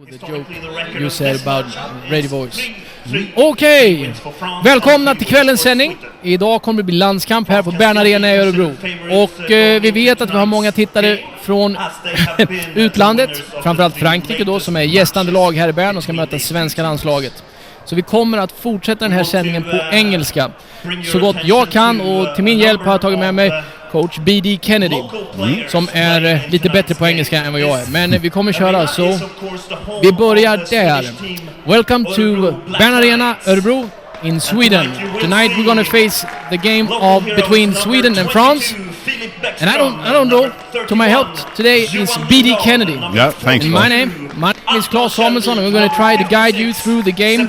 The joke you said about Radio Voice. Okej, välkomna till kvällens sändning. Idag kommer det bli landskamp här på Behrn Arena i Örebro. Och vi vet att vi har många tittare från utlandet, framförallt Frankrike då, som är gästande lag här i Behrn och ska möta svenska landslaget. Så vi kommer att fortsätta den här sändningen på engelska så gott jag kan, och till min hjälp har jag tagit med mig coach B.D. Kennedy som är lite bättre på engelska än vad jag är. Men vi kommer köra, så vi börjar där. Welcome to Behrn Arena Örebro in Sweden. Tonight we're going to face the game of between Sweden and France. And I don't know. To my help today is B.D. Kennedy. Yeah, thanks. And my name is Claes Samuelsson, and we're going to try to guide you through the game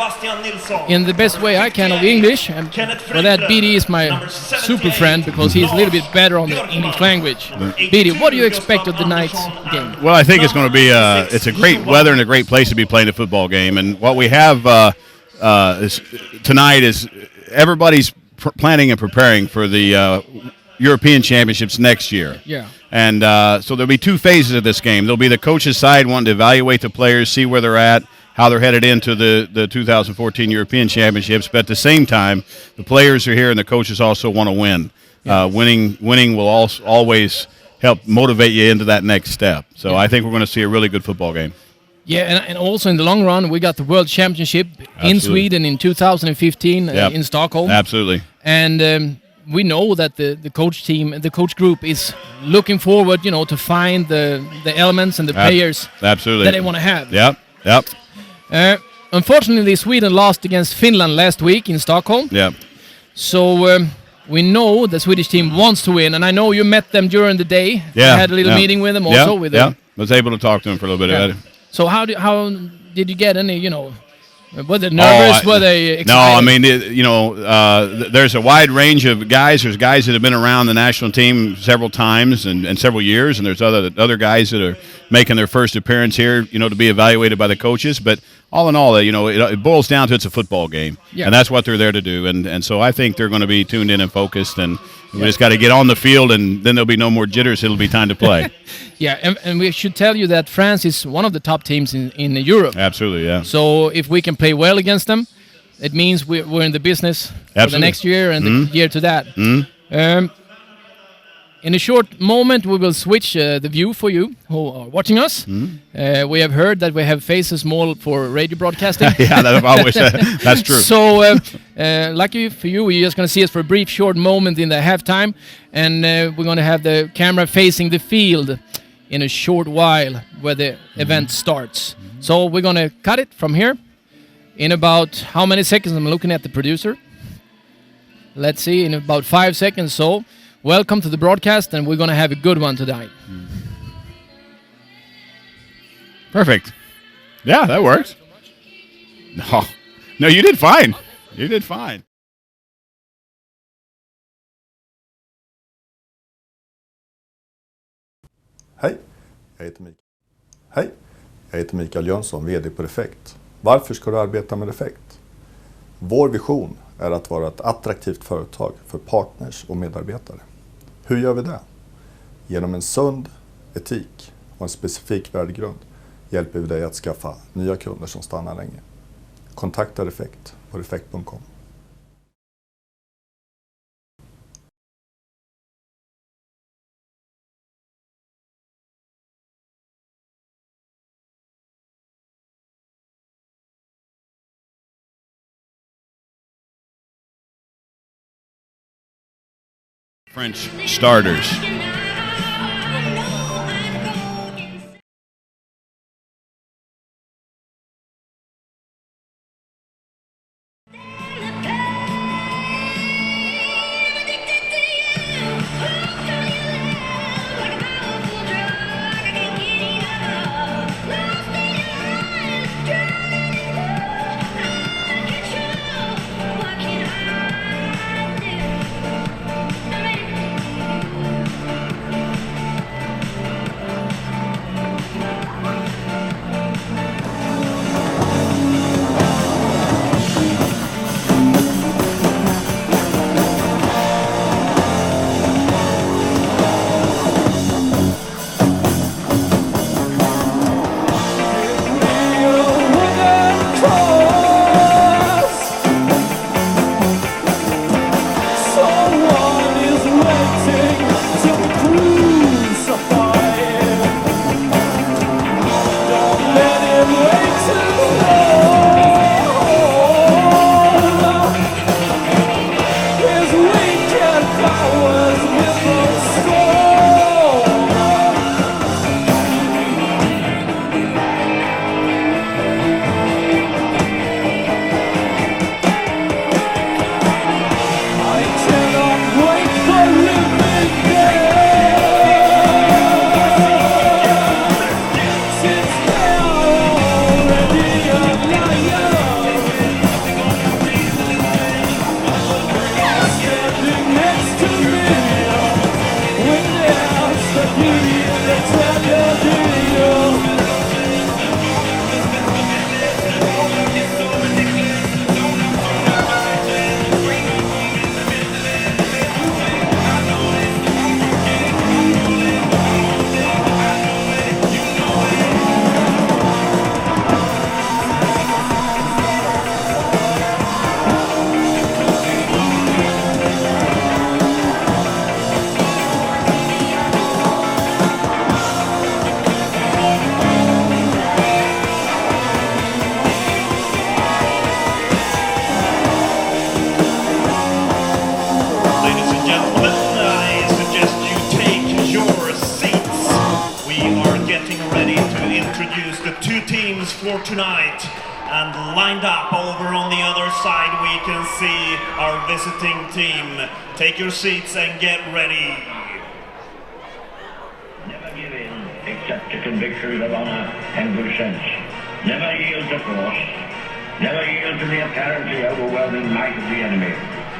in the best way I can of English. And for that, B.D. is my super friend because he's a little bit better on the English language. B.D., what do you expect of the night's game? Well, I think it's going to be it's a great weather and a great place to be playing a football game. And what we have tonight is everybody's planning and preparing for the European Championships next year. Yeah. And so there'll be two phases of this game. There'll be the coach's side wanting to evaluate the players, see where they're at, how they're headed into the 2014 European Championships. But at the same time, the players are here and the coaches also want to win. Yeah. Winning will always help motivate you into that next step. So I think we're going to see a really good football game. Yeah, and also in the long run, we got the World Championship in Sweden in 2015 in Stockholm. Absolutely. And we know that the coach team, the coach group is looking forward, to find the elements and the players that they want to have. Yep. Unfortunately, Sweden lost against Finland last week in Stockholm. Yeah. So we know the Swedish team wants to win, and I know you met them during the day. Yeah. I had a little meeting with them also. Yeah. Was able to talk to them for a little bit. Yeah. So how did you get any, were they nervous? Were they excited? No, I mean, there's a wide range of guys. There's guys that have been around the national team several times and several years, and there's other guys that are making their first appearance here, to be evaluated by the coaches. But all in all, it boils down to it's a football game, and that's what they're there to do. And so I think they're going to be tuned in and focused, and we just got to get on the field, and then there'll be no more jitters. It'll be time to play. Yeah, and we should tell you that France is one of the top teams in Europe. Absolutely, yeah. So if we can play well against them, it means we're in the business for the next year and the year to that. In a short moment, we will switch the view for you who are watching us. We have heard that we have faces more for radio broadcasting. Yeah, that's true. So, lucky for you, we're just going to see us for a brief, short moment in the halftime, and we're going to have the camera facing the field in a short while where the event starts. So we're going to cut it from here in about how many seconds? I'm looking at the producer. Let's see, in about 5 seconds. So welcome to the broadcast, and we're going to have a good one tonight. Perfect. Yeah, that works. No, you did fine. You did fine. Hej, jag heter Mikael Jönsson, VD på Refekt. Varför ska du arbeta med Refekt? Vår vision är att vara ett attraktivt företag för partners och medarbetare. Hur gör vi det? Genom en sund etik och en specifik värdegrund hjälper vi dig att skaffa nya kunder som stannar länge. Kontakta Refekt på refekt.com. French starters. introduce the two teams for tonight. And lined up over on the other side, we can see our visiting team. Take your seats and get ready. Never give in, except to convictions of honor and good sense. Never yield to force. Never yield to the apparently overwhelming might of the enemy.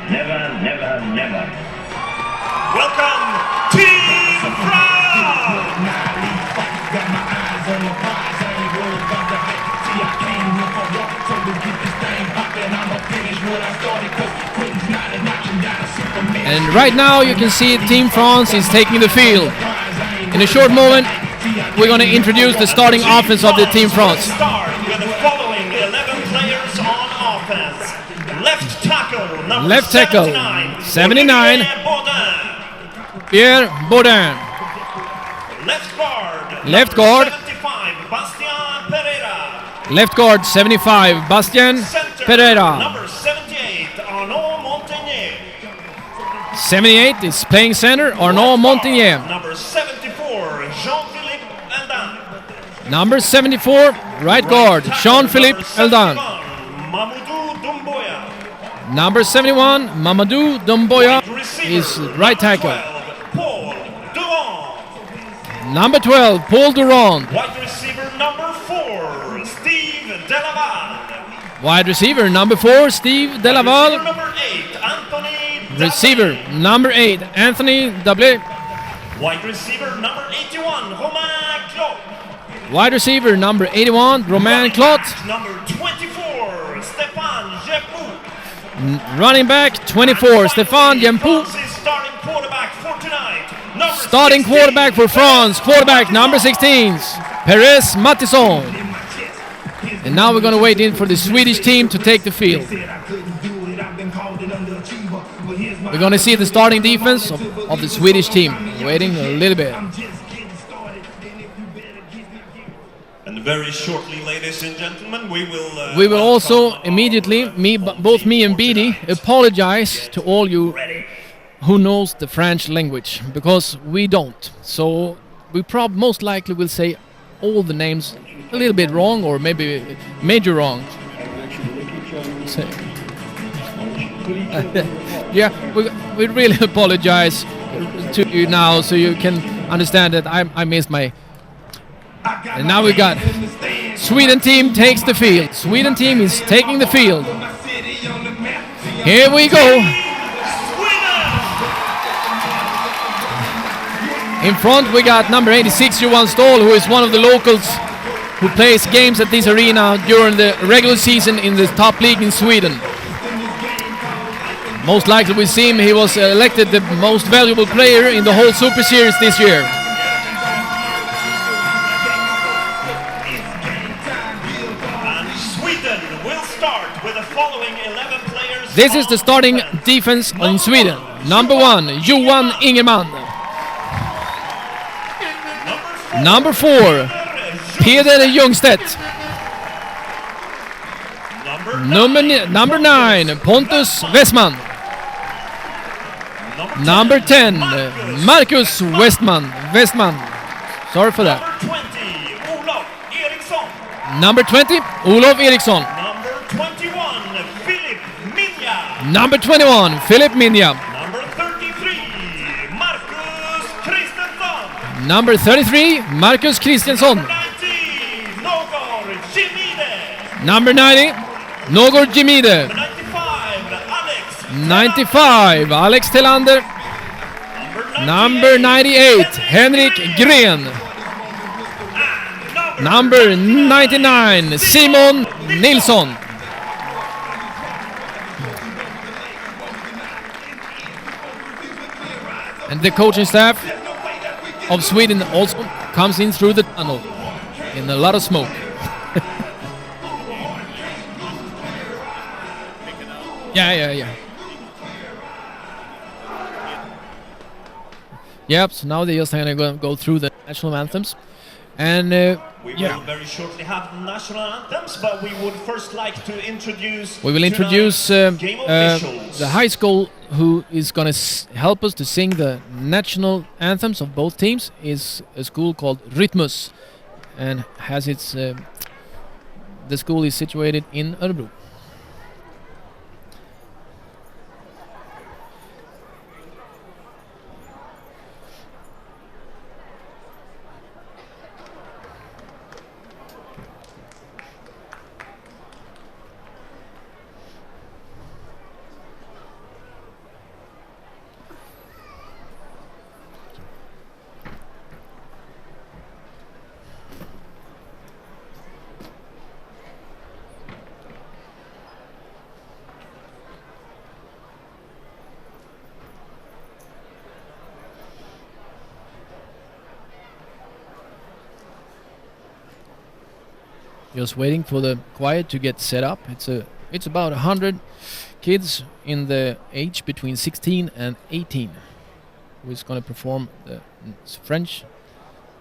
Never, never, never. Welcome, Team France! And right now you can see Team France is taking the field. In a short moment, we're going to introduce the starting offense of the Team France. Start with the following 11 players on offense. Left tackle, number Left tackle, 79, Pierre Baudin. Left guard, Left guard, 75, Bastien Pereira. left guard 75, Bastien Center, Pereira. number 78, Arnaud Montagnier. 78 is playing center, Arnaud Montagnier. Number 74, Jean-Philippe Eldin. Number 74, right guard, Jean-Philippe Eldin. Mamadou Doumbouya. Number 71, Mamadou Doumbouya is right tackle. 12, Paul Durand. Number 12, Paul Durand. Wide receiver number 4, Steve Delaval. Wide receiver number 4, Steve Receiver Delaval. number 8, Anthony Receiver Dablé. number 8, Anthony Dablé. Wide receiver number 81, Romain Claude. Wide receiver number 81, Romain Clot. Number 24, Stéphane Jepou. Running back 24, Stéphane Jempou. France's starting quarterback for tonight. Number Starting 16, quarterback for France, quarterback number 16, Perez Matisson. And now we're going to wait in for the Swedish team to take the field. We're going to see the starting defense of the Swedish team. Waiting a little bit. And very shortly, ladies and gentlemen, we will... We will also immediately, both me and Beatty, apologize to all you who knows the French language, because we don't. So we most likely will say all the names a little bit wrong, or maybe major wrong. Yeah, we really apologize to you now, so you can understand that I missed my... And now we got Sweden team takes the field. Sweden team is taking the field. Here we go. In front we got number 86, Johan Ståhl, who is one of the locals who plays games at this arena during the regular season in the top league in Sweden. Most likely we see him, he was elected the most valuable player in the whole Super Series this year. This is the starting defense in Sweden. Number 1, Johan Ingerman. Number 4, Peder Ljungstedt. Number 9, Pontus Westman. Number 10, Marcus Westman. Sorry for that. Number 20, Olof Eriksson. Number 21, Philip Minja. Number 33, Marcus Christiansson. Number 90, Nogor Jimide. 95, Alex Tillander. Number 98, Henrik Gren. Number 99, Simon Nilsson. And the coaching staff of Sweden also comes in through the tunnel in a lot of smoke. Yeah. Yep, so now they're just going to go through the national anthems. And we will very shortly have the national anthems, but we would first like to introduce... We will introduce the high school who is going to help us to sing the national anthems of both teams. Is a school called Rytmus. and has its the school is situated in Örebro. Just waiting for the choir to get set up. It's about 100 kids in the age between 16 and 18 who is going to perform the French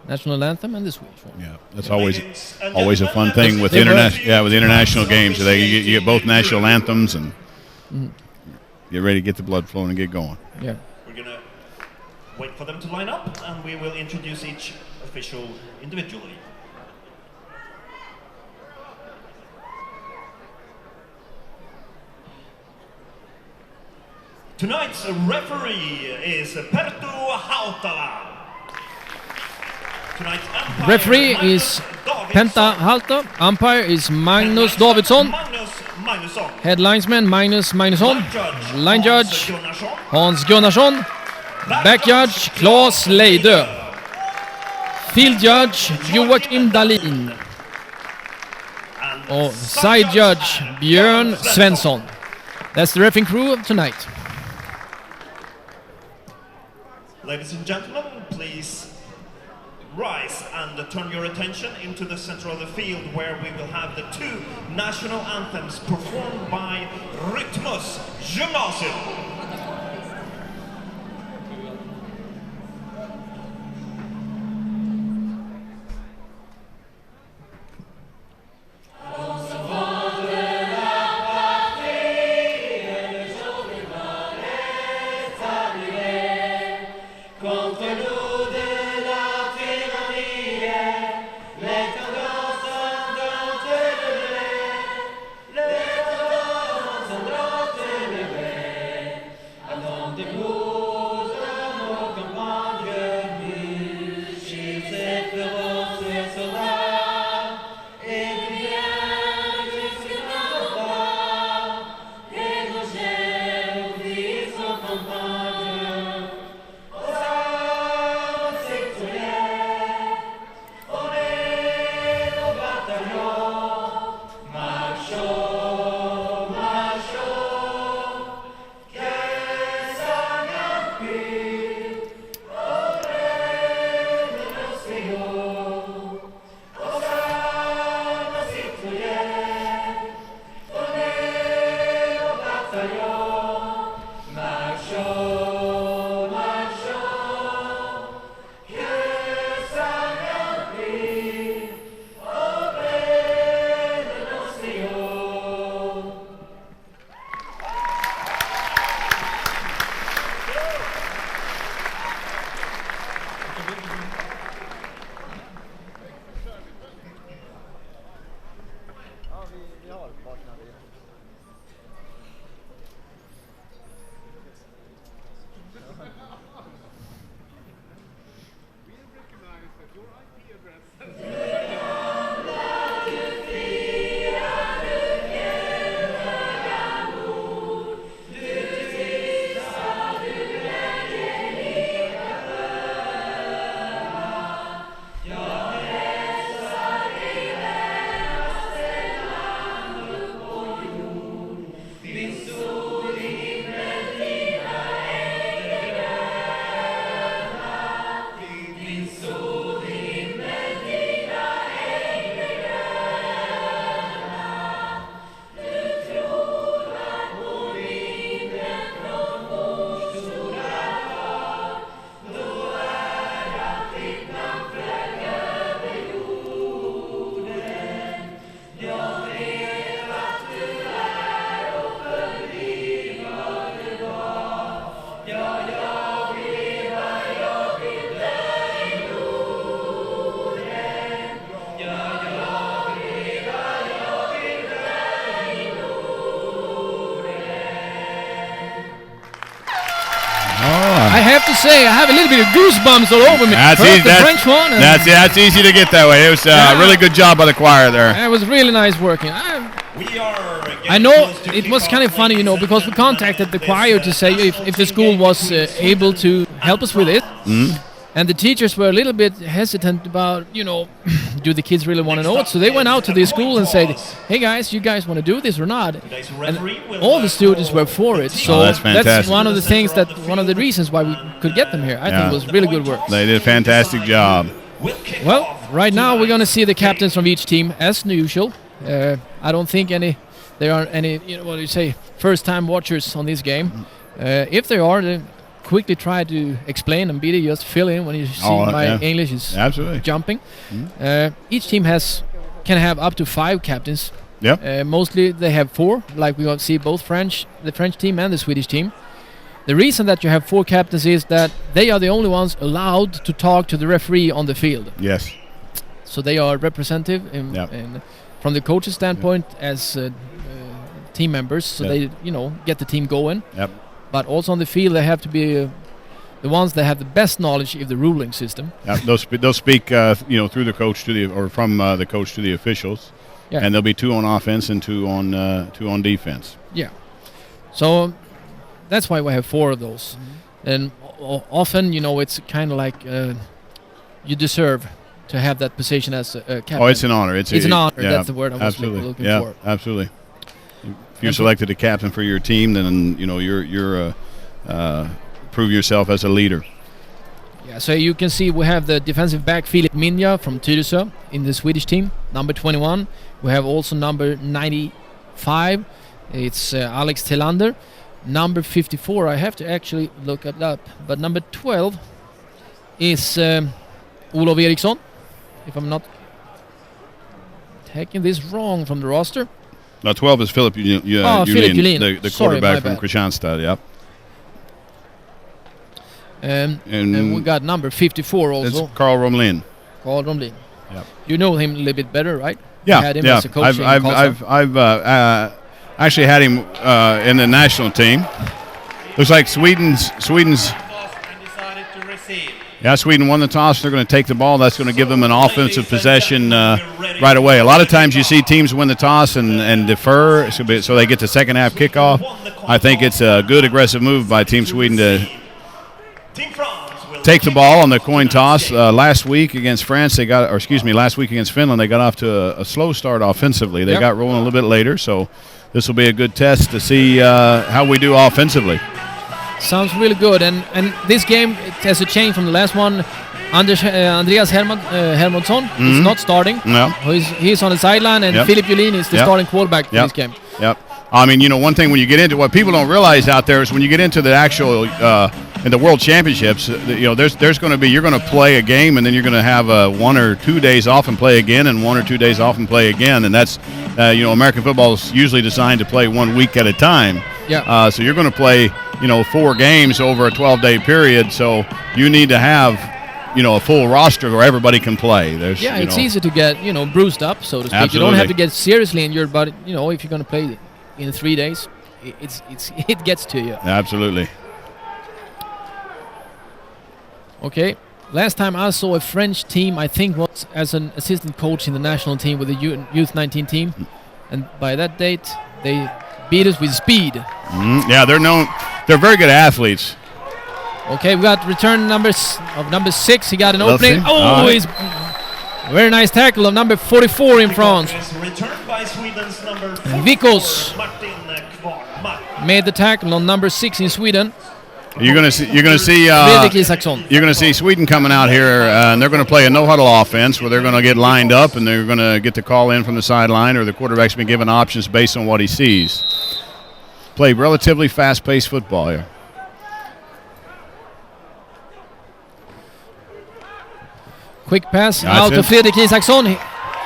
national anthem and the Swedish one. Yeah, that's always a fun thing with with international games. You get both national anthems and get ready to get the blood flowing and get going. Yeah. We're going to wait for them to line up, and we will introduce each official individually. Tonight's referee is Perttu Hautala. Tonight's umpire Referee is Penta Halto. Umpire is Magnus Davidsson. Head linesman Magnus Magnusson. Line judge Hans Gunnarsson. Back judge Claes Leidö. Field judge Joakim Dahlin. Och side judge Björn Svensson. That's the refereeing crew of tonight. Ladies and gentlemen, please rise and turn your attention into the center of the field, where we will have the two national anthems performed by Rytmus Gymnasium. I have to say, I have a little bit of goosebumps all over me. That's First easy. the French one. And That's easy to get that way. It was a really good job by the choir there. it was really nice working. I know it was kind of funny, you know, because we contacted the choir to say if the school was able to help us with it. And the teachers were a little bit hesitant about, you know, do the kids really want to know it? So they went out to the school and said, hey guys, you guys want to do this or not? And all the students were for it. So that's fantastic. one of the things one of the reasons why we could get them here. I think it was really good work. They did a fantastic job. Well, right now we're going to see the captains from each team as usual. I don't think there are any, you know, what do you say, first-time watchers on this game. If there are, they quickly try to explain, and Bidi just fill in when you see my English is jumping. Each team can have up to 5 captains. Mostly they have 4, like we will see both the French team and the Swedish team. The reason that you have 4 captains is that they are the only ones allowed to talk to the referee on the field. Yes. So they are representative from the coach's standpoint as team members, so they, you know, get the team going. But also on the field, they have to be the ones that have the best knowledge of the ruling system. They'll speak, you know, through the coach from the coach to the officials, and there'll be 2 on offense and 2 on defense. Yeah. So that's why we have 4 of those, and often, you know, it's kind of like you deserve to have that position as a captain. Oh, it's an honor. It's an honor. Yeah, that's the word I was looking for. Absolutely. If you're selected a captain for your team, then you know you're prove yourself as a leader. Yeah, so you can see we have the defensive back Filip Minja from Tyresö in the Swedish team, number 21. We have also number 95. It's Alex Tillander. Number 54, I have to actually look it up, but number 12 is Olof Eriksson, if I'm not taking this wrong from the roster. Now 12 is Philip Julin, the quarterback from Kristianstad. Yep. And we got number 54 also. It's Carl Romlin. Carl Romlin. Yep. You know him a little bit better, right? Yeah. You had him as a coach. I've actually had him in the national team. Looks like Sweden's. Yeah, Sweden won the toss. They're going to take the ball. That's going to give them an offensive possession right away. A lot of times you see teams win the toss and defer, so they get the second half kickoff. I think it's a good aggressive move by Team Sweden to take the ball on the coin toss. Last week against Finland, they got off to a slow start offensively. They got rolling a little bit later, so this will be a good test to see how we do offensively. Sounds really good, and this game, it has a change from the last one. Andreas Hermansson is not starting. No. He's on the sideline, and Filip Julin is the starting quarterback for this game. Yep. I mean, you know, one thing when you get into what people don't realize out there is when you get into the actual in the World Championships, you know, there's going to be, you're going to play a game and then you're going to have 1 or 2 days off and play again, and 1 or 2 days off and play again, and that's you know, American football is usually designed to play 1 week at a time. Yeah. So you're going to play, you know, 4 games over a 12-day period. So you need to have, you know, a full roster where everybody can play. It's easy to get, you know, bruised up, so to speak. Absolutely. You don't have to get seriously injured, but you know, if you're going to play in 3 days, it gets to you. Absolutely. Okay. Last time I saw a French team, I think, was as an assistant coach in the national team with the Youth 19 team, and by that date they beat us with speed. Yeah, they're very good athletes. Okay, we got return number 6. He got an opening. Oh, he's very nice tackle of number 44 in France. Vikos made the tackle on number 6 in Sweden. You're going to see Sweden coming out here, and they're going to play a no-huddle offense where they're going to get lined up and they're going to get the call in from the sideline, or the quarterback's been given options based on what he sees. Play relatively fast-paced football here. Quick pass out to Fredrik Isaksson.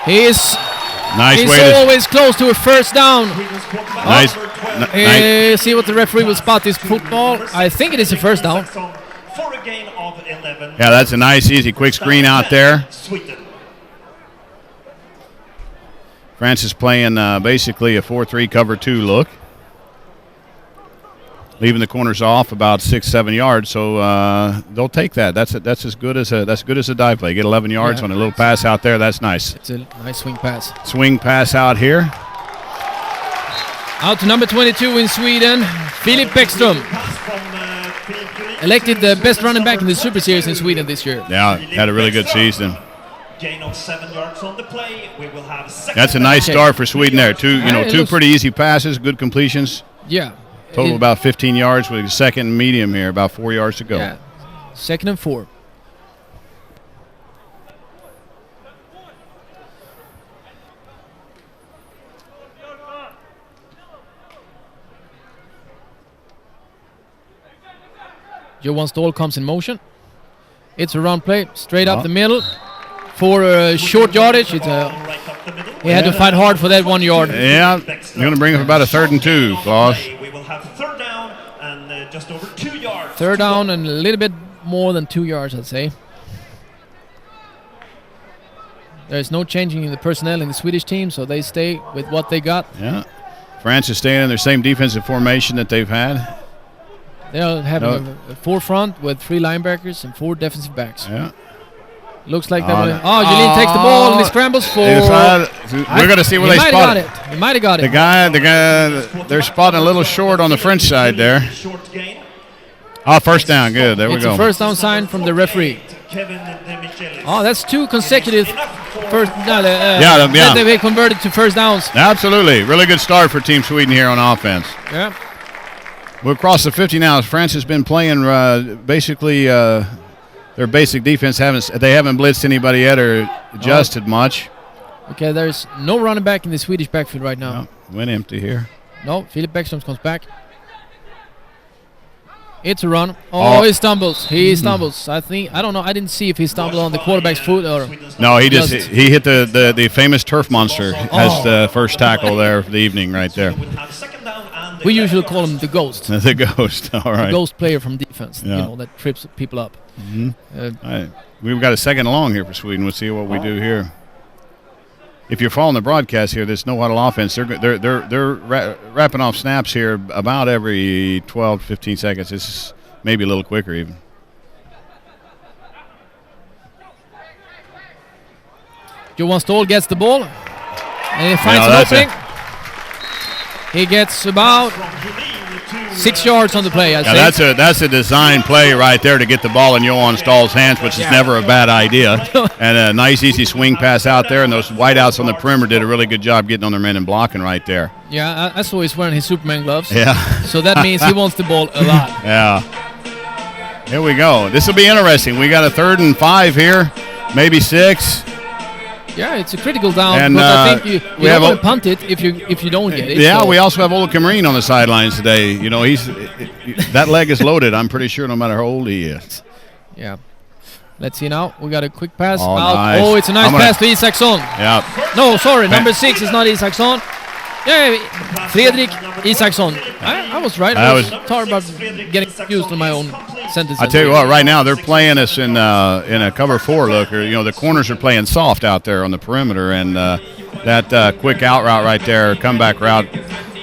He's always close to a first down. Nice. See what the referee will spot this football. I think it is a first down. Yeah, that's a nice, easy, quick screen out there. France is playing basically a 4-3 cover 2 look. leaving the corners off about 6-7 yards. So they'll take that. That's as good as a dive play. Get 11 yards on a little pass out there. That's nice. It's a nice swing pass. Swing pass out here. Out to number 22 in Sweden, Filip Bäckström. Elected the best running back in the Super Series in Sweden this year. Yeah, had a really good season. Gain of 7 yards on the play. We will have That's a nice start for Sweden there. Two pretty easy passes, good completions. Yeah. Total about 15 yards with a second and medium here, about 4 yards to go. Yeah. 2nd and 4. Johan Ståhl comes in motion. It's a run play, straight up the middle. For short yardage, he had to fight hard for that 1 yard. Yeah, you're going to bring up about a 3rd and 2, Klaus. We will have 3rd down and just over 2 yards. 3rd down and a little bit more than 2 yards, I'd say. There's no changing in the personnel in the Swedish team, so they stay with what they got. Yeah, France is staying in their same defensive formation that they've had. They'll have a 4 front with 3 linebackers and 4 defensive backs. Yeah. Looks like that. Julin takes the ball and he scrambles for. We're going to see where they spot it. He might have got it. The guy, they're spotting a little short on the French side there. First down. Good. There we go. It's a first down sign from the referee. That's 2 consecutive first. They converted to first downs. Absolutely. Really good start for Team Sweden here on offense. Yeah. We're across the 50 now. France has been playing basically their basic defense. They haven't blitzed anybody yet or adjusted much. Okay, there's no running back in the Swedish backfield right now. No, went empty here. No, Filip Bäckström comes back. It's a run. He stumbles. He stumbles. I don't know. I didn't see if he stumbled on the quarterback's foot or. No, he hit the famous turf monster as the first tackle there for the evening right there. We usually call him the ghost. The ghost. All right. The ghost player from defense. Yeah. That trips people up. Mm-hmm. All right. We've got a second long here for Sweden. We'll see what we do here. If you're following the broadcast here, this no-huddle offense, they're wrapping off snaps here about every 12, 15 seconds. It's maybe a little quicker even. Johan Ståhl gets the ball, and he finds an opening. He gets about 6 yards on the play. That's a design play right there to get the ball in Johan Ståhl's hands, which is never a bad idea. And a nice, easy swing pass out there, and those wideouts on the perimeter did a really good job getting on their men and blocking right there. Yeah, I saw he's wearing his Superman gloves. Yeah. So that means he wants the ball a lot. Yeah. Here we go. This will be interesting. We got a 3rd and 5 here, maybe 6. Yeah, it's a critical down, and but I think you don't want to punt it if you don't get it. Yeah, we also have Ola Kamrin on the sidelines today. That leg is loaded, I'm pretty sure, no matter how old he is. Yeah. Let's see now. We got a quick pass out. Nice. Oh, it's a nice pass to Isaksson. Yeah. No, sorry, number 6 is not Isaksson. Yeah, Fredrik Isaksson. I was right. I was talking about getting confused on my own sentence. I tell you what, right now they're playing us in a cover 4 look. Or, the corners are playing soft out there on the perimeter, and that quick out route right there, comeback route,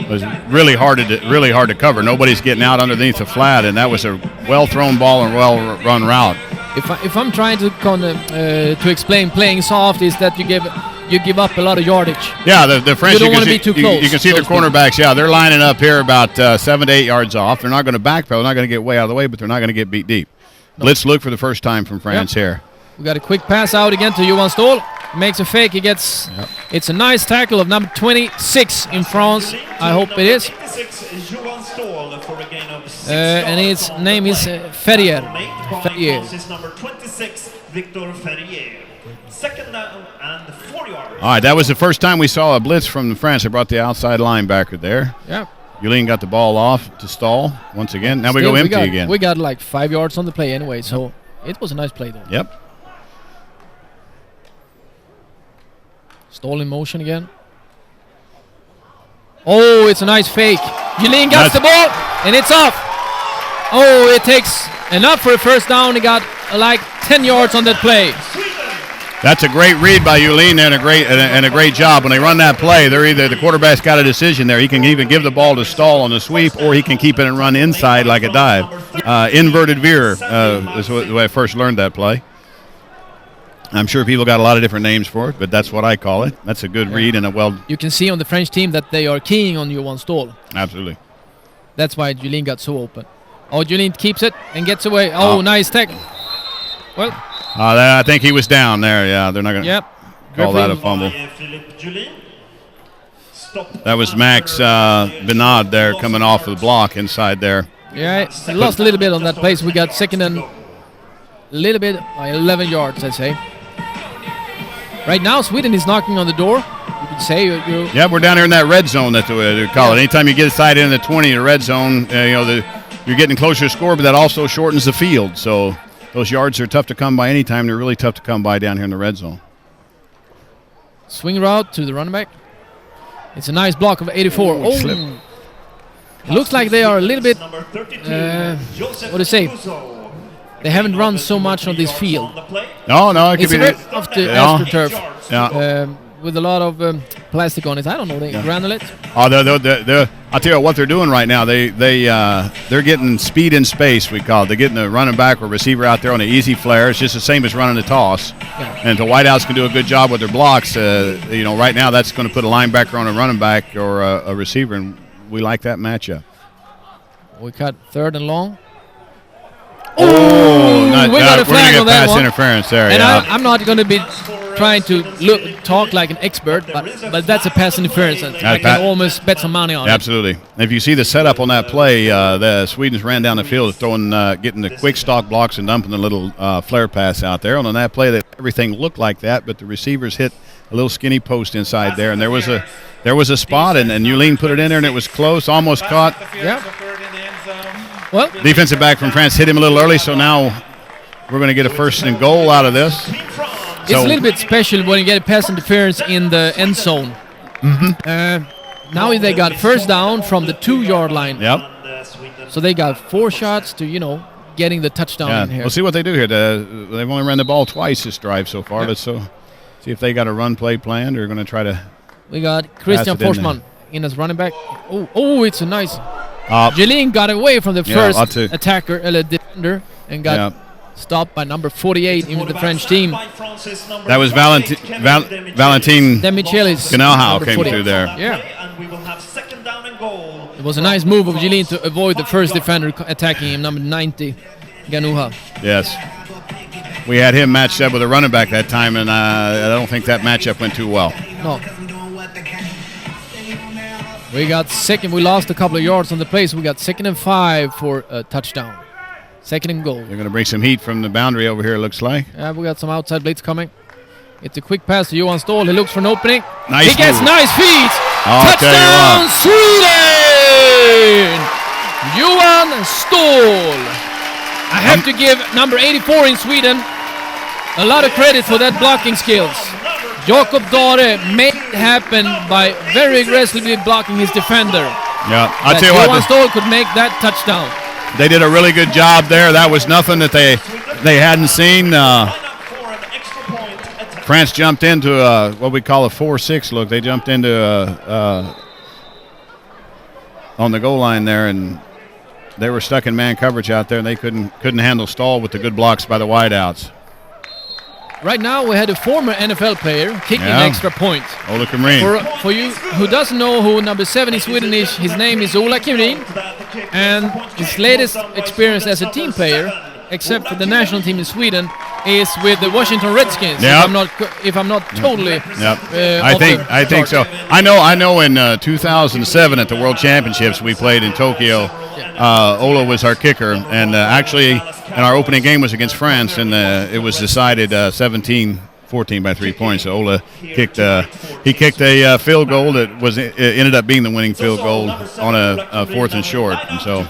was really hard to cover. Nobody's getting out underneath the flat, and that was a well thrown ball and well run route. If I'm trying to explain playing soft, is that you give up a lot of yardage. Yeah, the French. You don't want to be too close. You can see their cornerbacks. Yeah, they're lining up here about 7 to 8 yards off. They're not going to backpedal. They're not going to get way out of the way, but they're not going to get beat deep. No. Blitz look for the first time from France here. We got a quick pass out again to Johan Ståhl. Makes a fake. He gets. Yep. It's a nice tackle of number 26 in France. I hope it is. And his name is Ferrier. Number 26, Victor Ferrier. 2nd down and 4 yards. All right, that was the first time we saw a blitz from France. They brought the outside linebacker there. Yeah. Julin got the ball off to Ståhl once again. Now we go empty again. We got like 5 yards on the play anyway, so it was a nice play though. Yep. Ståhl in motion again. Oh, it's a nice fake. Julin got the ball, and it's off. Oh, it takes enough for a first down. He got like 10 yards on that play. That's a great read by Julien and a great job. When they run that play, they're either the quarterback's got a decision there. He can either give the ball to Stahl on the sweep, or he can keep it and run inside like a dive. Inverted veer is the way I first learned that play. I'm sure people got a lot of different names for it, but that's what I call it. That's a good read and a well. You can see on the French team that they are keying on Johan Stahl. Absolutely. That's why Julien got so open. Oh, Julien keeps it and gets away. Oh, nice tech. Well. I think he was down there. Yeah, they're not going to call that a fumble. That was Max Benad there coming off of the block inside there. Yeah, he lost a little bit on that place. We got second and a little bit, 11 yards, I'd say. Right now, Sweden is knocking on the door. You could say. Yeah, we're down here in that red zone that they call it. Anytime you get inside in the 20, the red zone, you're getting closer to score, but that also shortens the field. So those yards are tough to come by anytime. They're really tough to come by down here in the red zone. Swing route to the running back. It's a nice block of 84. Slip. It looks like they are a little bit, what do you say? They haven't run so much on this field. No, it could be off the AstroTurf. Yeah. With a lot of plastic on it. I don't know, granulate. Oh, I'll tell you what they're doing right now. They're getting speed in space, we call it. They're getting a running back or receiver out there on an easy flare. It's just the same as running the toss. Yeah. And the Whiteouts can do a good job with their blocks. Right now that's going to put a linebacker on a running back or a receiver, and we like that matchup. We cut third and long. We got a flag on that pass one. Interference there. And I'm not going to be trying to talk like an expert, but that's a pass interference. And I can almost bet some money on it. Absolutely. If you see the setup on that play, the Swedes ran down the field getting the quick stock blocks and dumping the little flare pass out there. And on that play, everything looked like that, but the receivers hit a little skinny post inside there, and there was a spot, and Julien put it in there, and it was close, almost caught. Yeah. Well, defensive back from France hit him a little early, so now we're going to get a first and goal out of this. It's a little bit special when you get a pass interference in the end zone. Mm-hmm. Now they got first down from the 2-yard line. Yep. So they got 4 shots to, getting the touchdown in here. We'll see what they do here. They've only ran the ball twice this drive so far. Let's see if they got a run play planned or going to try to. We got Christian Forsman in as running back. Oh, it's a nice. Julien got away from the first defender and got stopped by number 48 in the French team. That was Valentin Demichelis. Ganauhau came through there. Yeah. It was a nice move of Julien to avoid the first defender attacking him, number 90, Ganauhau. Yes. We had him matched up with a running back that time, and I don't think that matchup went too well. No. We got second. We lost a couple of yards on the play, so we got 2nd and 5 for a touchdown. 2nd and goal. They're going to bring some heat from the boundary over here, it looks like. Yeah, we got some outside blitz coming. It's a quick pass to Johan Stahl. He looks for an opening. Nice He gets move. nice feet. Touchdown, Sweden! Johan Stahl. I have to give number 84 in Sweden a lot of credit for that blocking skills. Jakob Dare made it happen by very aggressively blocking his defender. Yeah, I'll tell you what. Johan Stahl could make that touchdown. They did a really good job there. That was nothing that they hadn't seen. France jumped into what we call a 4-6 look. They jumped into on the goal line there, and they were stuck in man coverage out there, and they couldn't handle Stahl with the good blocks by the wideouts. Right now we had a former NFL player kicking extra point. Ola Kimrin. For you who doesn't know who number 7 in Sweden is, his name is Ola Kimrin, and his latest experience as a team player, except for the national team in Sweden, is with the Washington Redskins. Yep. If I'm not totally. Yep. I think so. I know. In 2007 at the World Championships we played in Tokyo. Ola was our kicker, and actually, in our opening game was against France, and it was decided 17-14 by 3 points. So Ola kicked a field goal that ended up being the winning field goal on a 4th and short, and so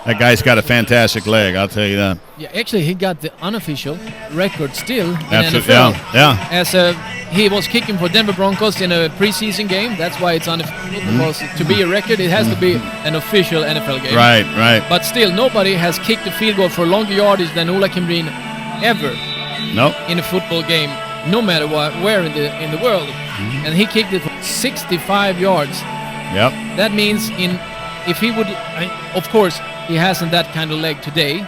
that guy's got a fantastic leg, I'll tell you that. Yeah, actually, he got the unofficial record still in Absolutely, NFL. Yeah. As he was kicking for Denver Broncos in a preseason game. That's why it's unofficial. Because to be a record, it has to be an official NFL game. Right. But still, nobody has kicked a field goal for longer yardage than Ola Kimrin ever. Nope. In a football game. no matter where in the world. And he kicked it 65 yards. Yep. That means if he would, of course, he hasn't that kind of leg today.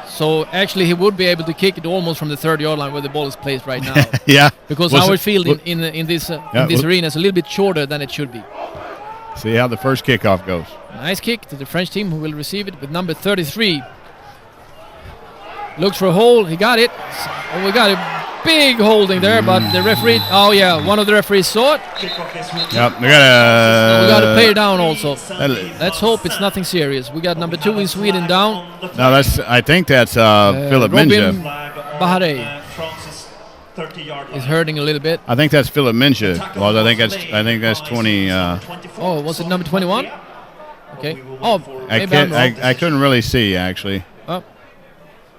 So actually, he would be able to kick it almost from the 30-yard line where the ball is placed right now. Yeah. Because our field in this arena is a little bit shorter than it should be. See how the first kickoff goes. Nice kick to the French team, who will receive it with number 33. Looks for a hole. He got it. Oh, we got a big holding there, but the referee. Oh yeah, one of the referees saw it. Yep. We got a player down also. Let's hope it's nothing serious. We got number 2 in Sweden down. No, I think that's Philip Robin Minja. Bahare is hurting a little bit. I think that's Philip Minja. Well, I think that's 20. Oh, was it number 21? Okay. Oh, I couldn't really see actually. Oh.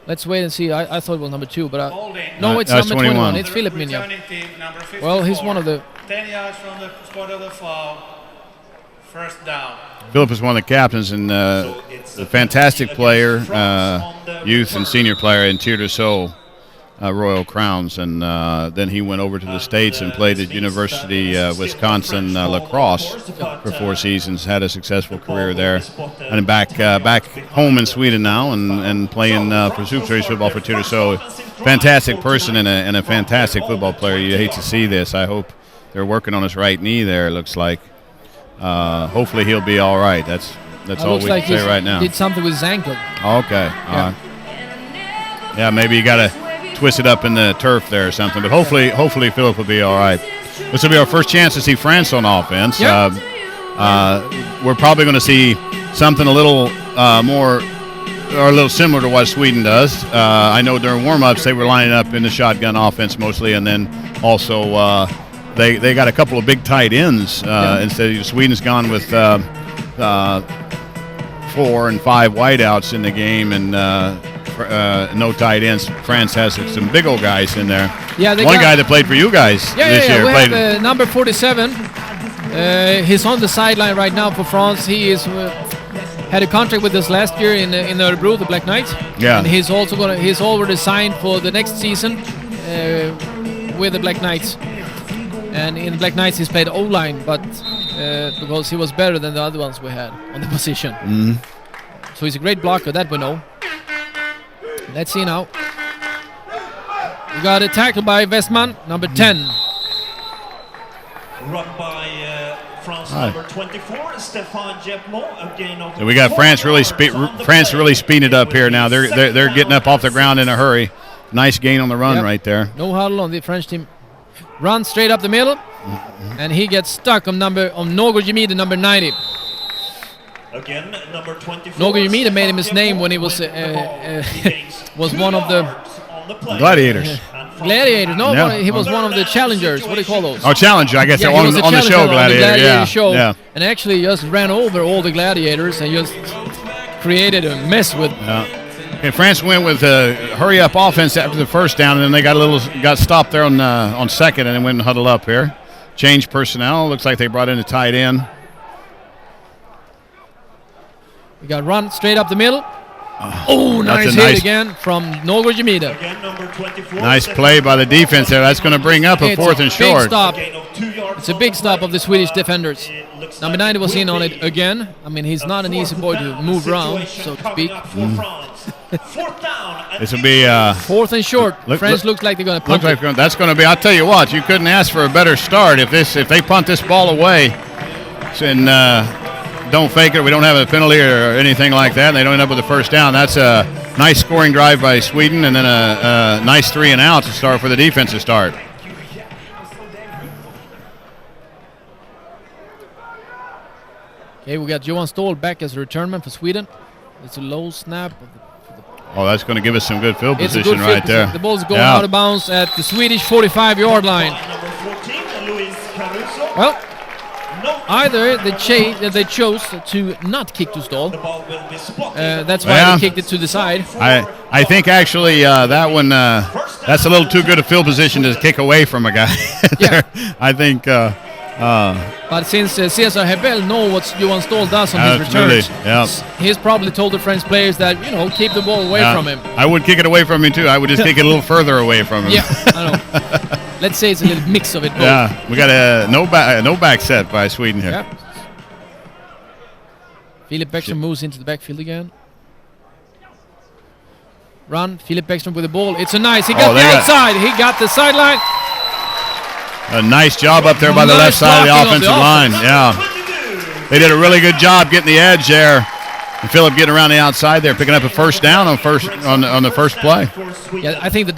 Let's wait and see. I thought it was number 2, but no, it's that's number 21. It's Philip Minja. Minja. Well, he's one of the 10 yards from the spot of the foul. First down. Philip is one of the captains and a fantastic player, youth and senior player in Tir de Sceaux Royal Crowns, and then he went over to the States and played at University Wisconsin lacrosse for 4 seasons, had a successful career there, and back home in Sweden now and playing for Super Series football for Tir de Sceaux. Fantastic person and a fantastic football player. You hate to see this. I hope they're working on his right knee there, it looks like. Hopefully he'll be all right. That's all we can say right now. Did something with his ankle. Okay. Yeah, maybe you got to twist it up in the turf there or something. But hopefully Philip will be all right. This will be our first chance to see France on offense. Yep. We're probably going to see something a little more or a little similar to what Sweden does. I know during warm-ups they were lining up in the shotgun offense mostly, and then also they got a couple of big tight ends. Instead of Sweden's gone with 4 and 5 wideouts in the game, and no tight ends. France has some big old guys in there. Yeah, one guy that played for you guys this year. We have number 47. He's on the sideline right now for France. He is had a contract with us last year in Örebro, the Black Knights. Yeah, and he's already signed for the next season with the Black Knights. And in the Black Knights he's played O-line, but because he was better than the other ones we had on the position. So he's a great blocker, that we know. Let's see now. We got a tackle by Westman, number 10. Run by France number 24, Stefan Jepmo. So we got France really speeding it up here now. They're getting up off the ground in a hurry. Nice gain on the run right there. No huddle on the French team. Run straight up the middle, and he gets stuck on Nogo Jemida, number 90. Again, number 24. Nogo Jemida made him his name when he was one of the gladiators. Gladiators? No, he was one of the challengers. What do you call those? Oh, challenger. I guess on the show, Gladiator. Show, and actually just ran over all the gladiators and just created a mess with. Okay, France went with hurry up offense after the first down, and then they got stopped there on second, and then went and huddled up here. Changed personnel. Looks like they brought in a tight end. We got run straight up the middle. Oh, nice hit again from Nogo Jemida. Nice play by the defense there. That's going to bring up a 4th and short. Stop. It's a big stop of the Swedish defenders. Number 90 was in on it again. I mean, he's not an easy boy to move around, so to speak. This will be 4th and short. France looks like they're going to punt it. That's going to be. I'll tell you what. You couldn't ask for a better start if they punt this ball away. And don't fake it. We don't have a penalty or anything like that. And they don't end up with a first down. That's a nice scoring drive by Sweden, and then a nice 3 and out to start for the defense to start. Okay, we got Johan Ståhl back as a returnman for Sweden. It's a low snap. Oh, that's going to give us some good field position right there. The ball's going out of bounds at the Swedish 45-yard line. Well, either they chose to not kick to Ståhl. That's why they kicked it to the side. I think actually that one that's a little too good a field position to kick away from a guy. I think But since Cesar Hebel knows what Johan Ståhl does on his Absolutely, returns, yeah. he's probably told the French players that, keep the ball away from him. I would kick it away from him too. I would just kick it a little further away from him. Yeah, I know. Let's say it's a little mix of it both. Yeah, we got a no back set by Sweden here. Yep. Filip Bäckström moves into the backfield again. Run, Filip Bäckström with the ball. It's a nice. He got the outside. He got the sideline. A nice job up there by the left side of the offensive line. Yeah, they did a really good job getting the edge there. And Philip getting around the outside there, picking up a first down on the first play. Yeah, I think the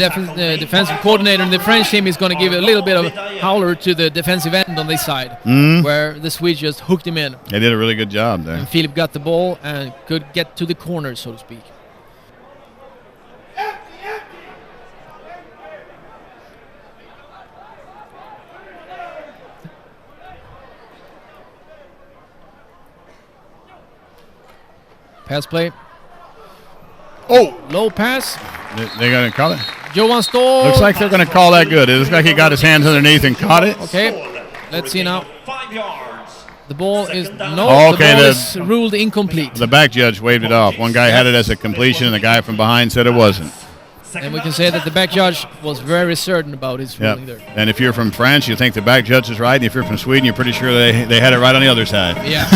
defensive coordinator in the French team is going to give a little bit of a howler to the defensive end on this side, where the Swedes just hooked him in. They did a really good job there. And Philip got the ball and could get to the corner, so to speak. Pass play. Oh! Low pass. They're going to call it? Johan Ståhl. Looks like they're going to call that good. It looks like he got his hands underneath and caught it. Okay. Let's see now. 5 yards. The ball is... No, Oh, the okay, ball is ruled incomplete. The back judge waved it off. One guy had it as a completion, and the guy from behind said it wasn't. And we can say that the back judge was very certain about his ruling there. And if you're from France, you think the back judge is right. And if you're from Sweden, you're pretty sure they had it right on the other side. Yeah.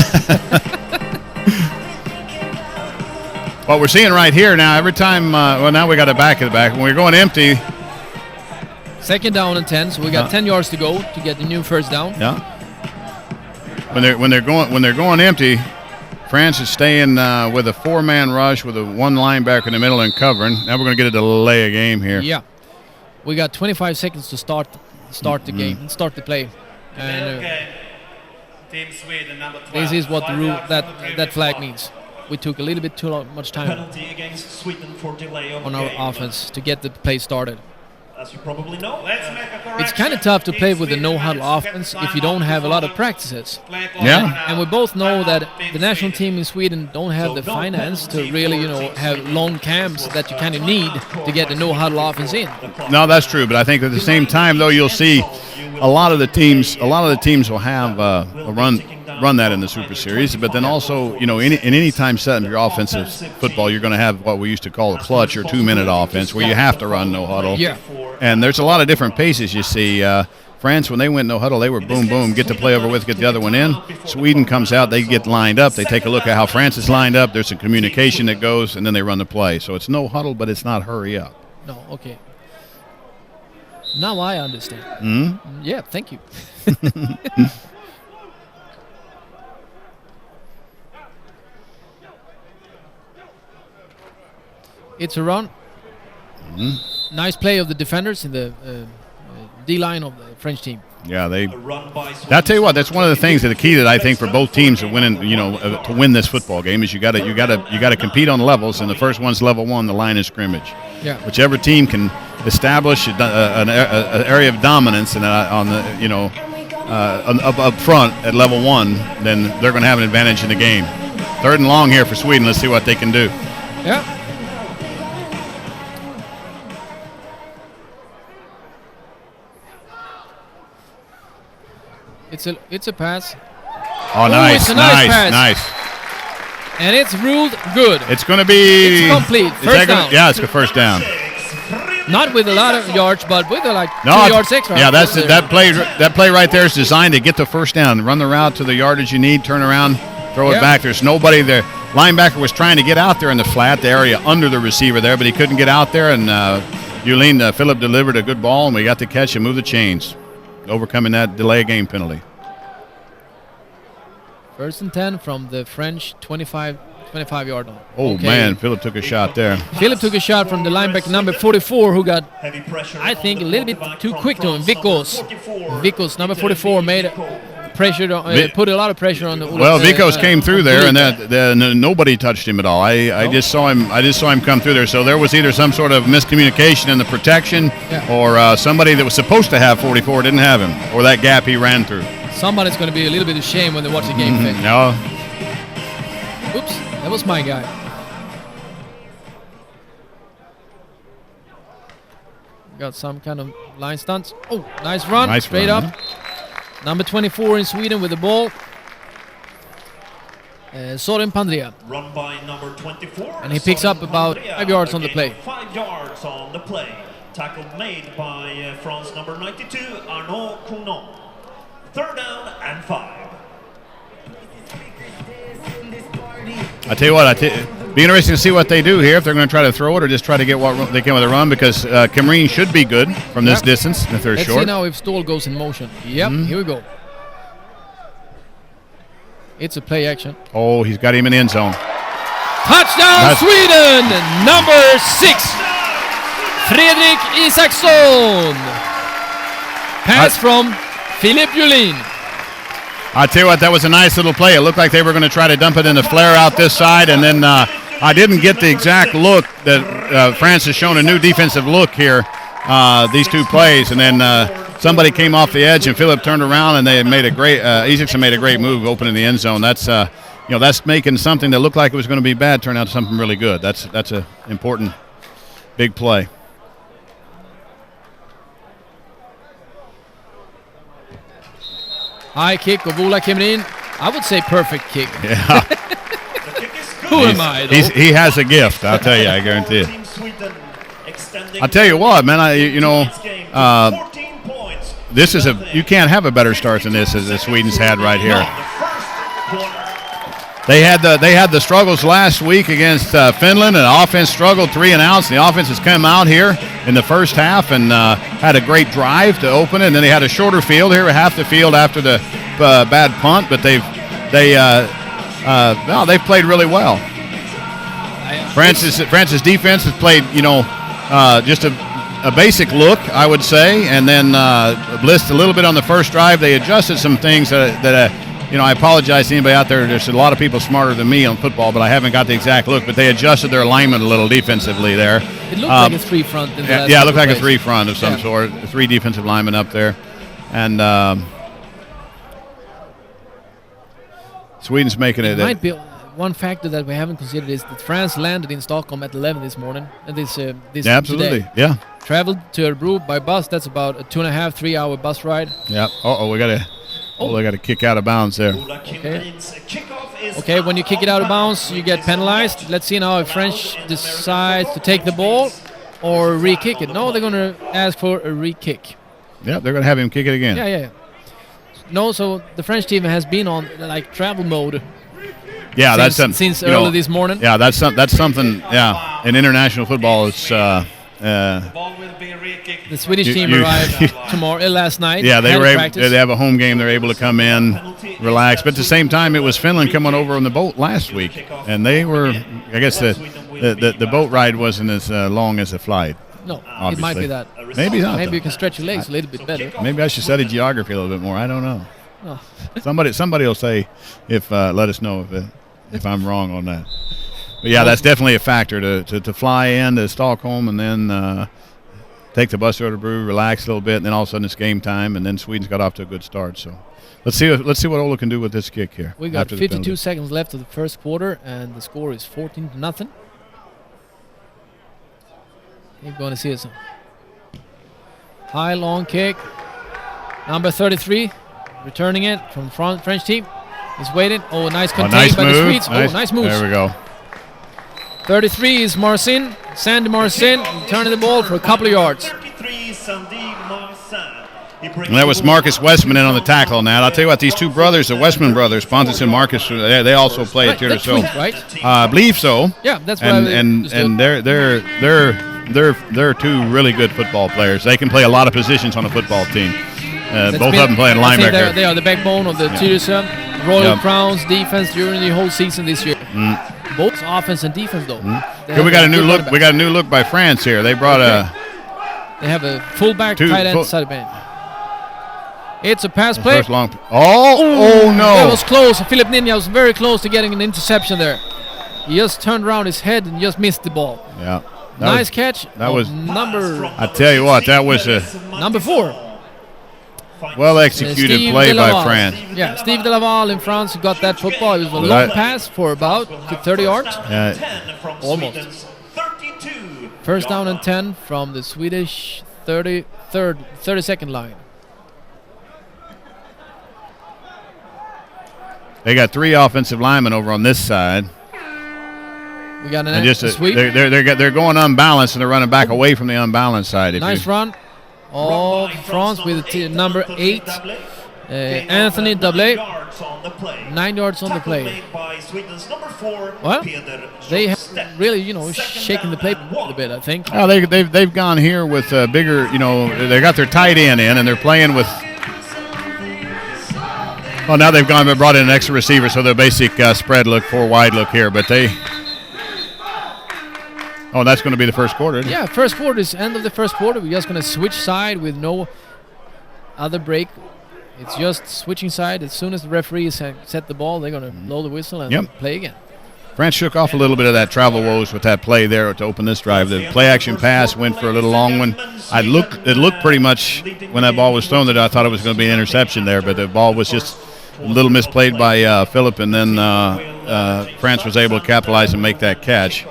What we're seeing right here now, every time, now we got a back of the back. When we're going empty. Second down and 10, so we got 10 yards to go to get the new first down. Yeah. When they're going empty, France is staying with a 4-man rush with a 1 linebacker in the middle and covering. Now we're going to get a delay of game here. Yeah. We got 25 seconds to start the game and start the play. And Team Sweden, number 12. this is what the rule that flag means. We took a little bit too much time Penalty against Sweden for delay of on our game. offense to get the play started. As you probably know, Let's make a correction. It's kind of tough to play with the no-huddle offense if you don't have a lot of practices. Yeah. And we both know that the national team in Sweden don't have the finance to really, have long camps that you kind of need to get the no-huddle offense in. No, that's true. But I think at the same time, though, you'll see a lot of the teams will have a run that in the Super Series. But then also, in any time set in your offensive football, you're going to have what we used to call a clutch or 2-minute offense where you have to run no huddle. Yeah. And there's a lot of different paces you see. France, when they went no huddle, they were boom, boom, get the play over with, get the other one in. Sweden comes out, they get lined up. They take a look at how France is lined up. There's some communication that goes, and then they run the play. So it's no huddle, but it's not hurry up. No, okay. Now I understand. Mm-hmm. Yeah, thank you. It's a run. Mm-hmm. Nice play of the defenders in the D-line of the French team. Yeah, I'll tell you what. That's one of the things that the key that I think for both teams to win, to win this football game is you got to compete on levels, and the first one's level 1, the line of scrimmage. Yeah. Whichever team can establish an area of dominance and on the up front at level 1, then they're going to have an advantage in the game. 3rd and long here for Sweden. Let's see what they can do. Yeah. It's a pass. Oh, nice, it's a nice pass. nice. And it's ruled good. It's going to be... It's complete. First down. Yeah, it's a first down. Not with a lot of yards, but with 2 yards extra. Yeah, that play right there is designed to get the first down. Run the route to the yardage you need, turn around, throw it back. There's nobody there. Linebacker was trying to get out there in the flat, the area under the receiver there, but he couldn't get out there, and Philip delivered a good ball, and we got the catch and moved the chains, overcoming that delay game penalty. 1st and 10 from the French 25-yard line. Oh, okay. Man, Philip took a shot there. Philip took a shot from the linebacker number 44 who got, I think, a little bit too quick to him. Vikos, number 44, made pressure, put a lot of pressure on the... Well, Vikos came through there, and nobody touched him at all. I just saw him come through there. So there was either some sort of miscommunication in the protection, or somebody that was supposed to have 44 didn't have him, or that gap he ran through. Somebody's going to be a little bit ashamed when they watch the game. No. Oops, that was my guy. Got some kind of line stunts. Oh, nice run, straight up. Number 24 in Sweden with the ball. Sorin Pandrea. Run by number 24. And he picks up about 5 yards on the play. 5 yards on the play. Tackle made by France number 92, Arnaud Cournot. 3rd down and 5. I tell you what, be interesting to see what they do here, if they're going to try to throw it or just try to get what they can with a run, because Cameroon should be good from this distance if they're Let's short. see now if Stoll goes in motion. Yep, here we go. It's a play action. Oh, he's got him in the end zone. Touchdown Sweden! Number 6, Fredrik Isaksson. Pass from Philip Julin. I tell you what, that was a nice little play. It looked like they were going to try to dump it in the flare out this side, and then I didn't get the exact look that France has shown a new defensive look here, these two plays, and then somebody came off the edge and Philip turned around and they made a great, Isaacson made a great move opening the end zone. That's, that's making something that looked like it was going to be bad turn out to something really good. That's an important big play. High kick of Ola Kemrin. I would say perfect kick. Yeah. Who am I, though? He has a gift, I'll tell you, I guarantee it. I'll tell you what, man, this is you can't have a better start than this as Sweden's had right here. They had the struggles last week against Finland, and the offense struggled 3 and outs. The offense has come out here in the first half and had a great drive to open it, and then they had a shorter field here, half the field after the bad punt, but they've played really well. France's defense has played, just a basic look, I would say, and then blitzed a little bit on the first drive. They adjusted some things that I apologize to anybody out there. There's a lot of people smarter than me on football, but I haven't got the exact look. But they adjusted their alignment a little defensively there. It looked like a 3 front. Yeah, it looked like a 3 front of some sort. 3 defensive linemen up there. And Sweden's making it. Might be one factor that we haven't considered is that France landed in Stockholm at 11 this morning. This absolutely, today. yeah. Traveled to Örebro by bus. That's about a 2.5-3 hour bus ride. Yeah. We got to. They got to kick out of bounds there. Okay, when you kick it out of bounds, you get penalized. Let's see now if French decides to take the ball or re-kick it. No, they're going to ask for a re-kick. Yeah, they're going to have him kick it again. Yeah. No, so the French team has been on travel mode. Yeah, since early this morning. Yeah, that's something. Yeah, in international football, it's. The Swedish team arrived last night. Yeah, they have a home game. They're able to come in, relax. But at the same time, it was Finland coming over on the boat last week, and they were. I guess the boat ride wasn't as long as the flight. No, obviously. It might be that. Maybe not. Maybe you can stretch your legs a little bit better. Maybe I should study geography a little bit more. I don't know. Oh. Somebody will say let us know if I'm wrong on that. But yeah, that's definitely a factor to fly into Stockholm and then take the bus to Örebro, relax a little bit, and then all of a sudden it's game time, and then Sweden's got off to a good start. So let's see what Ola can do with this kick here. We got 52 seconds left of the first quarter, and the score is 14-0. Keep going to see us. High long kick. Number 33 returning it from the French team. He's waiting. Oh, nice contained by the Swedes. Nice moves. There we go. 33 is Marcin. Sandy Marcin turning the ball for a couple of yards. And that was Marcus Westman in on the tackle on that. I'll tell you what, these two brothers, the Westman brothers, Pontus and Marcus, they also play at Tierra. So right? I believe so. Yeah, that's what and they're two really good football players. They can play a lot of positions on a football team. Both of them playing linebacker. They are the backbone of the Tyresö Royal Crowns defense during the whole season this year. Both offense and defense, though. We got a new look. We got a new look by France here. They brought They have a fullback, tight end, side band. It's a pass play. First long. Oh no! That was close. Philip Ninja was very close to getting an interception there. He just turned around his head and just missed the ball. Yeah. Nice catch. That was number. I tell you what, that was number 4. Well executed play by France. Yeah, Steve Delaval in France got that football. It was a long pass for about 30 yards. Almost. First down and 10 from the Swedish 32nd line. They got 3 offensive linemen over on this side. We got And a sweep. They're going unbalanced, and they're running back away from the unbalanced side. Nice run. Oh, France with number 8. Anthony Doublé. 9 yards on the play. Well, they have really, shaken the play a little bit, I think. Oh, they've gone here with bigger, they got their tight end in, and they're playing with. Well, now they've gone and brought in an extra receiver, so their basic spread look, 4 wide look here, but they. Oh, that's going to be the first quarter, isn't it? Yeah, first quarter is end of the first quarter. We're just going to switch side with no other break. It's just switching side. As soon as the referee set the ball, they're going to blow the whistle and play again. France shook off a little bit of that travel woes with that play there to open this drive. The play-action pass went for a little long one. It looked pretty much, when that ball was thrown, that I thought it was going to be an interception there, but the ball was just a little misplayed by Philip, and then France was able to capitalize and make that catch.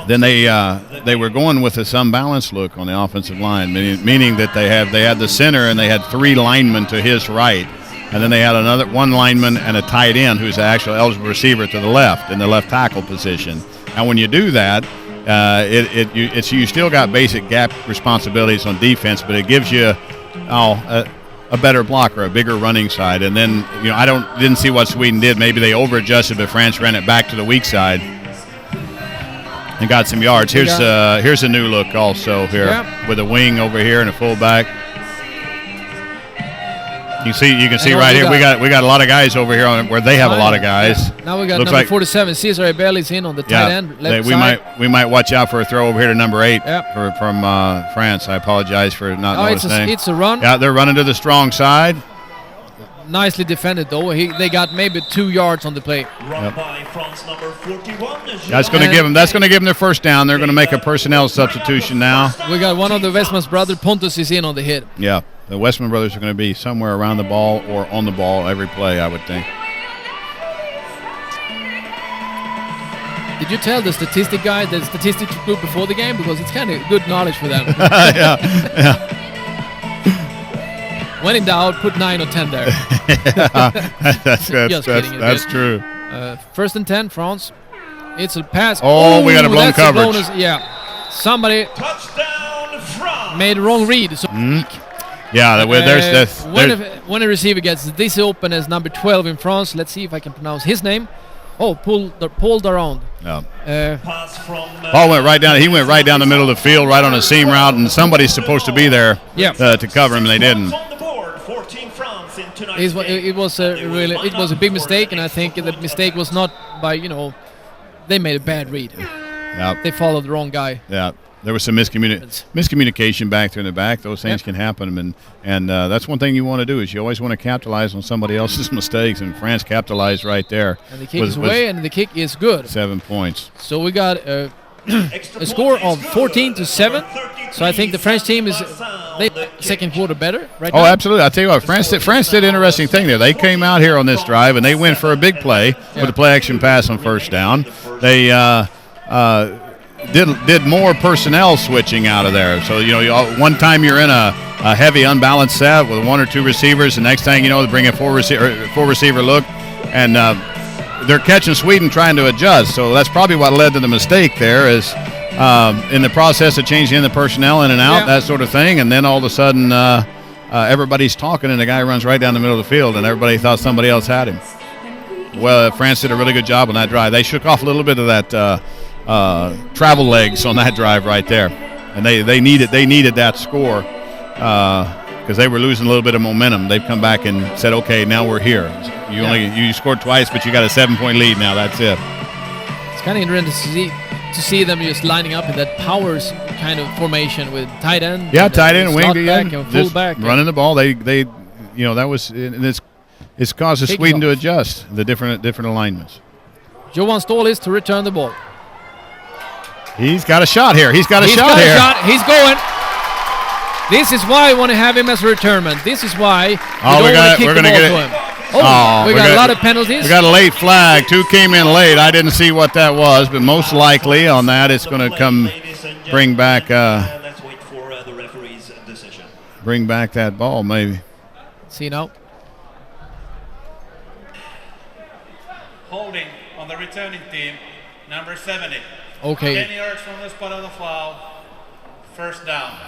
Then they were going with this unbalanced look on the offensive line, meaning that they had the center and they had 3 linemen to his right, and then they had one lineman and a tight end who's an actual eligible receiver to the left in the left tackle position. And when you do that, you still got basic gap responsibilities on defense, but it gives you a better blocker, a bigger running side. And then I didn't see what Sweden did. Maybe they over-adjusted, but France ran it back to the weak side and got some yards. Here's a new look also here with a wing over here and a fullback. You can see right here we got a lot of guys over here where they have a lot of guys. Yeah. Now we got number 47, Cesar Ebeli's in on the tight end left side. We might watch out for a throw over here to number 8 from France. I apologize for not noticing. It's a run. Yeah, they're running to the strong side. Nicely defended though. They got maybe 2 yards on the play. Run by France number 41. That's going to give them their first down. They're going to make a personnel substitution now. We got one of the Westman's brothers, Pontus, is in on the hit. Yeah, the Westman brothers are going to be somewhere around the ball or on the ball every play, I would think. Did you tell the statistics group before the game? Because it's kind of good knowledge for them. yeah. When in doubt, put 9 or 10 there. That's true. First and 10, France. It's a pass. Oh, we got a blown coverage. Somebody touchdown France. made a wrong read. So Yeah, when a receiver gets this open as number 12 in France, let's see if I can pronounce his name. Oh, Paul Darand. Yeah. Paul went right down. He went right down the middle of the field, right on a seam route, and somebody's supposed to be there to cover him, and they didn't. It was a big mistake, and I think the mistake was not by they made a bad read. Yep. They followed the wrong guy. Yeah. There was some miscommunication back there in the back. Those things can happen, and that's one thing you want to do is you always want to capitalize on somebody else's mistakes, and France capitalized right there. And the kick is away, and the kick is good. 7 points. So we got a score of 14-7. So I think the French team is second quarter better right now. Oh, absolutely. I'll tell you what, France did an interesting thing there. They came out here on this drive, and they went for a big play with a play-action pass on first down. They did more personnel switching out of there. So, one time you're in a heavy unbalanced set with 1 or 2 receivers. The next thing you know, they bring a four receiver look, and they're catching Sweden trying to adjust. So that's probably what led to the mistake there is in the process of changing the personnel in and out, that sort of thing. And then all of a sudden everybody's talking, and the guy runs right down the middle of the field, and everybody thought somebody else had him. Well, France did a really good job on that drive. They shook off a little bit of that travel legs on that drive right there, and they needed that score because they were losing a little bit of momentum. They've come back and said, okay, now we're here. You scored twice, but you got a 7-point lead now. That's it. It's kind of interesting to see them just lining up in that powers kind of formation with tight end. Yeah, tight end, wing back, and full back, running the ball. They that was it's causes Sweden to adjust the different alignments. Johan Ståhl is to return the ball. He's got a shot here. He's going. This is why I want to have him as a returnman. This is why we don't want to kick the ball to him. We got a lot of penalties. We got a late flag. 2 came in late. I didn't see what that was, but most likely on that it's going to come bring back let's wait for the referee's decision. Bring back that ball maybe. See now. holding on the returning team, number 70. Okay. 10 yards from the spot of the foul, first down.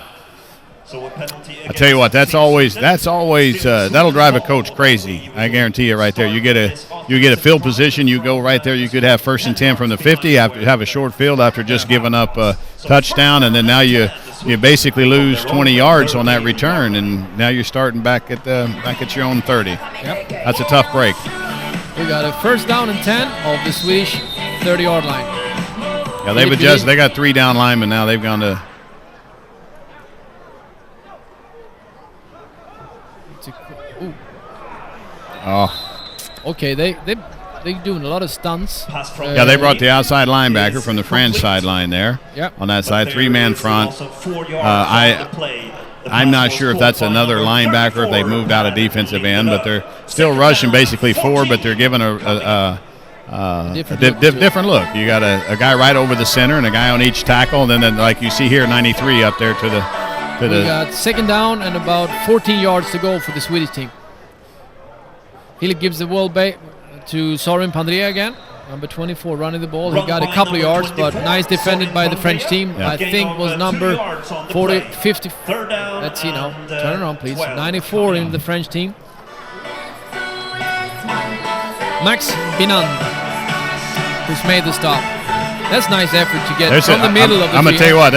So a penalty. I tell you what, that's always that'll drive a coach crazy. I guarantee you, right there. You get a field position. You go right there. You could have 1st and 10 from the 50. After have a short field after just giving up a touchdown, and then now you basically lose 20 yards on that return, and now you're starting back at your own 30. Yep. That's a tough break. We got a first down and 10 of the Swedish 30-yard line. Yeah, they've adjusted. They got 3 down linemen now. They've gone to. Ooh. Oh. Okay, they're doing a lot of stunts. Yeah, they brought the outside linebacker from the France sideline there. Yep. On that side, 3-man front. I'm not sure if that's another linebacker, if they moved out of defensive end, but they're still rushing basically 4, but they're giving a different look. You got a guy right over the center and a guy on each tackle, and then like you see here, 93 up there to the. We got 2nd down and about 14 yards to go for the Swedish team. Philip gives the ball back to Sorin Pandrea again. Number 24 running the ball. He got a couple of yards, but nice defended by the French team. Yeah. I think was number 40, 50. Let's see now. Turn around, please. 94 in the French team. Max Binan, who's made the stop. That's nice effort to get from the middle of the field. I'm going to tell you what,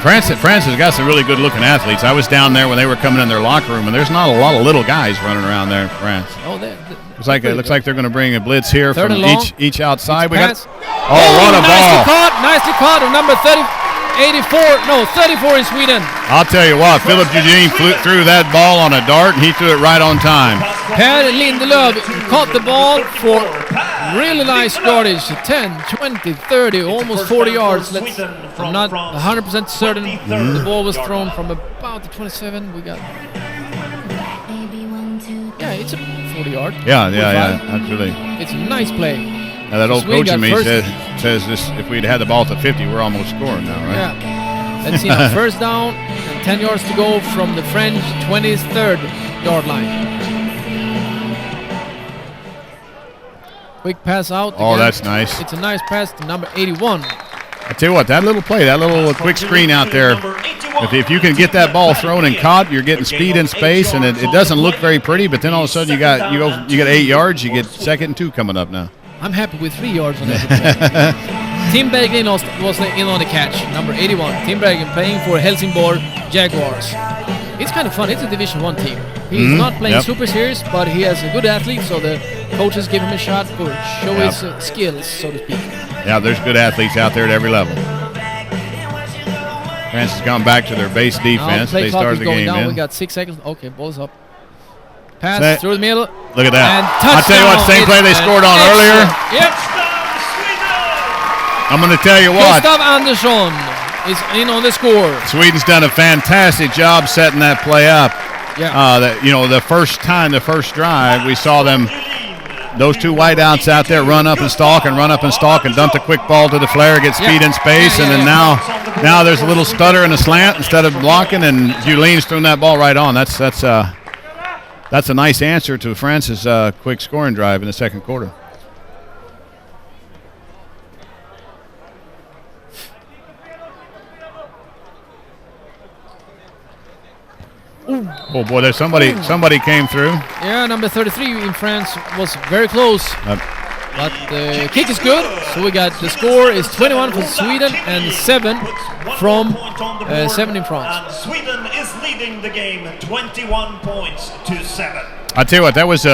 France has got some really good-looking athletes. I was down there when they were coming in their locker room, and there's not a lot of little guys running around there in France. Oh, it looks like they're going to bring a blitz here from each outside. We got run a ball. Nicely caught. Number 34 in Sweden. I'll tell you what, Philip Eugene threw that ball on a dart, and he threw it right on time. Per Lindelöf caught the ball for really nice yardage. 10, 20, 30, almost 40 yards. I'm not 100% certain. The ball was thrown from about the 27. We got... Yeah, it's a 40 yard. Yeah, absolutely. It's a nice play. Now that old coach of me says this: if we'd had the ball to 50, we're almost scoring now, right? Yeah. Let's see now. First down, and 10 yards to go from the French 23rd yard line. Quick pass out. Oh, again. That's nice. It's a nice pass to number 81. I tell you what, that little play, that little quick screen out there, if you can get that ball thrown and caught, you're getting speed in space, and it doesn't look very pretty. But then all of a sudden you get 8 yards. You get 2nd and 2 coming up now. I'm happy with 3 yards on that play. Tim Berglin was in on the catch, number 81. Tim Berglin playing for Helsingborg Jaguars. It's kind of fun. It's a Division 1 team. He's not playing super serious, but he has a good athlete, so the coaches give him a shot to show his skills, so to speak. Yeah, there's good athletes out there at every level. France has gone back to their base defense. They started the game in. We got 6 seconds. Okay, ball's up. Pass through the middle. Look at that. And touchdown. I'll tell you what, same play they scored on earlier. Yep. I'm going to tell you what. Gustav Andersson is in on the score. Sweden's done a fantastic job setting that play up. Yeah. The first drive, we saw them, those 2 wideouts out there run up and stalk and dump a quick ball to the flare, get speed in space, and then now there's a little stutter and a slant instead of blocking, and Julien's throwing that ball right on. That's a nice answer to France's quick scoring drive in the 2nd quarter. Ooh. Oh boy, there's somebody came through. Yeah, number 33 in France was very close. But the kick is good, so we got the score is 21 for Sweden and 7 from 7 in France. And Sweden is leading the game 21 points to 7. I tell you what, that was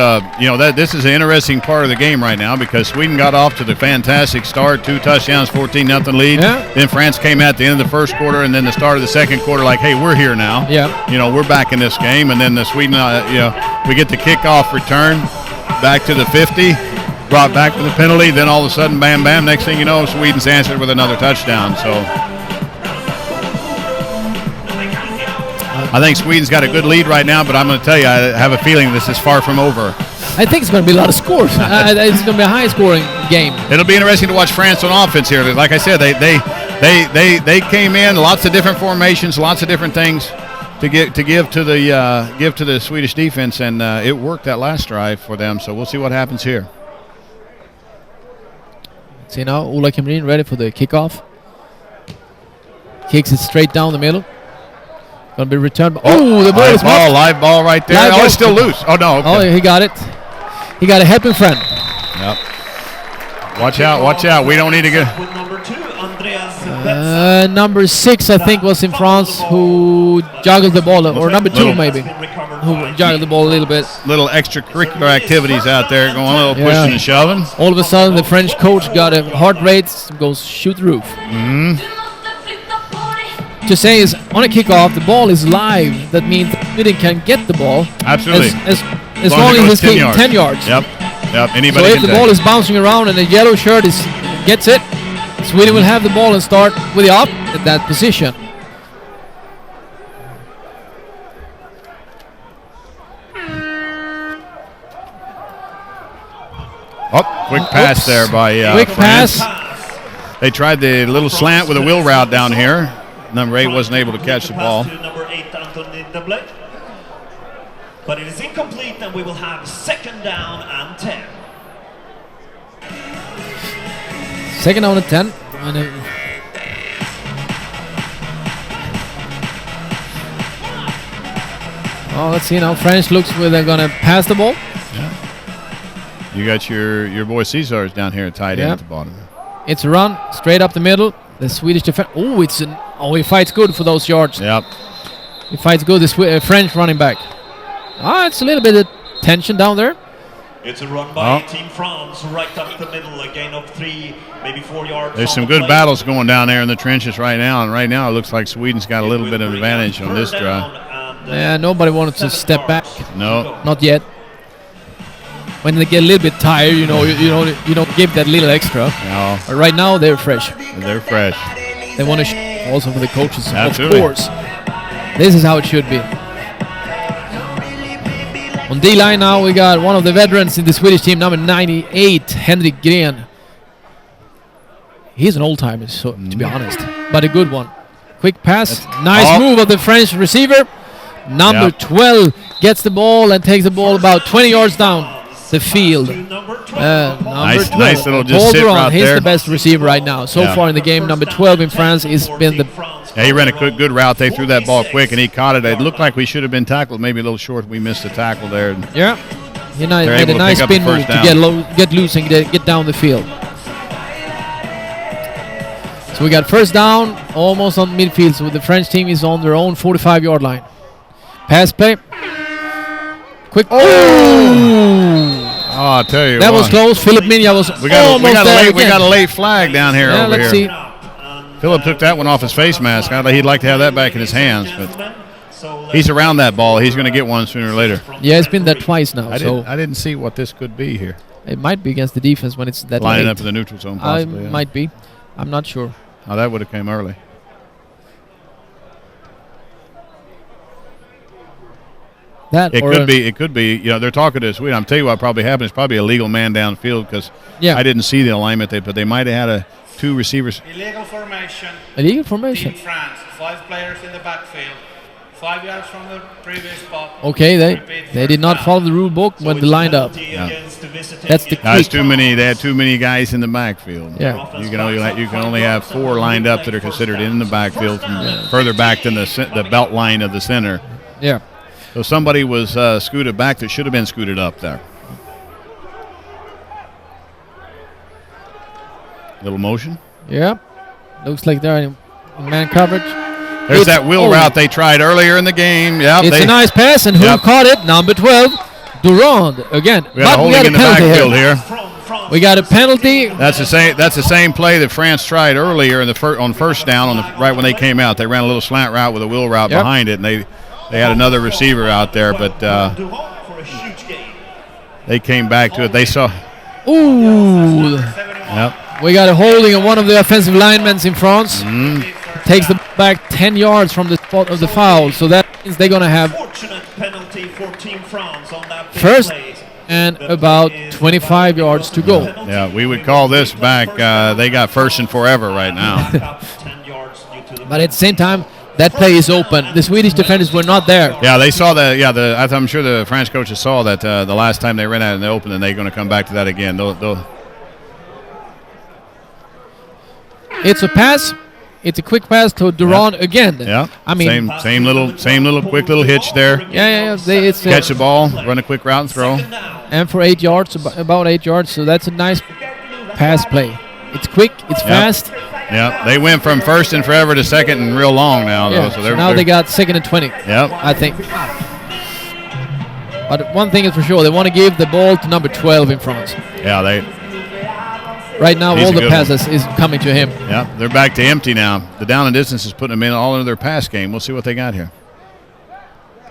this is an interesting part of the game right now because Sweden got off to the fantastic start, 2 touchdowns, 14-0 lead. Yeah. Then France came at the end of the 1st quarter, and then the start of the 2nd quarter, like, hey, we're here now. Yeah. We're back in this game, and then the Sweden, we get the kickoff return back to the 50, brought back to the penalty. Then all of a sudden, bam, bam. Next thing you know, Sweden's answered with another touchdown. So I think Sweden's got a good lead right now, but I'm going to tell you, I have a feeling this is far from over. I think it's going to be a lot of scores. It's going to be a high-scoring game. It'll be interesting to watch France on offense here. Like I said, they came in lots of different formations, lots of different things to give to the Swedish defense, and it worked that last drive for them. So we'll see what happens here. See now, Ola Kamrin ready for the kickoff. Kicks it straight down the middle. Gonna be returned. Oh, the ball is blocked. Live ball right there. Live Oh, ball. it's still loose. Oh, no. Okay. Oh, he got it. He got a helping friend. Yep. Watch out, watch out. We don't need to get... With number 2, Andreas Number 6, I think, was in France who juggled the ball, or number 2 maybe, who juggled the ball a little bit. Little extracurricular activies out there going, a little pushing and shoving. All of a sudden, the French coach got a heart rate, goes shoot the roof. To say is, on a kickoff, the ball is live. That means Sweden can get the ball. Absolutely. As long as it's 10 yards. Yep. Anybody So if can the take ball it. is bouncing around and the yellow shirt gets it, Sweden will have the ball and start with the up at that position. Oh, quick pass there by quick France. pass. They tried the little slant with a wheel route down here. Number 8 wasn't able to catch the ball. Number 8, Anthony Deblay. But it is incomplete, and we will have 2nd down and 10. 2nd down and 10. Let's see now. French looks where they're gonna pass the ball. You got your boy Cesar's down here tied in at the bottom. It's a run straight up the middle. The Swedish defense. He fights good for those yards. Yep. He fights good. The French running back. It's a little bit of tension down there. It's a run by Team France, right up the middle, a gain of 3, maybe 4 yards. There's some good battles going down there in the trenches right now, and right now it looks like Sweden's got a little bit of advantage on this drive. Yeah, nobody wanted to step back. No. Not yet. When they get a little bit tired, you don't give that little extra. No. But right now they're fresh. They're fresh. They want to also for the coaches, Absolutely. of course. This is how it should be. On D-line now, we got one of the veterans in the Swedish team, number 98, Henrik Gren. He's an old-timer, so to be honest, but a good one. Quick pass, nice move of the French receiver. Number 12 gets the ball and takes the ball about 20 yards down the field. Number 12. Nice little just sit right He's there. the best receiver right now. So far in the game, number 12 in France has been the... Yeah, he ran a good route. They threw that ball quick, and he caught it. It looked like we should have been tackled, maybe a little short. We missed the tackle there. Yeah. He made able a to nice pick up the spin move first to down. get loose and get down the field. So we got first down, almost on midfield. So the French team is on their own 45-yard line. Pass play. Quick. I'll tell you that what. was close. Philip Minya was we got almost a late flag down here over let's here. see. Philip took that one off his face mask. He'd like to have that back in his hands, but he's around that ball. He's going to get one sooner or later. Yeah, it's been there twice now. I didn't see what this could be here. It might be against the defense when it's that lining late. up in the neutral zone, possibly. Might be. I'm not sure. Oh, that would have came early. It could be. You know, they're talking to Sweden. I'm telling you what probably happened. It's probably a legal man downfield because I didn't see the alignment there, but they might have had two receivers. Illegal formation. Illegal formation. Team France, 5 players in the backfield, 5 yards from the previous spot. Okay, they did not follow the rule book when they lined up. Yeah. That's the That's too many. They had too many guys in the backfield. Yeah. You can only have 4 lined up that are considered in the backfield from further back than the belt line of the center. Yeah. So somebody was scooted back that should have been scooted up there. Little motion. Yeah. Looks like they're in man coverage. There's that wheel route they tried earlier in the game. Yep, it's a nice pass, and who caught it? Number 12, Durand again. We got a holding in the backfield here. We got a penalty. That's the same play that France tried earlier in on first down right when they came out. They ran a little slant route with a wheel route behind it, and they had another receiver out there, but they came back to it. They saw. Ooh. Yep. We got a holding of one of the offensive linemen in France. Takes the back 10 yards from the spot of the foul, so that means they're going to have penalty for Team France on that first and about 25 yards to go. Yeah, we would call this back. They got first and forever right now. But at the same time, that play is open. The Swedish defenders were not there. Yeah, they saw that. Yeah, I'm sure the French coaches saw that the last time they ran out in the open, and they're going to come back to that again. It's a pass. It's a quick pass to Duran again. Yeah. I mean, same little quick little hitch there. Yeah. It's Catch the ball, run a quick route and throw. And for 8 yards, about 8 yards. So that's a nice pass play. It's quick. It's fast. Yeah. They went from first and forever to second and real long now. Yeah. Though, So now they got second and 20. Yep. I think. But one thing is for sure, they want to give the ball to number 12 in front. Yeah. Right now, He's all a the good passes is coming to him. Yeah, they're back to empty now. The down and distance is putting them in all into their pass game. We'll see what they got here.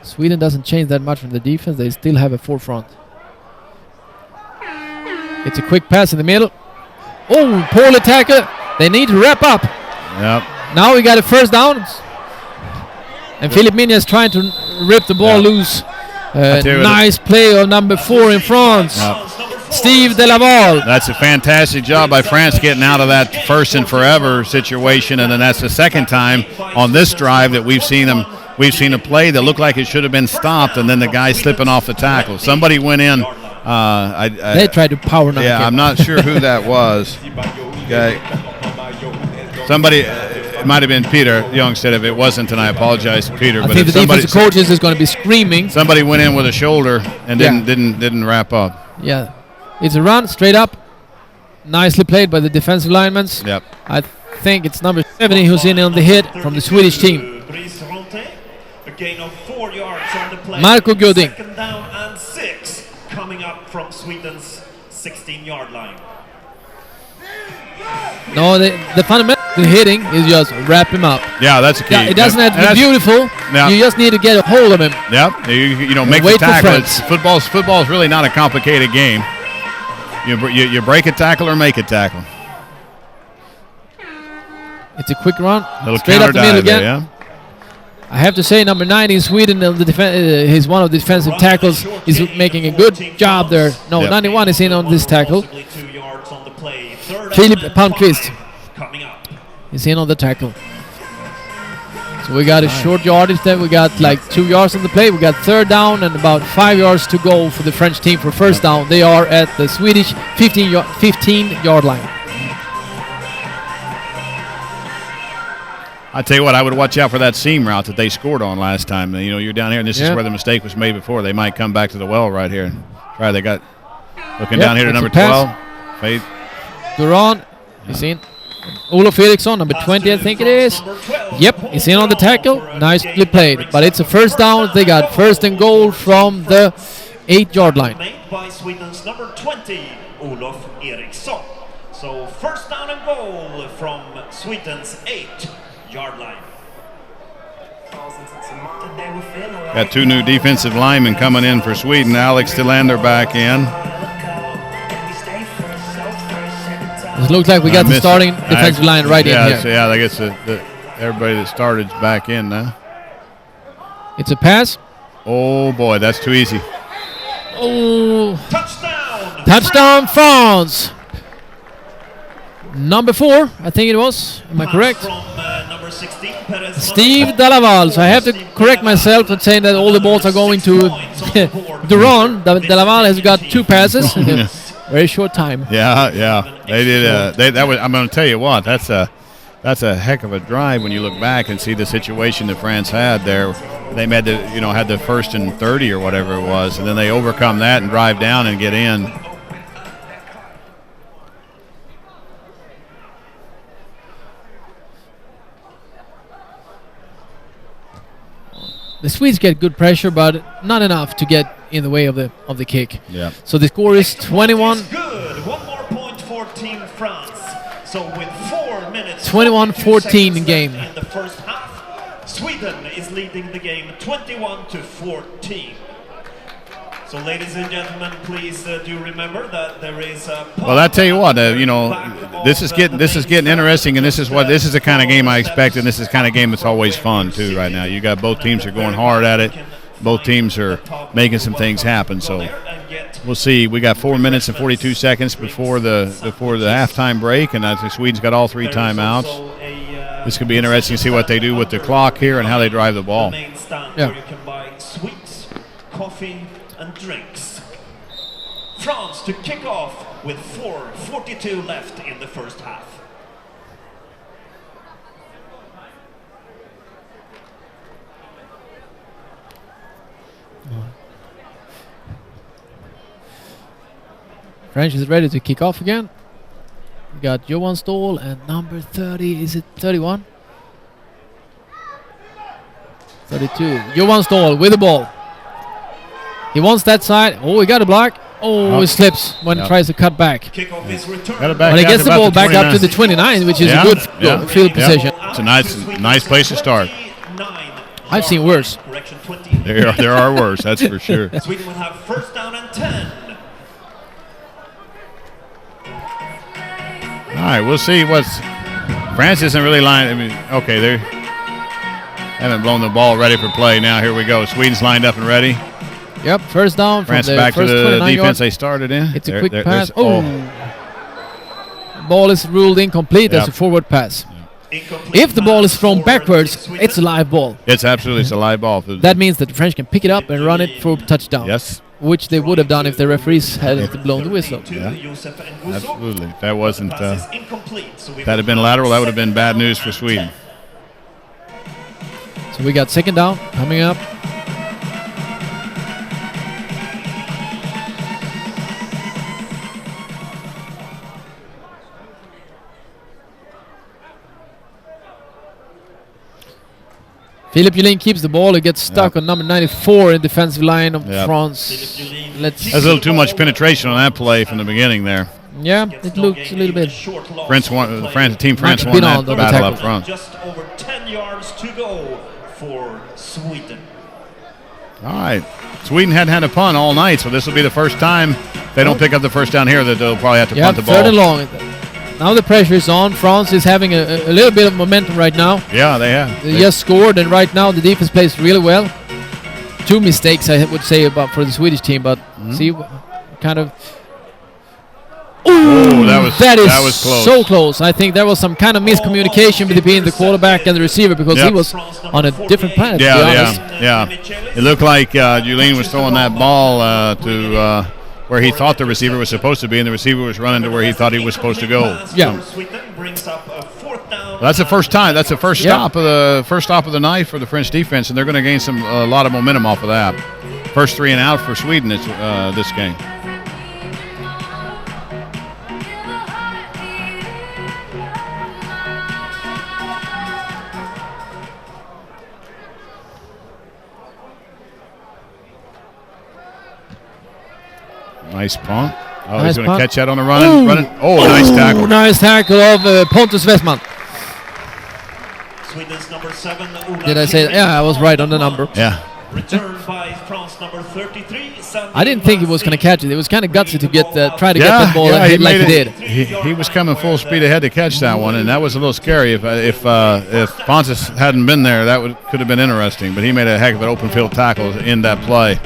Sweden doesn't change that much from the defense. They still have a forefront. It's a quick pass in the middle. Oh, poorly tackled. They need to wrap up. Yep. Now we got a first down. And Philip Minya is trying to rip the ball loose. Nice play of number 4 in France. Yep. Steve Delaval. That's a fantastic job by France getting out of that first and forever situation, and then that's the second time on this drive that we've seen a play that looked like it should have been stopped, and then the guy slipping off the tackle. Somebody went in. They tried to power knock him. I'm not sure who that was. Okay. Somebody, it might have been Peter Youngstead. If it wasn't, and I apologize to Peter. I but think the defensive coaches is going to be screaming. Somebody went in with a shoulder and didn't wrap up. Yeah. It's a run straight up. Nicely played by the defensive linemen. Yep. I think it's number 70 who's in on the hit from the Swedish team. A gain of 4 yards on the play. Marco Göding. Second down and 6 coming up from Sweden's 16-yard line. No, the fundamental hitting is just wrap him up. Yeah, that's a key. Yeah, it doesn't have to be beautiful. Yeah. You just need to get a hold of him. Yep. You know, make the wait for tackle. friends. Football's really not a complicated game. You break a tackle or make a tackle. It's a quick run. Little Straight up the middle again. There, yeah. I have to say, number 9 in Sweden, he's one of the defensive tackles. He's making a good job there. No, 91 is in on this tackle. Philip Palmqvist is in on the tackle. So we got a short yardage there. We got like 2 yards on the play. We got third down and about 5 yards to go for the French team for first down. They are at the Swedish 15-yard line. I tell you what, I would watch out for that seam route that they scored on last time. You know, you're down here, and this is where the mistake was made before. They might come back to the well right here. Right, they got looking down here to number 12. Faith. Duran is in. Olof Eriksson, number 20, I think it is. Yep, he's in on the tackle. Nicely played. But it's a first down. They got first and goal from the 8-yard line. Made by Sweden's number 20, Olof Eriksson. So first down and goal from Sweden's 8-yard line. Got 2 new defensive linemen coming in for Sweden. Alex Tillander back in. It looks like we got the starting defensive line right in here. Yeah, I guess everybody that started is back in now. It's a pass. Oh, boy, that's too easy. Oh. Touchdown! Touchdown, France! Number 4, I think it was. Am I correct? From, number 16, Steve Delaval. So I have to correct myself and saying that all the balls are going to Duran. Delaval has got 2 passes. Very short time. Yeah. They did. That was. I'm going to tell you what. That's a heck of a drive when you look back and see the situation that France had there. They had the first and 30 or whatever it was, and then they overcome that and drive down and get in. The Swedes get good pressure, but not enough to get in the way of the kick. Yeah. So the score is 21. Good. 1 more point for Team France. So with 4 minutes 21-14 in game. in the first half, Sweden is leading the game 21-14. So ladies and gentlemen, please do remember that there is a Well, I tell you what, this is getting interesting, and this is the kind of game I expect, and this is the kind of game that's always fun too. Right now, you got both teams are going hard at it. Both teams are making some things happen. So we'll see. We got 4 minutes and 42 seconds before the halftime break, and I think Sweden's got all 3 timeouts. This could be interesting to see what they do with the clock here and how they drive the ball. Yeah. You can buy sweets, coffee, and drinks. France to kick off with 4:42 left in the first half. French is ready to kick off again. We got Johan Ståhl and number 30. Is it 31? 32. Johan Ståhl with the ball. He wants that side. Oh, he got a block. Oh, he slips when he tries to cut back. Kickoff is returned. But he gets the ball back up to the 29, which is a good field position. It's a nice place to start. I've seen worse. Correction 20. There are worse, that's for sure. Sweden will have first down and 10. All right, we'll see what's... France isn't really lying. I mean, okay, they haven't blown the ball ready for play. Now here we go. Sweden's lined up and ready. Yep, first down from France the back to first the 29 defense yards. they started in. It's a quick pass. Oh, ball is ruled incomplete as a forward pass. If the ball is thrown backwards, it's a live ball. It's absolutely a live ball. That means that the French can pick it up and run it for a touchdown. Yes. Which they would have done if the referees hadn't blown the whistle. Yeah. Absolutely. If that wasn't, that had been lateral, that would have been bad news for Sweden. So we got second down coming up. Philippe Julien keeps the ball. He gets stuck on number 94 in defensive line of France. There's a little too much penetration on that play from the beginning there. Yeah, it looks a little bit. Team France won that battle up front. Just over 10 yards to go for Sweden. All right. Sweden hadn't had a punt all night, so this will be the first time they don't pick up the first down here that they'll probably have to punt the ball. Third and long. Now the pressure is on. France is having a little bit of momentum right now. Yeah, they have. They just scored, and right now the defense plays really well. 2 mistakes, I would say, for the Swedish team, but see what kind of... Ooh, that was close. So close. I think there was some kind of miscommunication between the quarterback and the receiver because he was on a different planet, to be honest. Yeah. It looked like Julien was throwing that ball to... where he thought the receiver was supposed to be, and the receiver was running to where he thought he was supposed to go. Yeah, that's the first time. That's the first stop of the night for the French defense, and they're going to gain a lot of momentum off of that. First 3 and out for Sweden this game. Nice punt. Oh, nice he's going to punt. catch that on the running. Oh, nice tackle. Nice tackle of Pontus Westman. Sweden's number 7. Did I say that? Yeah, I was right on the number. Yeah. Returned by France number 33. I didn't think he was going to catch it. It was kind of gutsy to try to get that ball ahead like he did. He was coming full speed ahead to catch that one, and that was a little scary. If Pontus hadn't been there, that could have been interesting. But he made a heck of an open field tackle in that play.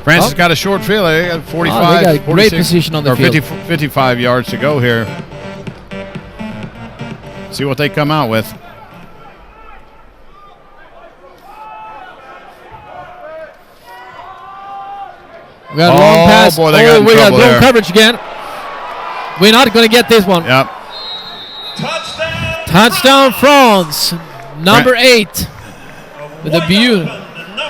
France has got a short field. They got 45, they got great position on the field. 55 yards to go here. See what they come out with. We got a long pass. Boy, they got in we got trouble blown there. coverage again. We're not going to get this one. Yep. Touchdown France. Number 8 with a beauty.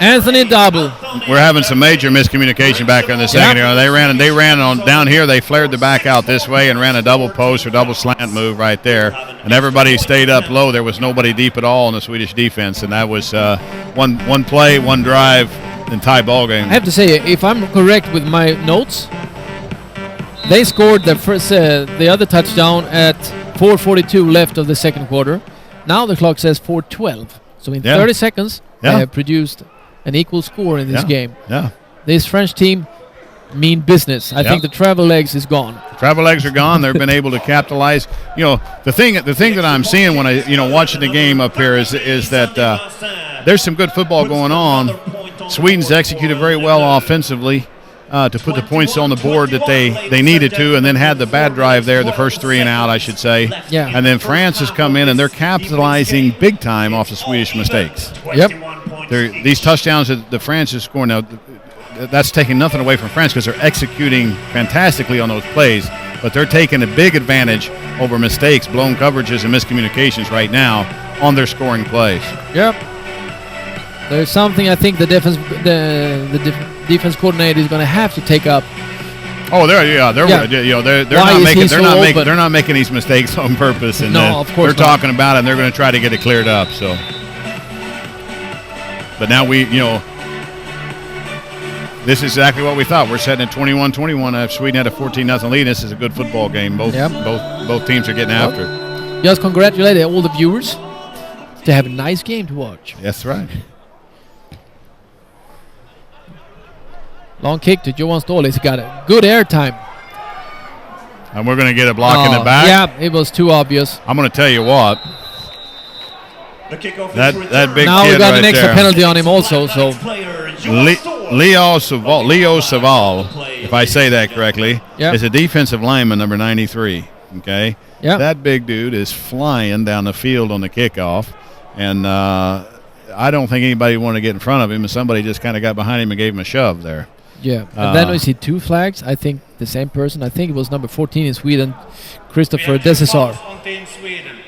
Anthony double. We're having some major miscommunication back there in the second. Yep. They ran on down here. They flared the back out this way and ran a double post or double slant move right there, and everybody stayed up low. There was nobody deep at all in the Swedish defense, and that was one play, one drive, and tie ball game. I have to say, if I'm correct with my notes, they scored the other touchdown at 4:42 left of the second quarter. Now the clock says 4:12. So in 30 seconds, they have produced an equal score in this game. Yeah. This French team mean business. I think the travel legs is gone. Travel legs are gone. They've been able to capitalize. You know, the thing that I'm seeing when watching the game up here is that there's some good football going on. Sweden's executed very well offensively to put the points on the board that they needed to, and then had the bad drive there, the first 3 and out, I should say. Yeah. And then France has come in, and they're capitalizing big time off the Swedish mistakes. Yep. These touchdowns that the France is scoring now, that's taking nothing away from France because they're executing fantastically on those plays, but they're taking a big advantage over mistakes, blown coverages, and miscommunications right now on their scoring plays. Yep. There's something I think the defense coordinator is going to have to take up Oh, they're Why is he so open? they're not making these mistakes on purpose, and No, of course they're not. talking about it, and they're going to try to get it cleared up. So, but now this is exactly what we thought. We're setting at 21-21. Sweden had a 14-0 lead. This is a good football game. Both teams are getting after it. Just congratulate all the viewers to have a nice game to watch. That's right. Long kick to Johan Ståhl. He's got a good air time. And we're going to get a block in the back. Yeah, it was too obvious. I'm going to tell you what. The kickoff That big Now kid we got right an extra there. penalty on him also. So Leo Saval, if I say that correctly, is a defensive lineman, number 93. Okay, that big dude is flying down the field on the kickoff, and I don't think anybody wanted to get in front of him, and somebody just kind of got behind him and gave him a shove there. Yeah, and then we see two flags. I think the same person. I think it was number 14 in Sweden, Christopher Desesar. On Team Sweden.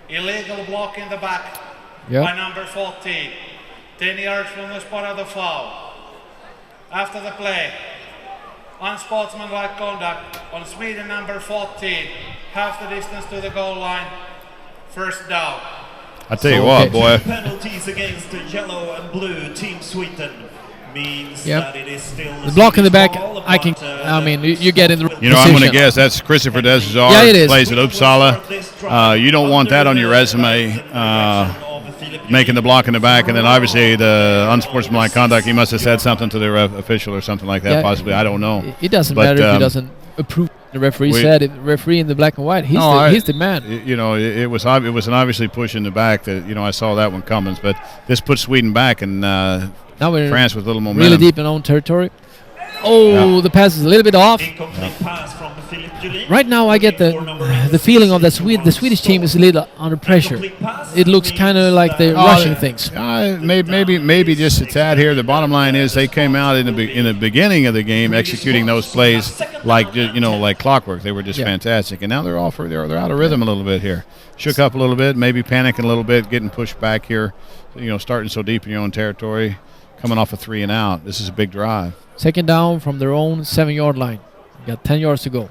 Illegal block in the back Yeah. by number 14. 10 yards from the spot of the foul. After the play, unsportsmanlike conduct on Sweden number 14. Half the distance to the goal line. First down. I tell you what, boy. Penalties against the yellow and blue Team Sweden means that it is still the block in the back. I mean, you get in the You know, I'm going to guess that's Christopher Desesar. Yeah, it is. Plays at Uppsala. You don't want that on your resume, making the block in the back, and then obviously the unsportsmanlike conduct. He must have said something to the official or something like that, possibly. I don't know. It doesn't matter if he doesn't approve. The referee said it. The referee in the black and white. He's the man. You know, it was an obviously push in the back that I saw that one coming, but this puts Sweden back, and now we're France with a little momentum. Really deep in own territory. Oh, the pass is a little bit off. Right now, I get the feeling of the Swedish team is a little under pressure. It looks kind of like they're rushing things. Maybe just a tad here. The bottom line is they came out in the beginning of the game executing those plays like clockwork. They were just fantastic, and now they're out of rhythm a little bit here. Shook up a little bit, maybe panicking a little bit, getting pushed back here. Starting so deep in your own territory, coming off a 3 and out. This is a big drive. Second down from their own 7-yard line. Got 10 yards to go.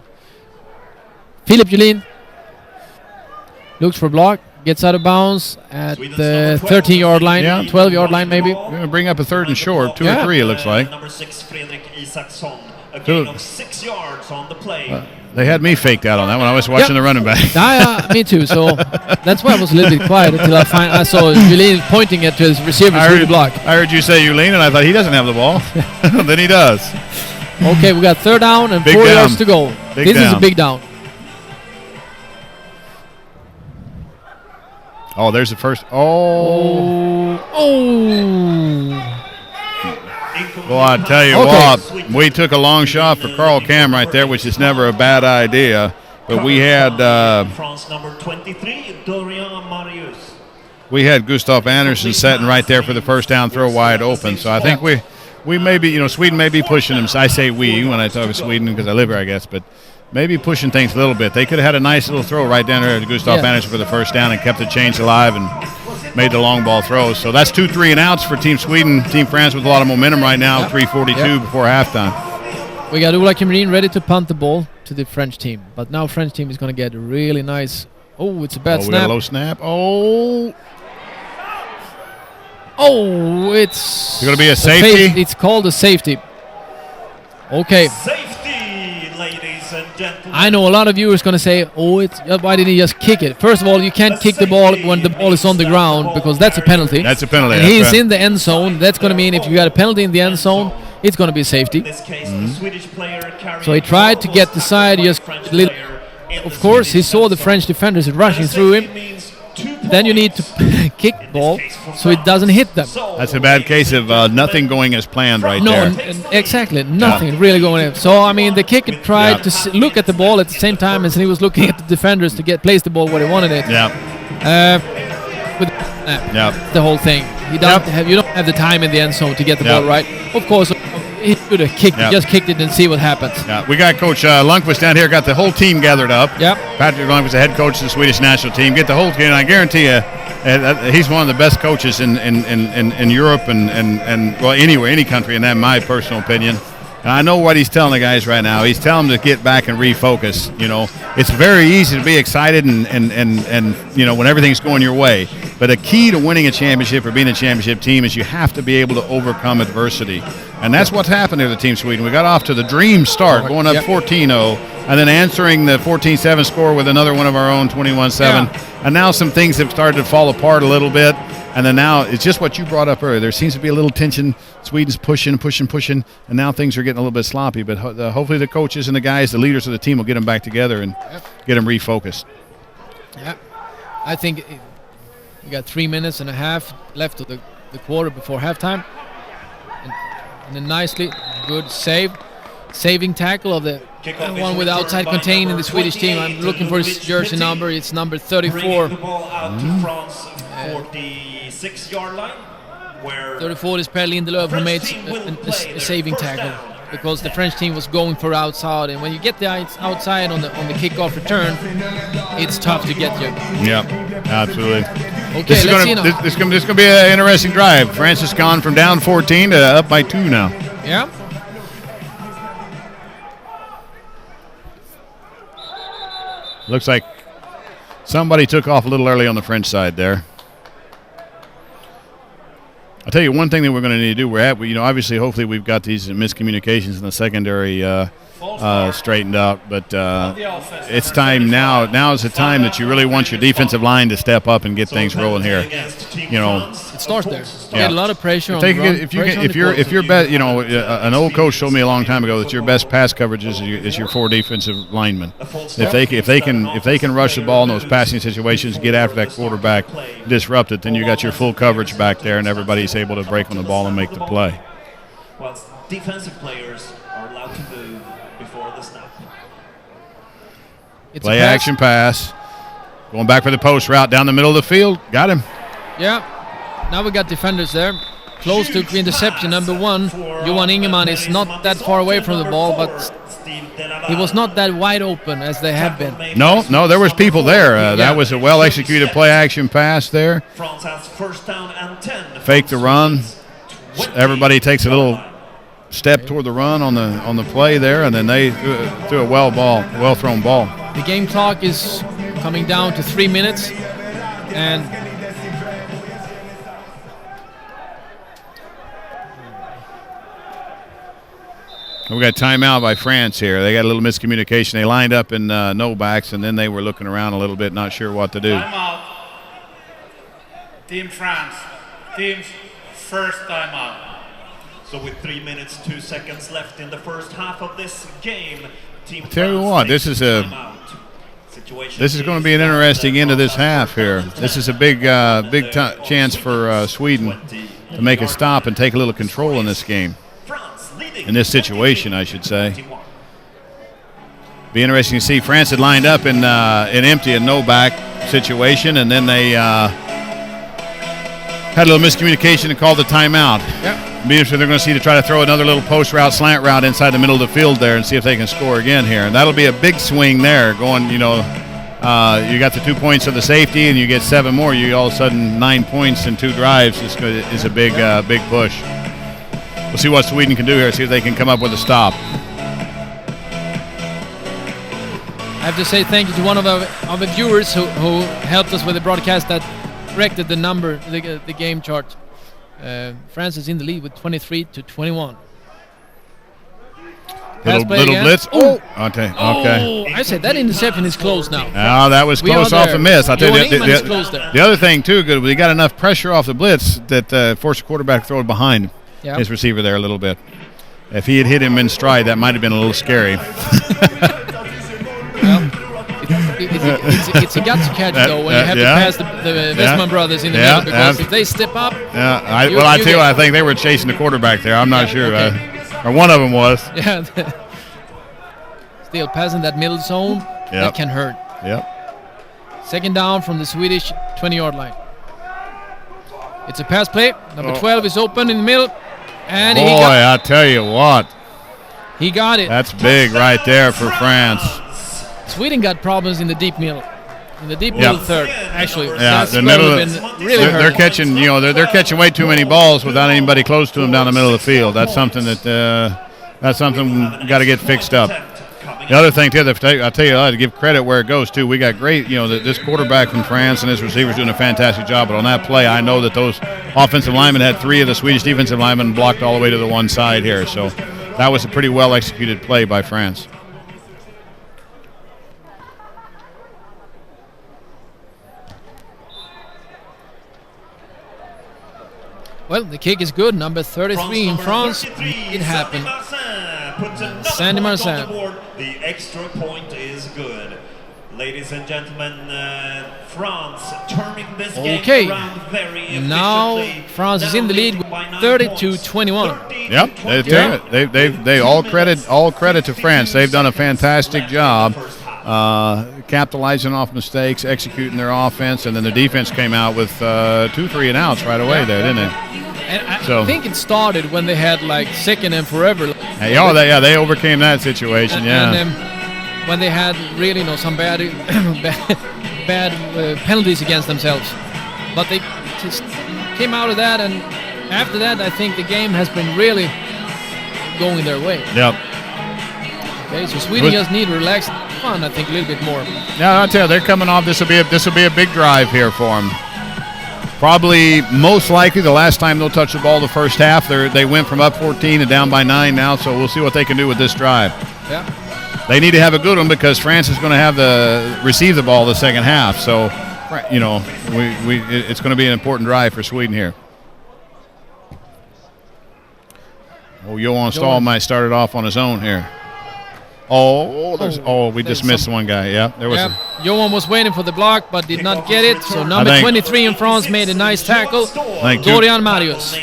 Philip Julin looks for block, gets out of bounds at the 13-yard line, 12-yard line maybe. We're going to bring up a 3rd and short, 2 or 3 it looks like. Number 6, Fredrik Isaksson, a gain of 6 yards on the play. They had me faked out on that when I was watching the running back. Me too. So that's why I was a little bit quiet until I saw Julin pointing at his receiver through the block. I heard you say Julin, and I thought he doesn't have the ball. Then he does. Okay, we got 3rd down and 4 yards to go. This is a big down. Oh, there's the first. Well, I tell you what, we took a long shot for Carl Cam right there, which is never a bad idea. But we had France number 23, Dorian Marius. We had Gustav Andersson setting right there for the first down throw wide open. So I think we may be, Sweden may be pushing them. I say we when I talk about Sweden because I live here, I guess, but maybe pushing things a little bit. They could have had a nice little throw right down there to Gustav Andersson for the first down and kept the chains alive and made the long ball throws. So that's 2 3 and outs for Team Sweden. Team France with a lot of momentum right now, 3:42 before halftime. We got Ola Kimmerin ready to punt the ball to the French team. But now French team is going to get a really nice... Oh, it's a bad snap. We got a low snap. It's going to be a safety? It's called a safety. Okay. Safety, ladies and gentlemen. I know a lot of viewers going to say, why didn't he just kick it? First of all, you can't kick the ball when the ball is on the ground because that's a penalty. That's a penalty. And he's in the end zone. That's going to mean if you got a penalty in the end zone, it's going to be safety. In this case, the Swedish player So he tried to get the side, just a little. Of course, he saw the French defenders rushing through him. Then you need to kick the ball so it doesn't hit them. That's a bad case of nothing going as planned right there. Exactly. Nothing really going in. So, I mean, the kicker tried to look at the ball at the same time as he was looking at the defenders to place the ball where they wanted it. With the whole thing. You don't have the time in the end zone to get the ball right. Of course, he could have just kicked it and see what happens. Yeah, we got Coach Lundqvist down here, got the whole team gathered up. Yep. Patrick Lundqvist, the head coach of the Swedish national team. Get the whole team, and I guarantee you, he's one of the best coaches in Europe and well, anywhere, any country, and that's my personal opinion. And I know what he's telling the guys right now. He's telling them to get back and refocus. You know, it's very easy to be excited and you know, when everything's going your way. But a key to winning a championship or being a championship team is you have to be able to overcome adversity. And that's what's happened to the Team Sweden. We got off to the dream start, going up 14-0, and then answering the 14-7 score with another one of our own, 21-7. Yeah. And now some things have started to fall apart a little bit. And then now it's just what you brought up earlier. There seems to be a little tension. Sweden's pushing, and now things are getting a little bit sloppy. But hopefully the coaches and the guys, the leaders of the team, will get them back together and get them refocused. Yeah, I think we got 3 minutes and a half left of the quarter before halftime. And a nicely good saving tackle of the one with outside contain in the Swedish team. I'm looking for his jersey number. It's number 34. 46-yard line, where 34 is Per Lindelöf, who made a saving tackle because the French team was going for outside, and when you get the outside on the kickoff return, it's tough to get you. Yeah, absolutely. Okay, This is going to be an interesting drive. France has gone from down 14 to up by 2 now. Yeah. Looks like somebody took off a little early on the French side there. I'll tell you one thing that we're going to need to do. Obviously, hopefully we've got these miscommunications in the secondary straightened out, but it's time now. Now is the time that you really want your defensive line to step up and get things rolling here. You know, it starts there. Get a lot of pressure on if you're best, you know, an old coach told me a long time ago that your best pass coverage is your 4 defensive linemen. If they can rush the ball in those passing situations, get after that quarterback, disrupt it, then you got your full coverage back there, and everybody's able to break on the ball and make the play. Well, defensive players are allowed to move before the snap. Play action pass. Going back for the post route down the middle of the field. Got him. Yeah. Now we got defenders there. Close to interception. Number 1, Johan Ingemann is not that far away from the ball, but he was not that wide open as they have been. No, there was people there. That was a well-executed play-action pass there. France has first down and 10. Fake the run. Everybody takes a little step toward the run on the play there, and then they threw a well-thrown ball. The game clock is coming down to 3 minutes, and we got timeout by France here. They got a little miscommunication. They lined up in no backs, and then they were looking around a little bit, not sure what to do. Timeout. Team France. Team's first timeout. So with 3 minutes, 2 seconds left in the first half of this game, Team Tell you France what, takes this is timeout. Situation This is going to be an interesting end of this half here. This is a big chance for Sweden to make a stop and take a little control in this game. In this situation, I should say. Be interesting to see. France had lined up in empty and no back situation, and then they had a little miscommunication and called the timeout. Yep. Be interesting. They're going to see to try to throw another little post route, slant route inside the middle of the field there and see if they can score again here. And that'll be a big swing there. Going, you got the 2 points of the safety, and you get 7 more. You all of a sudden 9 points in 2 drives is a big push. We'll see what Sweden can do here. See if they can come up with a stop. I have to say thank you to one of our viewers who helped us with the broadcast that corrected the number, the game chart. France is in the lead with 23-21. Little blitz. Oh, okay. I said that interception is close now. Oh, that was close off the miss. I'll tell you, the other thing too, good. We got enough pressure off the blitz that forced the quarterback to throw it behind his receiver there a little bit. If he had hit him in stride, that might have been a little scary. It's a gutsy catch, though, when you have to pass the Westman brothers in the middle, because if they step up... I tell you what, I think they were chasing the quarterback there. I'm not sure. Or one of them was. Yeah. Still passing that middle zone, that can hurt. Yep. Second down from the Swedish 20-yard line. It's a pass play. Number 12 is open in the middle. And I tell you what. He got it. That's big right there for France. Sweden got problems in the deep middle. In the deep middle third, actually. That's the middle. They're catching, they're catching way too many balls without anybody close to them down the middle of the field. That's something that That's something we got to get fixed up. The other thing, too, I'll tell you, I have to give credit where it goes, too. We got great, this quarterback from France and his receivers doing a fantastic job. But on that play, I know that those offensive linemen had 3 of the Swedish defensive linemen blocked all the way to the one side here. So that was a pretty well-executed play by France. Well, the kick is good. Number 33 in France. It happened. Sandy Marcin. The extra point is good. Ladies and gentlemen, France turning this game around very efficiently. Now France is in the lead with 32-21. Yep, they all credit to France. They've done a fantastic job capitalizing off mistakes, executing their offense, and then the defense came out with 2 3 and outs right away there, didn't it? And I think it started when they had like second and forever. They overcame that situation. And when they had really some bad penalties against themselves, but they just came out of that, and after that, I think the game has been really going their way. Yep. Okay, so Sweden just need to relax, fun. I think a little bit more. Yeah, I'll tell you, they're coming off. This will be a big drive here for them. Probably most likely the last time they'll touch the ball the first half. They went from up 14 to down by 9 now, so we'll see what they can do with this drive. Yeah. They need to have a good one because France is going to have receive the ball the second half. So, it's going to be an important drive for Sweden here. Oh, Johan Stahl might start it off on his own here. We just missed one guy. Yeah, there was. Johan was waiting for the block, but did not get it. So number 23 in France made a nice tackle. Dorian Marius.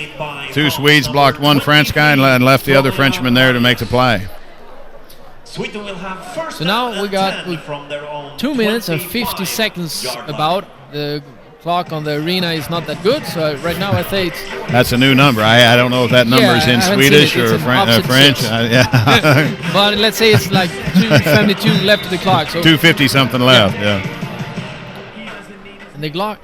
2 Swedes blocked 1 French guy and left the other Frenchman there to make the play. So now we got 2 minutes and 50 seconds about. The clock on the arena is not that good, so right now I think that's a new number. I don't know if that number is in Swedish or French. But let's say it's like 2:72 left of the clock. So 2:50 something left. Yeah. And the clock.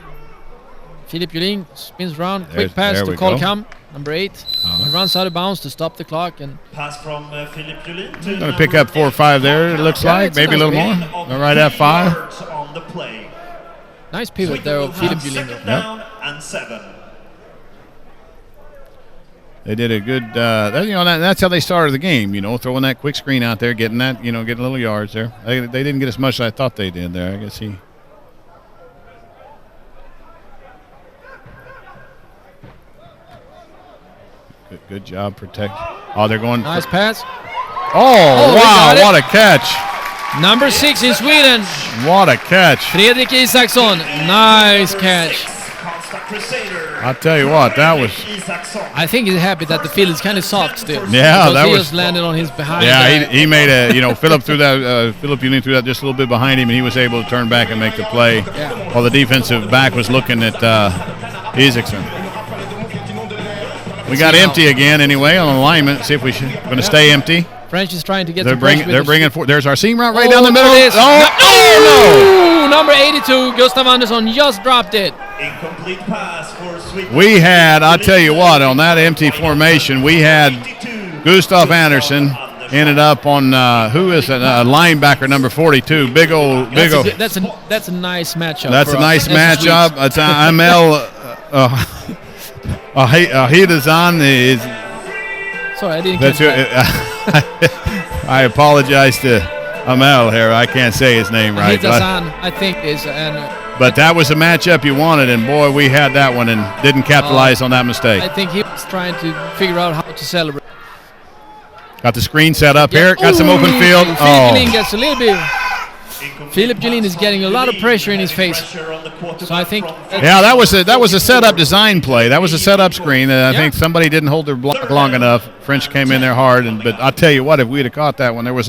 Philippe Julin spins around, quick pass to Kolkam, number 8. He runs out of bounds to stop the clock and pass from Philippe Julin. Going to pick up 4 or 5 there. It looks like maybe a little more. All right at 5. Nice pivot there of Philippe Julin. And 7. They did a good. That's how they started the game. Throwing that quick screen out there, getting getting a little yards there. They didn't get as much as I thought they did there. I guess Good job protect. Oh, they're going. Nice pass. Oh wow! What a catch! Number 6 in Sweden. What a catch! Fredrik Isaksson. Nice catch. I'll tell you what, that was. I think he's happy that the field is kind of soft still. Yeah, that was. He just landed on his behind. Yeah, he made a. Philip threw that. Philip Julin threw that just a little bit behind him, and he was able to turn back and make the play. Yeah. While the defensive back was looking at Isaksson. We got empty again anyway on alignment. See if we're going to stay empty. French is trying to get. They're bringing forward. There's our seam route right down the middle. No! Number 82, Gustav Andersson just dropped it. Incomplete pass for Sweden. We had, I'll tell you what, on that empty formation, we had Gustav Andersson ended up on who is a linebacker number 42. Big old. That's a nice matchup. That's a nice matchup. It's Amel Hidazan is. Sorry, I didn't catch that. I apologize to Amel here. I can't say his name right. Hidazan, I think is. But that was a matchup you wanted, and boy, we had that one and didn't capitalize on that mistake. I think he was trying to figure out how to celebrate. Got the screen set up here. Got some open field. Philippe Julin gets a little bit. Philippe Julin is getting a lot of pressure in his face. So I think. Yeah, that was a setup design play. That was a setup screen. I think somebody didn't hold their block long enough. French came in there hard, but I'll tell you what, if we'd have caught that one, there was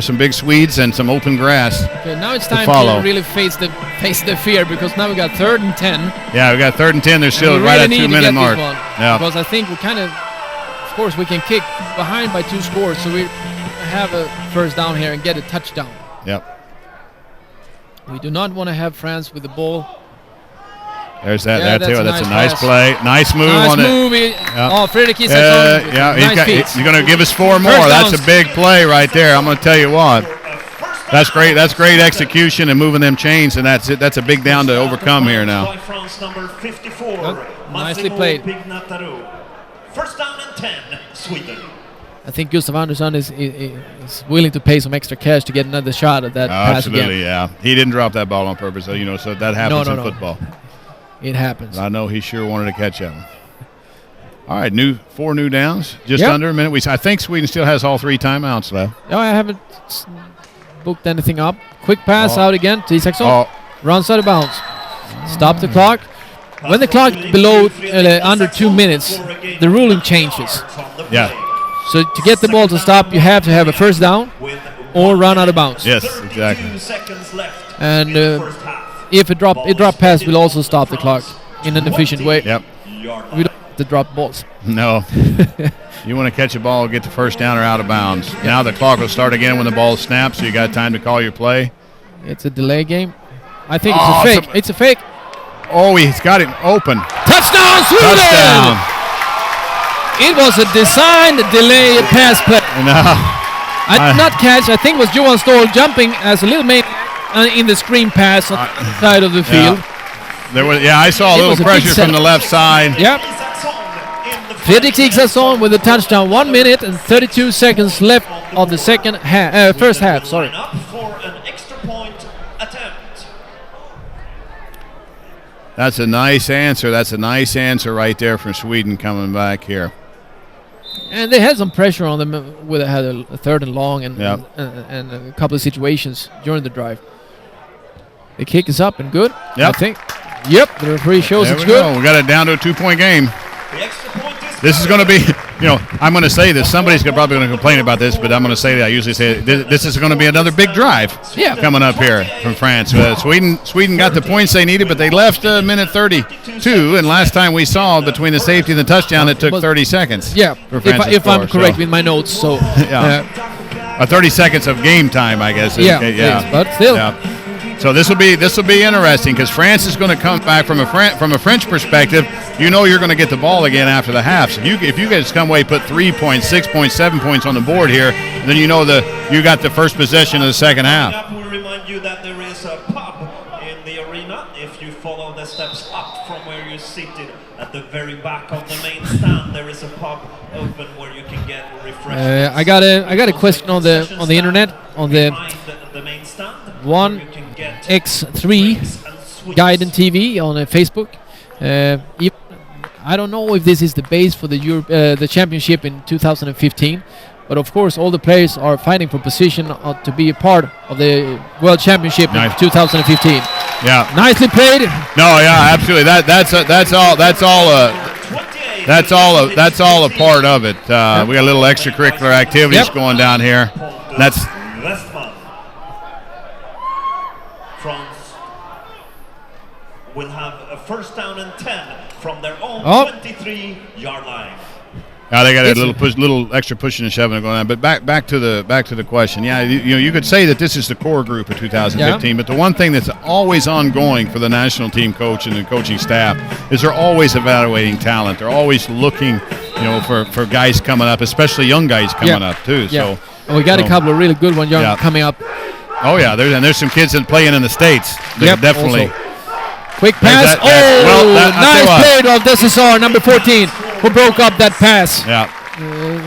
some big Swedes and some open grass. Okay, now it's time to really face the fear because now we got 3rd and 10. Yeah, we got 3rd and 10. They're still right at 2 minute mark. Yeah. Because I think we of course, we can kick behind by 2 scores, so we have a first down here and get a touchdown. Yep. We do not want to have France with the ball. There's that Yeah, there too. That's a nice pass. play. Nice move on it. Oh, Fredrik Isaksson. Yeah, Nice he's going to give us 4 more. First That's downs. a big play right there. I'm going to tell you what. That's great. That's great execution and moving them chains, and that's it. That's a big down to overcome here now. Nicely played. First down and 10, Sweden. I think Gustav Andersson is willing to pay some extra cash to get another shot at that pass again. Absolutely, yeah. He didn't drop that ball on purpose, so so that happens in football. It happens. I know he sure wanted to catch that one. All right, 4 new downs, just under a minute. I think Sweden still has all 3 timeouts left. No, I haven't booked anything up. Quick pass out again to Isaksson. Runs out of bounds. Stop the clock. When the clock below under 2 minutes, the ruling changes. Yeah. So to get the ball to stop, you have to have a first down or run out of bounds. Yes, exactly. And if a drop pass will also stop the clock in an efficient way. Yep. We don't have to drop balls. No. You want to catch a ball, get the first down or out of bounds. Yep. Now the clock will start again when the ball snaps, so you got time to call your play. It's a delay game. I think it's a fake. It's a fake. Oh, he's got it open. Touchdown, Sweden! Touchdown. It was a designed delay pass play. No. I did not catch. I think it was Johan Ståhl jumping as a little man in the screen pass on the side of the field. There was, I saw a little pressure from the left side. Yep. Fredrik Isaksson with a touchdown. 1 minute and 32 seconds left of the first half. Sorry. That's a nice answer. That's a nice answer right there from Sweden coming back here. And they had some pressure on them with had a 3rd and long and a couple of situations during the drive. The kick is up and good. I think. Yep, the referee shows it's good. We got it down to a 2-point game. This is going to be, I'm going to say this. Somebody's probably going to complain about this, but I'm going to say that. I usually say this is going to be another big drive coming up here from France. Sweden got the points they needed, but they left a minute 32. And last time we saw between the safety and the touchdown, it took 30 seconds. Yeah, if I'm correct with my notes. So 30 seconds of game time, I guess. Yeah, but still. Yeah. So this will be interesting because France is going to come back from a French perspective. You're going to get the ball again after the half. So if you guys come away, put 3 points, 6 points, 7 points on the board here, then you got the first possession of the second half. We'll remind you that there is a pub in the arena. If you follow the steps up from where you're seated at the very back of the main stand, there is a pub open where you can get refreshments. I got a question on the internet on the main stand. 1x3 guide and TV on Facebook. I don't know if this is the base for the championship in 2015, but of course all the players are fighting for position to be a part of the World Championship in 2015. Yeah, nicely played. No, yeah, absolutely. That's all a part of it. We got a little extracurricular activities going down here. That's. France will have a first down and 10 from their own 23-yard line. They got a little extra pushing and shoving going on. But back to the question. Yeah, you could say that this is the core group of 2015. But the one thing that's always ongoing for the national team coach and the coaching staff is they're always evaluating talent. They're always looking, for guys coming up, especially young guys coming up too. Yeah. So and we got a couple of really good ones coming up. Oh yeah, there's some kids that playing in the States. Definitely. Also. Quick pass. Nice play of Desisar, number 14, who broke up that pass. Yeah.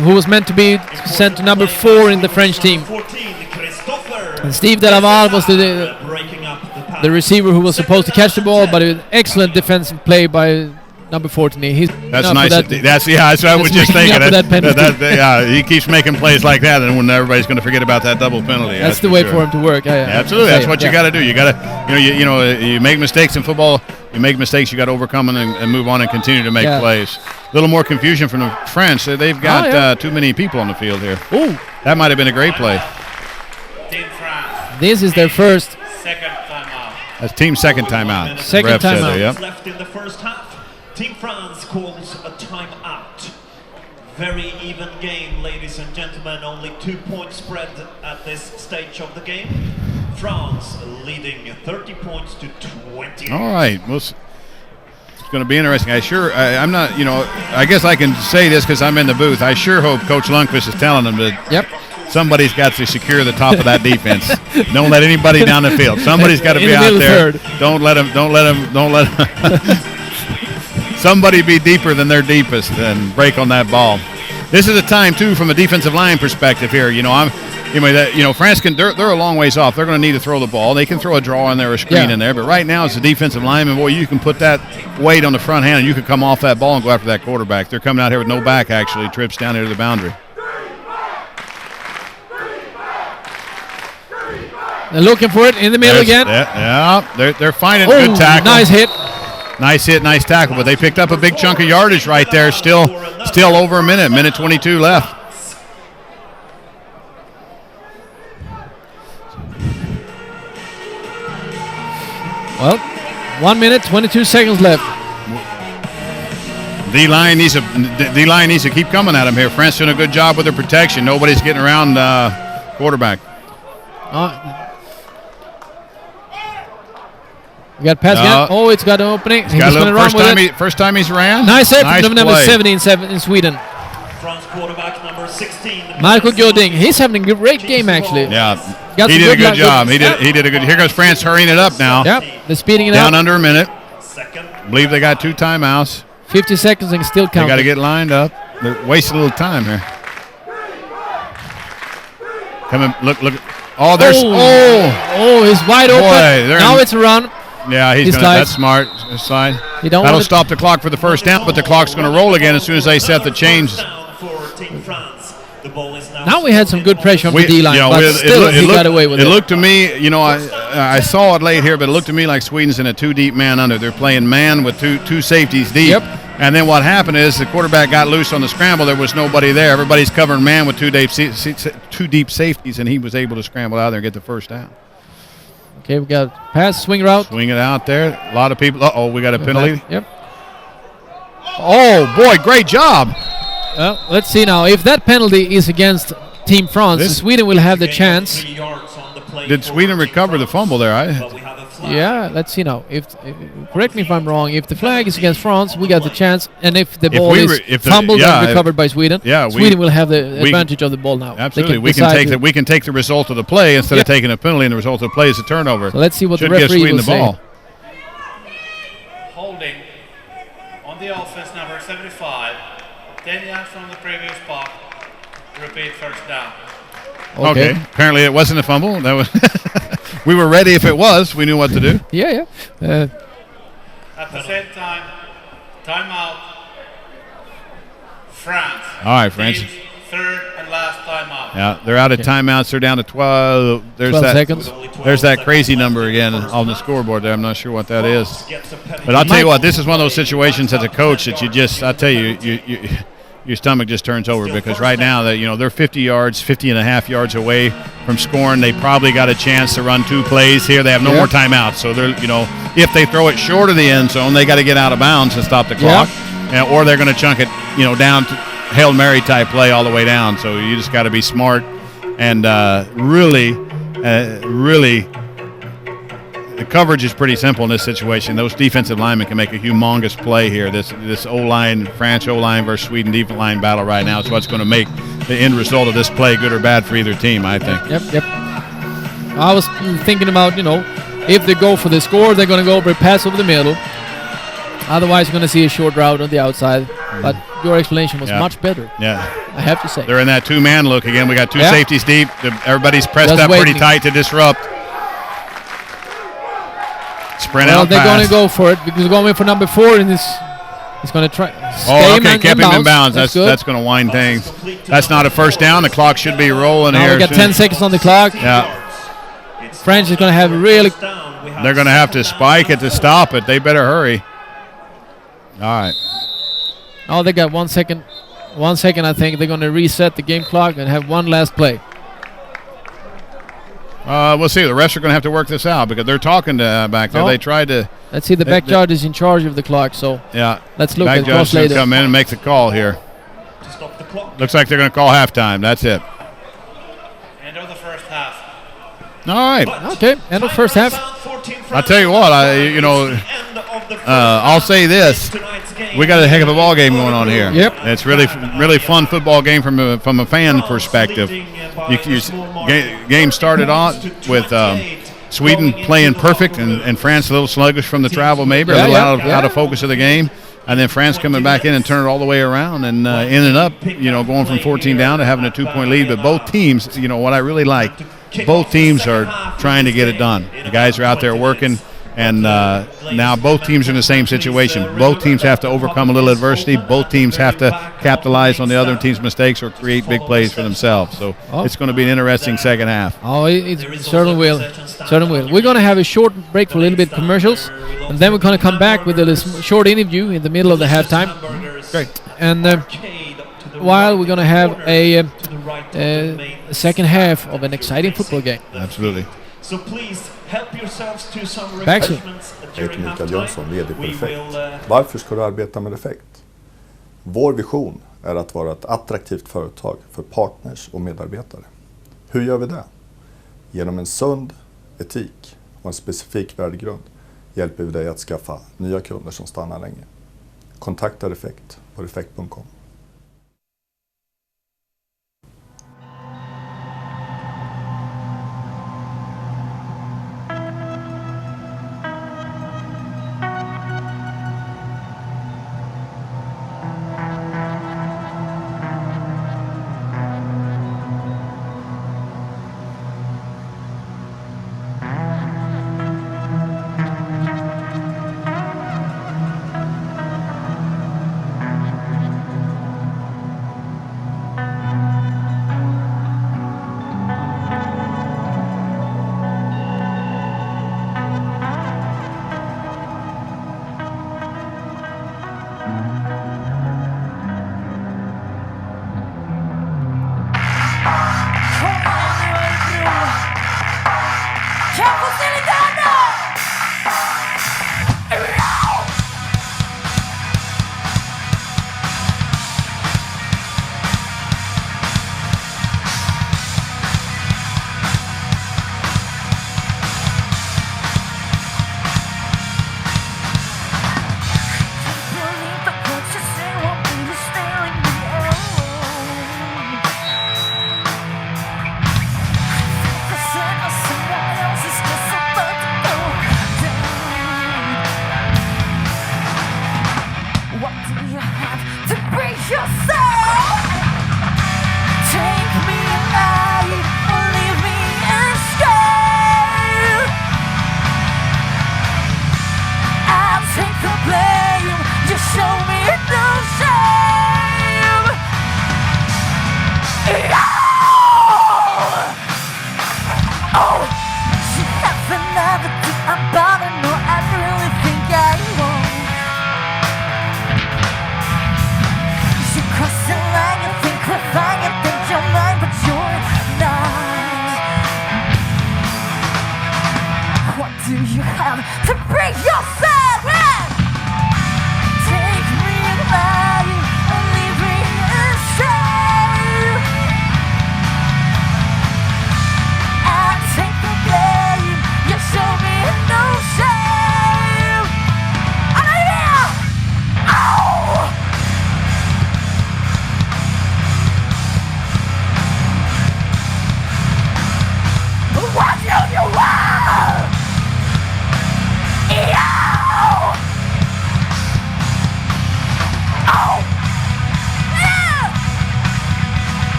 Who was meant to be sent to number 4 in the French team. And Steve Delaval was the receiver who was supposed to catch the ball, but an excellent defensive play by number 14. That's nice. That's what I was just thinking. He keeps making plays like that, and when everybody's going to forget about that double penalty. That's the way for him to work. Absolutely. That's what you got to do. You got to, you make mistakes in football. You make mistakes. You got to overcome them and move on and continue to make plays. A little more confusion from the French. They've got too many people on the field here. Ooh, that might have been a great play. This is their first second timeout. That's team's second timeout. Second timeout. Yep. Left in the first half. Team France calls a timeout. Very even game, ladies and gentlemen. Only 2-point spread at this stage of the game. France leading 30 points to 20. All right. going to be interesting. I'm not, I guess I can say this because I'm in the booth. I sure hope Coach Lundqvist is telling them that somebody's got to secure the top of that defense. Don't let anybody down the field. Somebody's got to be out there. Don't let them. Somebody be deeper than their deepest and break on that ball. This is a time too, from a defensive line perspective here. France they're a long ways off. They're going to need to throw the ball. They can throw a draw in there or a screen in there. But right now, as a defensive lineman, boy, you can put that weight on the front hand and you can come off that ball and go after that quarterback. They're coming out here with no back, actually, trips down here to the boundary. They're looking for it in the middle again. They're finding good tackle. Nice hit. Nice hit, nice tackle. But they picked up a big chunk of yardage right there. Still over a minute 22 left. Well, 1 minute, 22 seconds left. D-line needs to keep coming at him here. France doing a good job with their protection. Nobody's getting around quarterback. We got pass again. Oh, it's got an opening. He's going to run with it. First time he's ran. Nice hit. Nice Number 17 in Sweden. France quarterback number 16. Marco Göding. He's having a great game, actually. Yeah. He did a good job. He did a good. Here goes France hurrying it up now. Yep. They're speeding it down up. Under a minute. I believe they got 2 timeouts. 50 seconds and still counting. They got to get lined up. They're wasting a little time here. Come in. Look. Oh, there's. Oh, he's wide open. Now it's a run. Yeah, that's smart. Slide. That'll stop the clock for the first down, but the clock's going to roll again as soon as they set the change. Now we had some good pressure on the D-line, but still he got away with it. It looked to me, I saw it late here, but it looked to me like Sweden's in a 2-deep man under. They're playing man with two safeties deep. Yep. And then what happened is the quarterback got loose on the scramble. There was nobody there. Everybody's covering man with two deep safeties, and he was able to scramble out there and get the first down. Okay, we got pass, swing route. Swing it out there. A lot of people. We got a penalty. Yep. Oh, boy, great job. Well, let's see now. If that penalty is against Team France, Sweden will have the chance. Did Sweden recover the fumble there? Yeah, let's see now. Correct me if I'm wrong. If the flag is against France, we got the chance. And if the ball is fumbled and recovered by Sweden, Sweden will have the advantage of the ball now. Absolutely. We can take the result of the play instead of taking a penalty, and the result of the play is a turnover. So let's see what the referee will say. Holding on the offense, number 75. 10 yards from the previous spot. Repeat first down. Okay. Apparently it wasn't a fumble. That was we were ready if it was. We knew what to do. Yeah. At the same time, timeout. France. All right, France. Third and last timeout. Yeah, they're out of timeouts. They're down to 12. There's 12 seconds. There's that crazy number again on the scoreboard there. I'm not sure what that is. But I'll tell you what, this is one of those situations as a coach that your stomach just turns over, because right now they're 50 and a half yards away from scoring. They probably got a chance to run 2 plays here. They have no more timeouts, so they're if they throw it short of the end zone, they got to get out of bounds and stop the clock, or they're going to chunk it down to Hail Mary type play all the way down. So you just got to be smart and really. The coverage is pretty simple in this situation. Those defensive linemen can make a humongous play here. This O-line, France O-line versus Sweden defensive line battle right now is what's going to make the end result of this play good or bad for either team, I think. Yep. I was thinking about, if they go for the score, they're going to go for a pass over the middle. Otherwise, you're going to see a short route on the outside. But your explanation was much better. Yeah. I have to say. They're in that 2-man look again. We got 2 safeties deep. Everybody's pressed up pretty tight to disrupt. Sprint out they're going to go for it because they're going for number 4 in this. He's going to try. Kept him in bounds. That's going to wind things. That's not a first down. The clock should be rolling here. We got 10 seconds on the clock. Yeah. French is going to have really. They're going to have to spike it to stop it. They better hurry. All right. Oh, they got 1 second. 1 second, I think. They're going to reset the game clock and have one last play. We'll see. The refs are going to have to work this out because they're talking to back there. They tried to. Let's see. The back judge is in charge of the clock, so let's look at the cross later. Come in and make the call here. Looks like they're going to call halftime. That's it. End of the first half. All right. Okay. End of first half. I'll tell you what. I'll say this: we got a heck of a ball game going on here. Yep. It's really fun football game from a fan perspective. Game started on with Sweden playing perfect and France a little sluggish from the travel, maybe a little out of focus of the game. And then France coming back in and turning it all the way around and ended up, going from 14 down to having a 2-point lead. But both teams, what I really like, both teams are trying to get it done. The guys are out there working, and now both teams are in the same situation. Both teams have to overcome a little adversity. Both teams have to capitalize on the other team's mistakes or create big plays for themselves. So it's going to be an interesting second half. Oh, it certainly will. Certainly will. We're going to have a short break for a little bit commercials, and then we're going to come back with a short interview in the middle of the halftime. Great. And while we're going to have a second half of an exciting football game. Absolutely. So please help yourselves to some Back refreshments Jag heter during Mikael Jönsson, halftime. VD We Perfekt. will Varför ska du arbeta med effekt? Vår vision är att vara ett attraktivt företag för partners och medarbetare. Hur gör vi det? Genom en sund etik och en specifik värdegrund hjälper vi dig att skaffa nya kunder som stannar länge. Kontakta Refekt på refekt.com.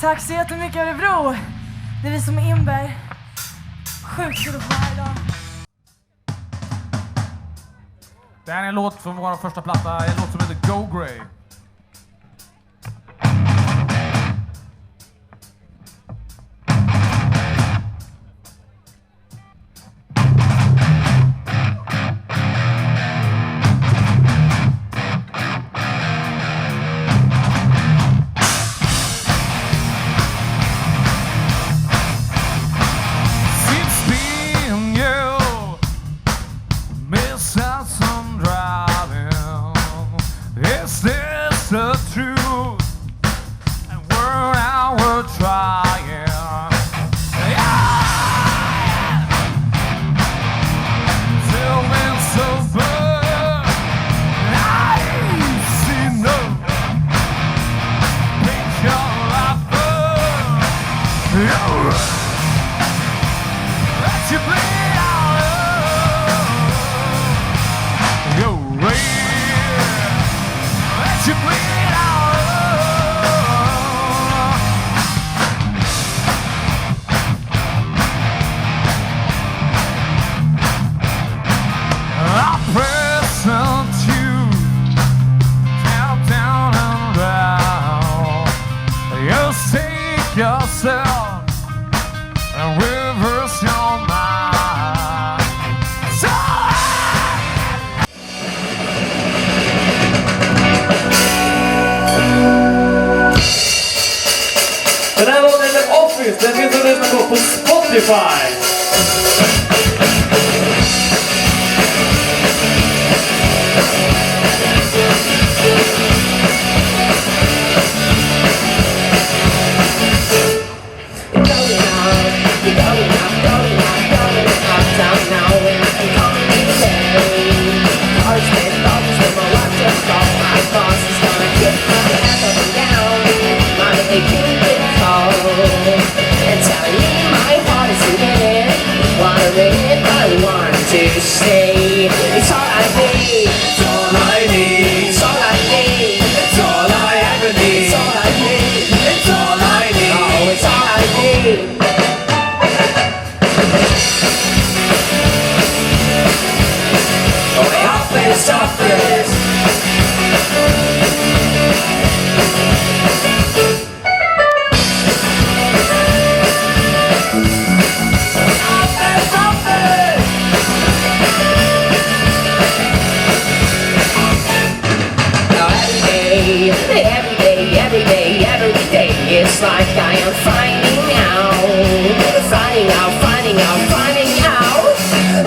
Tack så jättemycket Örebro. Det är vi som Inberg. Sjukt kul att få här idag. Det här är en låt från vår första platta, en låt som heter Go Grey. Den här låten heter Office, den finns att lyssna på Spotify. To say it's all I need, it's all I need, it's all I need, it's all I ever need, it's all I need, it's all I need, oh, it's all I need. Oh, they often stop this. It's like I am finding out,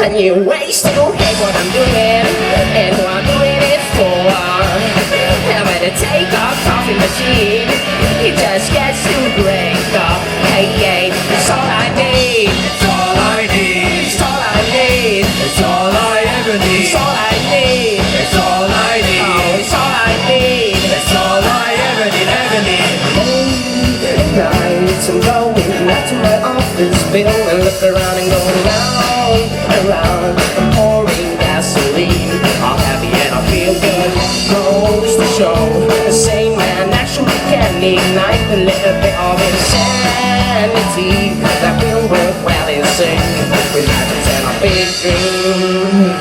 and you waste to hate what I'm doing, and who I'm doing it for. I'm gonna take a coffee machine, it just gets to break up. Hey, it's all I need, it's all I need, it's all I need, it's all I ever need, it's all I need, it's all I need, oh, it's all I need, it's all I ever need, ever need. Nights I'm going back to my office building and look around and go round and round. I'm pouring gasoline, all happy and I feel good. Goes to show the same man actually can ignite a little bit of insanity that will work well in sync with magic and a big dream.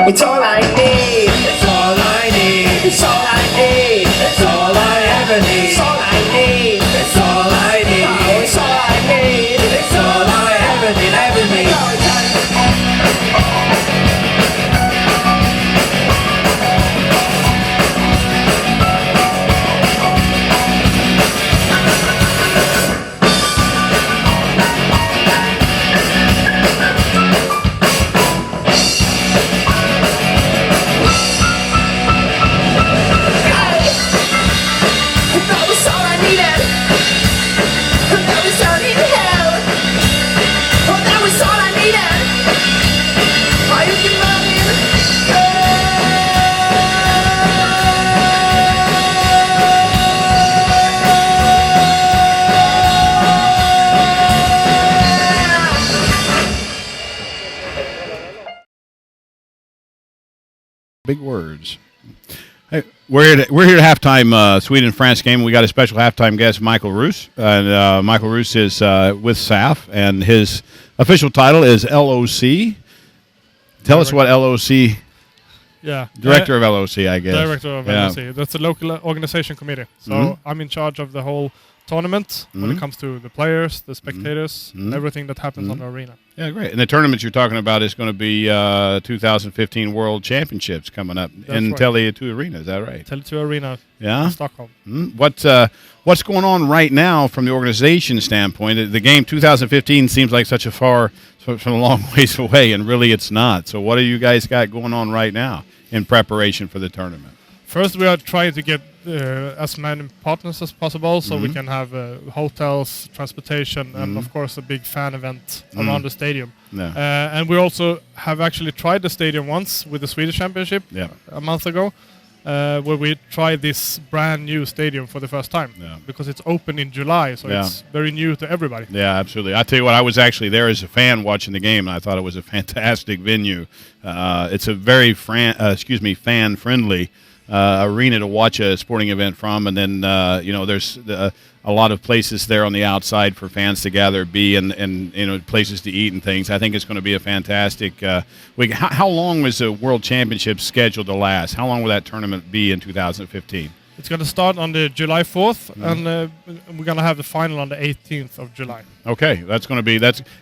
It's all I need, it's all I need, it's all I need, it's all I ever need, it's all I need, it's all I need, oh, it's all I need, it's all I ever need, ever need. Big words. Hey, we're here at halftime Sweden-France game. We got a special halftime guest, Michael Roos. And Michael Roos is with SAF, and his official title is LOC. Tell us what LOC... Yeah. Director of LOC, I guess. Director of LOC. That's the local organization committee. So I'm in charge of the whole tournament when it comes to the players, the spectators, everything that happens on the arena. Yeah, great. And the tournament you're talking about is going to be 2015 World Championships coming up in Tele2 Arena. Is that right? Tele2 Arena, yeah, Stockholm. What's going on right now from the organization standpoint? The game 2015 seems like such a long ways away, and really it's not. So what do you guys got going on right now in preparation for the tournament? First, we are trying to get as many partners as possible, so we can have hotels, transportation, and of course a big fan event around the stadium. Yeah. And we also have actually tried the stadium once with the Swedish Championship a month ago, where we tried this brand new stadium for the first time because it's open in July, so it's very new to everybody. Yeah, absolutely. I tell you what, I was actually there as a fan watching the game, and I thought it was a fantastic venue. It's a very fan-friendly arena to watch a sporting event from, and then there's a lot of places there on the outside for fans to gather, and places to eat and things. I think it's going to be a fantastic week. How long was the World Championship scheduled to last? How long will that tournament be in 2015? It's going to start on the July 4th, and we're going to have the final on the 18th of July. Okay,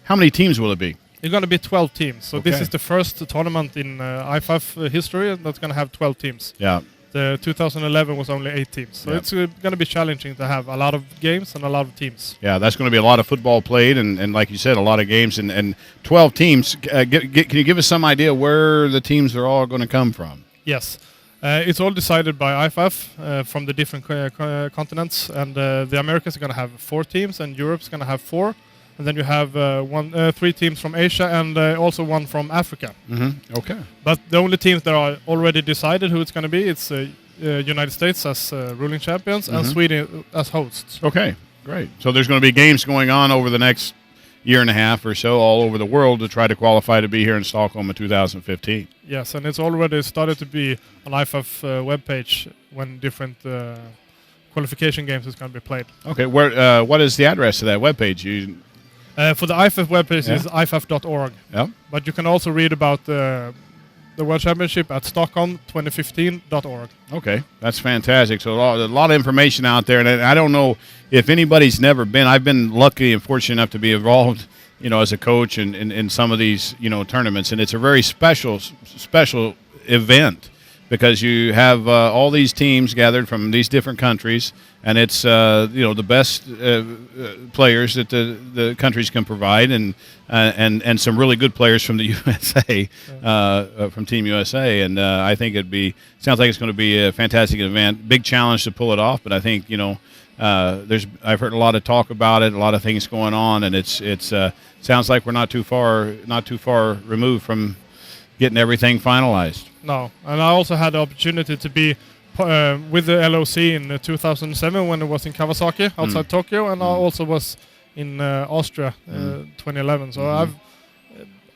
how many teams will it be? It's going to be 12 teams. So this is the first tournament in IFAF history that's going to have 12 teams. Yeah. The 2011 was only 8 teams. So it's going to be challenging to have a lot of games and a lot of teams. Yeah, that's going to be a lot of football played, and like you said, a lot of games, and 12 teams. Can you give us some idea where the teams are all going to come from? Yes. It's all decided by IFAF from the different continents, and the Americans are going to have 4 teams, and Europe's going to have 4. And then you have 3 teams from Asia and also 1 from Africa. Mm-hmm. Okay. But the only teams that are already decided who it's going to be, it's United States as ruling champions and Sweden as hosts. Okay, great. So there's going to be games going on over the next year and a half or so all over the world to try to qualify to be here in Stockholm in 2015. Yes, and it's already started to be on IFAF webpage when different qualification games is going to be played. Okay, what is the address to that webpage? For the IFAF webpage is ifaf.org. Yeah. But you can also read about the World Championship at stockholm2015.org. Okay, that's fantastic. So a lot of information out there, and I don't know if anybody's never been. I've been lucky and fortunate enough to be involved, as a coach in some of these, tournaments, and it's a very special event because you have all these teams gathered from these different countries. And it's the best players that the countries can provide, and some really good players from the USA, from Team USA. And I think sounds like it's going to be a fantastic event. Big challenge to pull it off, but I think I've heard a lot of talk about it, a lot of things going on, and it's sounds like we're not too far removed from getting everything finalized. No, and I also had the opportunity to be with the LOC in 2007 when it was in Kawasaki outside Tokyo, and I also was in Austria 2011. So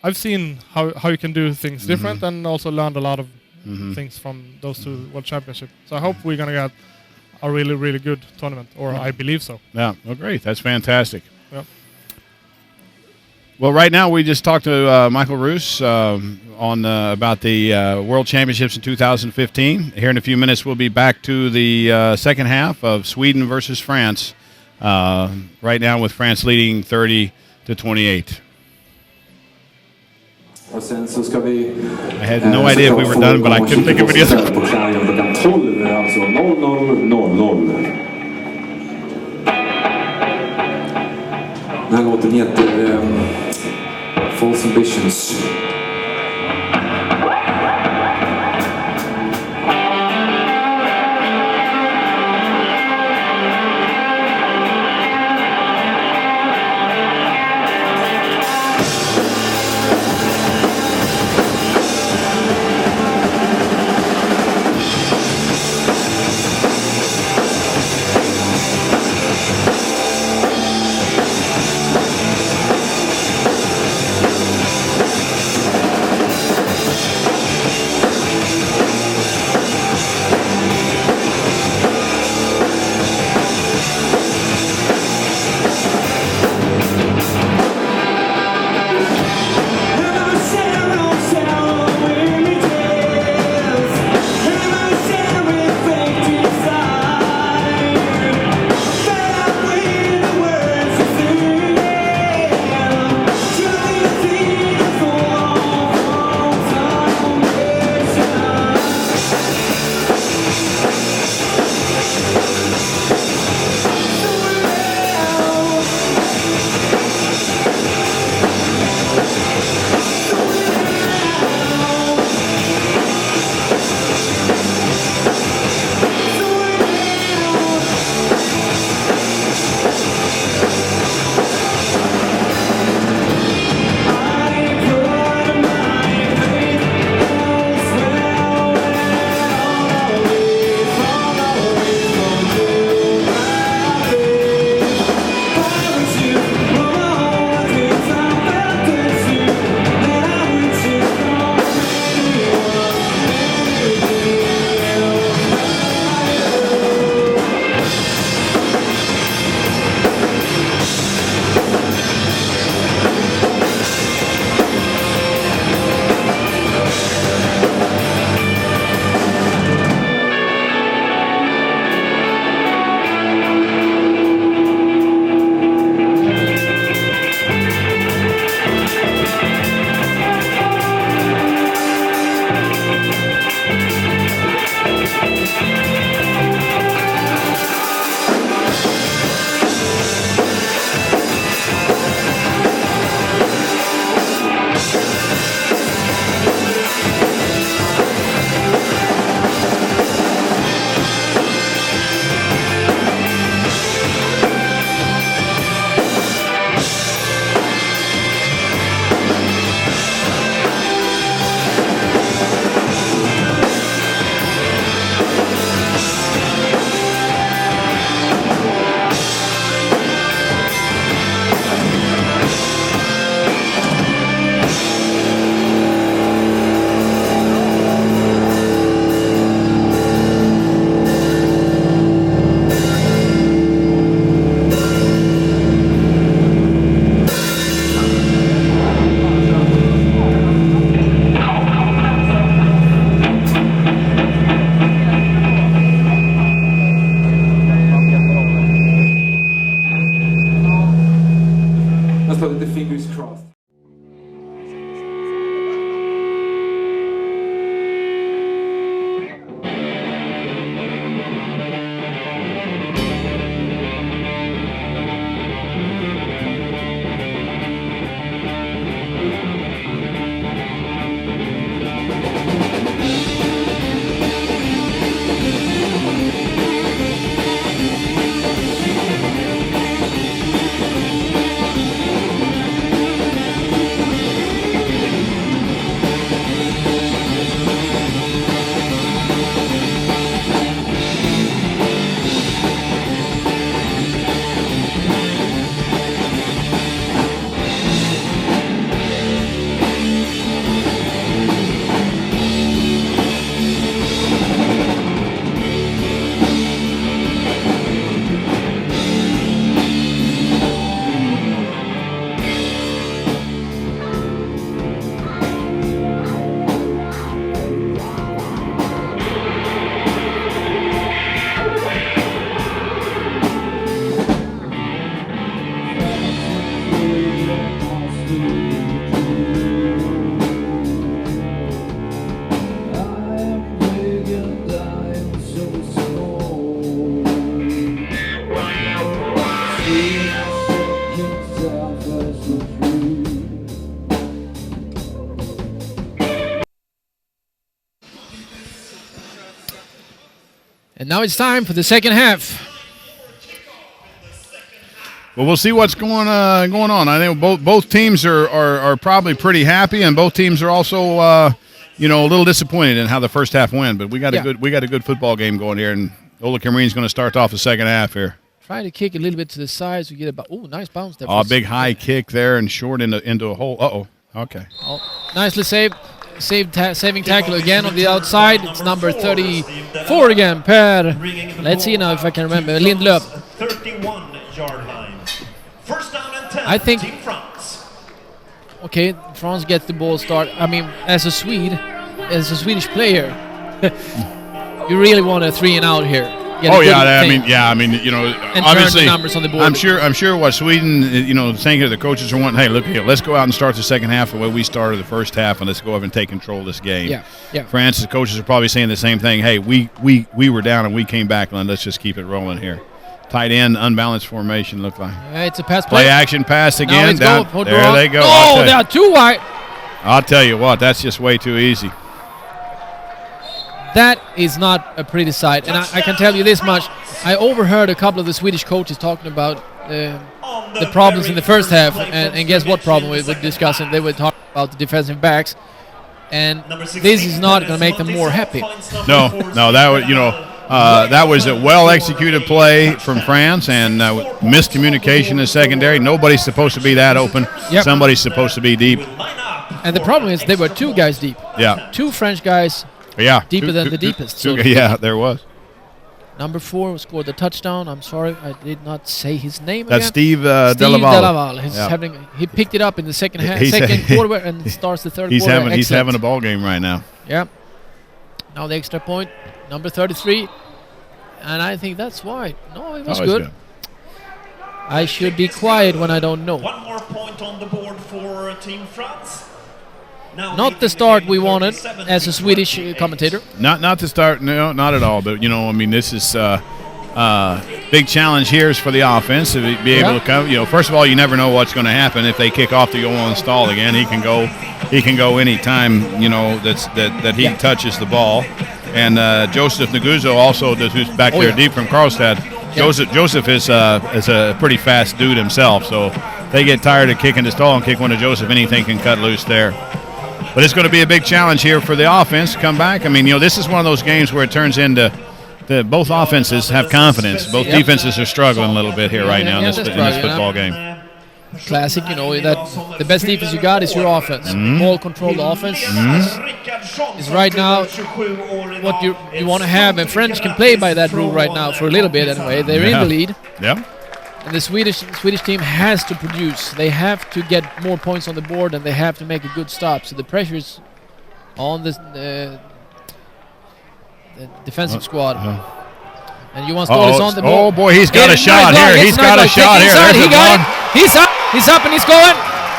I've seen how you can do things different, and also learned a lot of things from those 2 World Championships. So I hope we're going to get a really, really good tournament, or I believe so. Yeah, well, great. That's fantastic. Yeah. Well, right now we just talked to Michael Roos on about the World Championships in 2015. Here in a few minutes, we'll be back to the second half of Sweden versus France. Right now, with France leading 30-28. I had no idea if we were done, but I couldn't think of any other. Den här låten heter False Ambitions. And now it's time for the second half. Well, we'll see what's going on. I think both teams are probably pretty happy, and both teams are also a little disappointed in how the first half went. But we got a good football game going here, and Ola Marine's going to start off the second half here. Try to kick a little bit to the sides. We get about nice bounce there. Big high kick there and short into a hole. Okay. Nicely saved. Saving tackle again on the outside. It's number 34 again, Per. Let's see now if I can remember. Lindlöf. 31-yard line. First down and 10. I think. Team France. Okay, France gets the ball start. I mean, as a Swedish player, you really want a 3 and out here. Obviously, numbers on the board. I'm sure what Sweden, saying here, the coaches are wanting, hey, look here, let's go out and start the second half the way we started the first half, and let's go over and take control of this game. Yeah. France's coaches are probably saying the same thing. Hey, we were down and we came back, and let's just keep it rolling here. Tight end, unbalanced formation, look like. It's a pass play. Play action pass again. Down. There they go. Oh, they are too wide. I'll tell you what, that's just way too easy. That is not a pretty sight, and I can tell you this much. I overheard a couple of the Swedish coaches talking about the problems in the first half, and guess what problem we were discussing? They were talking about the defensive backs, and this is not going to make them more happy. No, that was a well-executed play from France, and miscommunication is secondary. Nobody's supposed to be that open. Yep. Somebody's supposed to be deep. And the problem is there were 2 guys deep. Yeah. 2 French guys deeper than the deepest. There was. Number 4 scored the touchdown. I'm sorry, I did not say his name That's again. Steve Delaval. He picked it up in the second quarter and starts the third quarter. He's having a ball game right now. Yeah. Now the extra point, number 33. And I think that's why. No, it was good. I should be quiet when I don't know. One more point on the board for Team France. Not the start we wanted as a Swedish commentator. Not the start, no, not at all. But this is big challenge here is for the offense to be able to come. First of all, you never know what's going to happen if they kick off the Johan Stahl again. He can go any time. That he touches the ball. And Joseph Neguzzo also, who's back there deep from Karlstad. Joseph is a pretty fast dude himself. So they get tired of kicking the Stahl and kick one to Joseph. Anything can cut loose there. But it's going to be a big challenge here for the offense to come back. This is one of those games where it turns into both offenses have confidence. Both defenses are struggling a little bit here right now in this football game. Classic, that the best defense you got is your offense. Ball controlled offense is right now what you want to have. And French can play by that rule right now for a little bit anyway. They're in the lead. Yeah. And the Swedish team has to produce. They have to get more points on the board, and they have to make a good stop. So the pressure is on the defensive squad. And Johan Stahl is on the ball. Oh boy, he's got a shot here. He's got a shot here. He got it. He's up and he's going.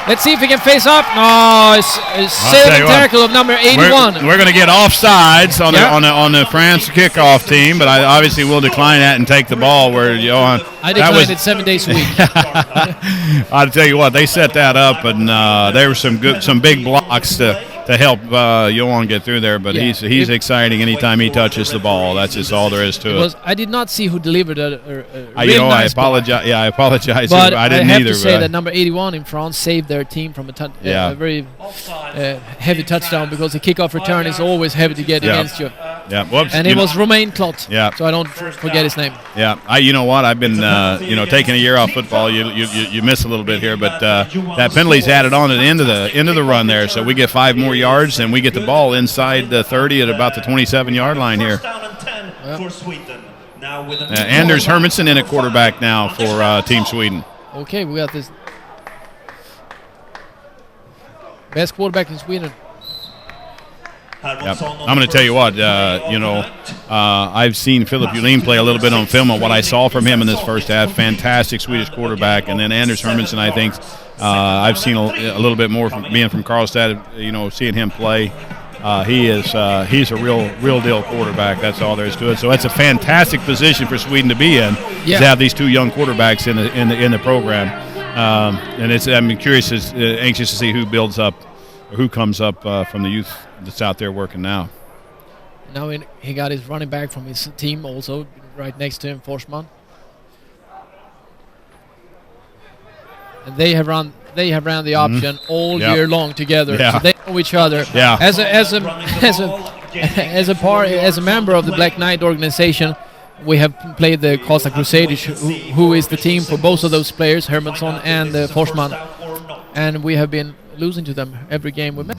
Let's see if he can face off. No, it's saving tackle of number 81. We're going to get offsides on the France kickoff team, but I obviously will decline that and take the ball. Where Johan, I declined it 7 days a week. I'll tell you what, they set that up, and there were some big blocks to help Johan get through there. But he's exciting anytime he touches the ball. That's just all there is to it. I did not see who delivered a I apologize. Yeah, I apologize. But I didn't have either. To say that number 81 in France saved their team from a very heavy touchdown, because the kickoff return is always heavy to get against you. Yeah. Whoops. And it was Romain Clot. Yeah. So I don't forget his name. Yeah. You know what? I've been taking a year off football. You miss a little bit here, but that penalty's added on at the end of the run there. So we get 5 more yards, and we get the ball inside the 30 at about the 27-yard line here. Anders Hermansson in at quarterback now for Team Sweden. Okay, we got this best quarterback in Sweden. Yep. I'm going to tell you what, I've seen Philip Julin play a little bit on film on what I saw from him in this first half. Fantastic Swedish quarterback. And then Anders Hermansson, I think, I've seen a little bit more from being from Karlstad, seeing him play. He's a real deal quarterback. That's all there is to it. So it's a fantastic position for Sweden to be in, to have these 2 young quarterbacks in the program. And I'm anxious to see who builds up, or who comes up from the youth that's out there working now. Now he got his running back from his team also right next to him, Forsman. And they have ran the option all year long together, so they know each other. Yeah. As a member of the Black Knight organization, we have played the Casa Crusaders, who is the team for both of those players, Hermansson and Forsman, and we have been losing to them every game we met.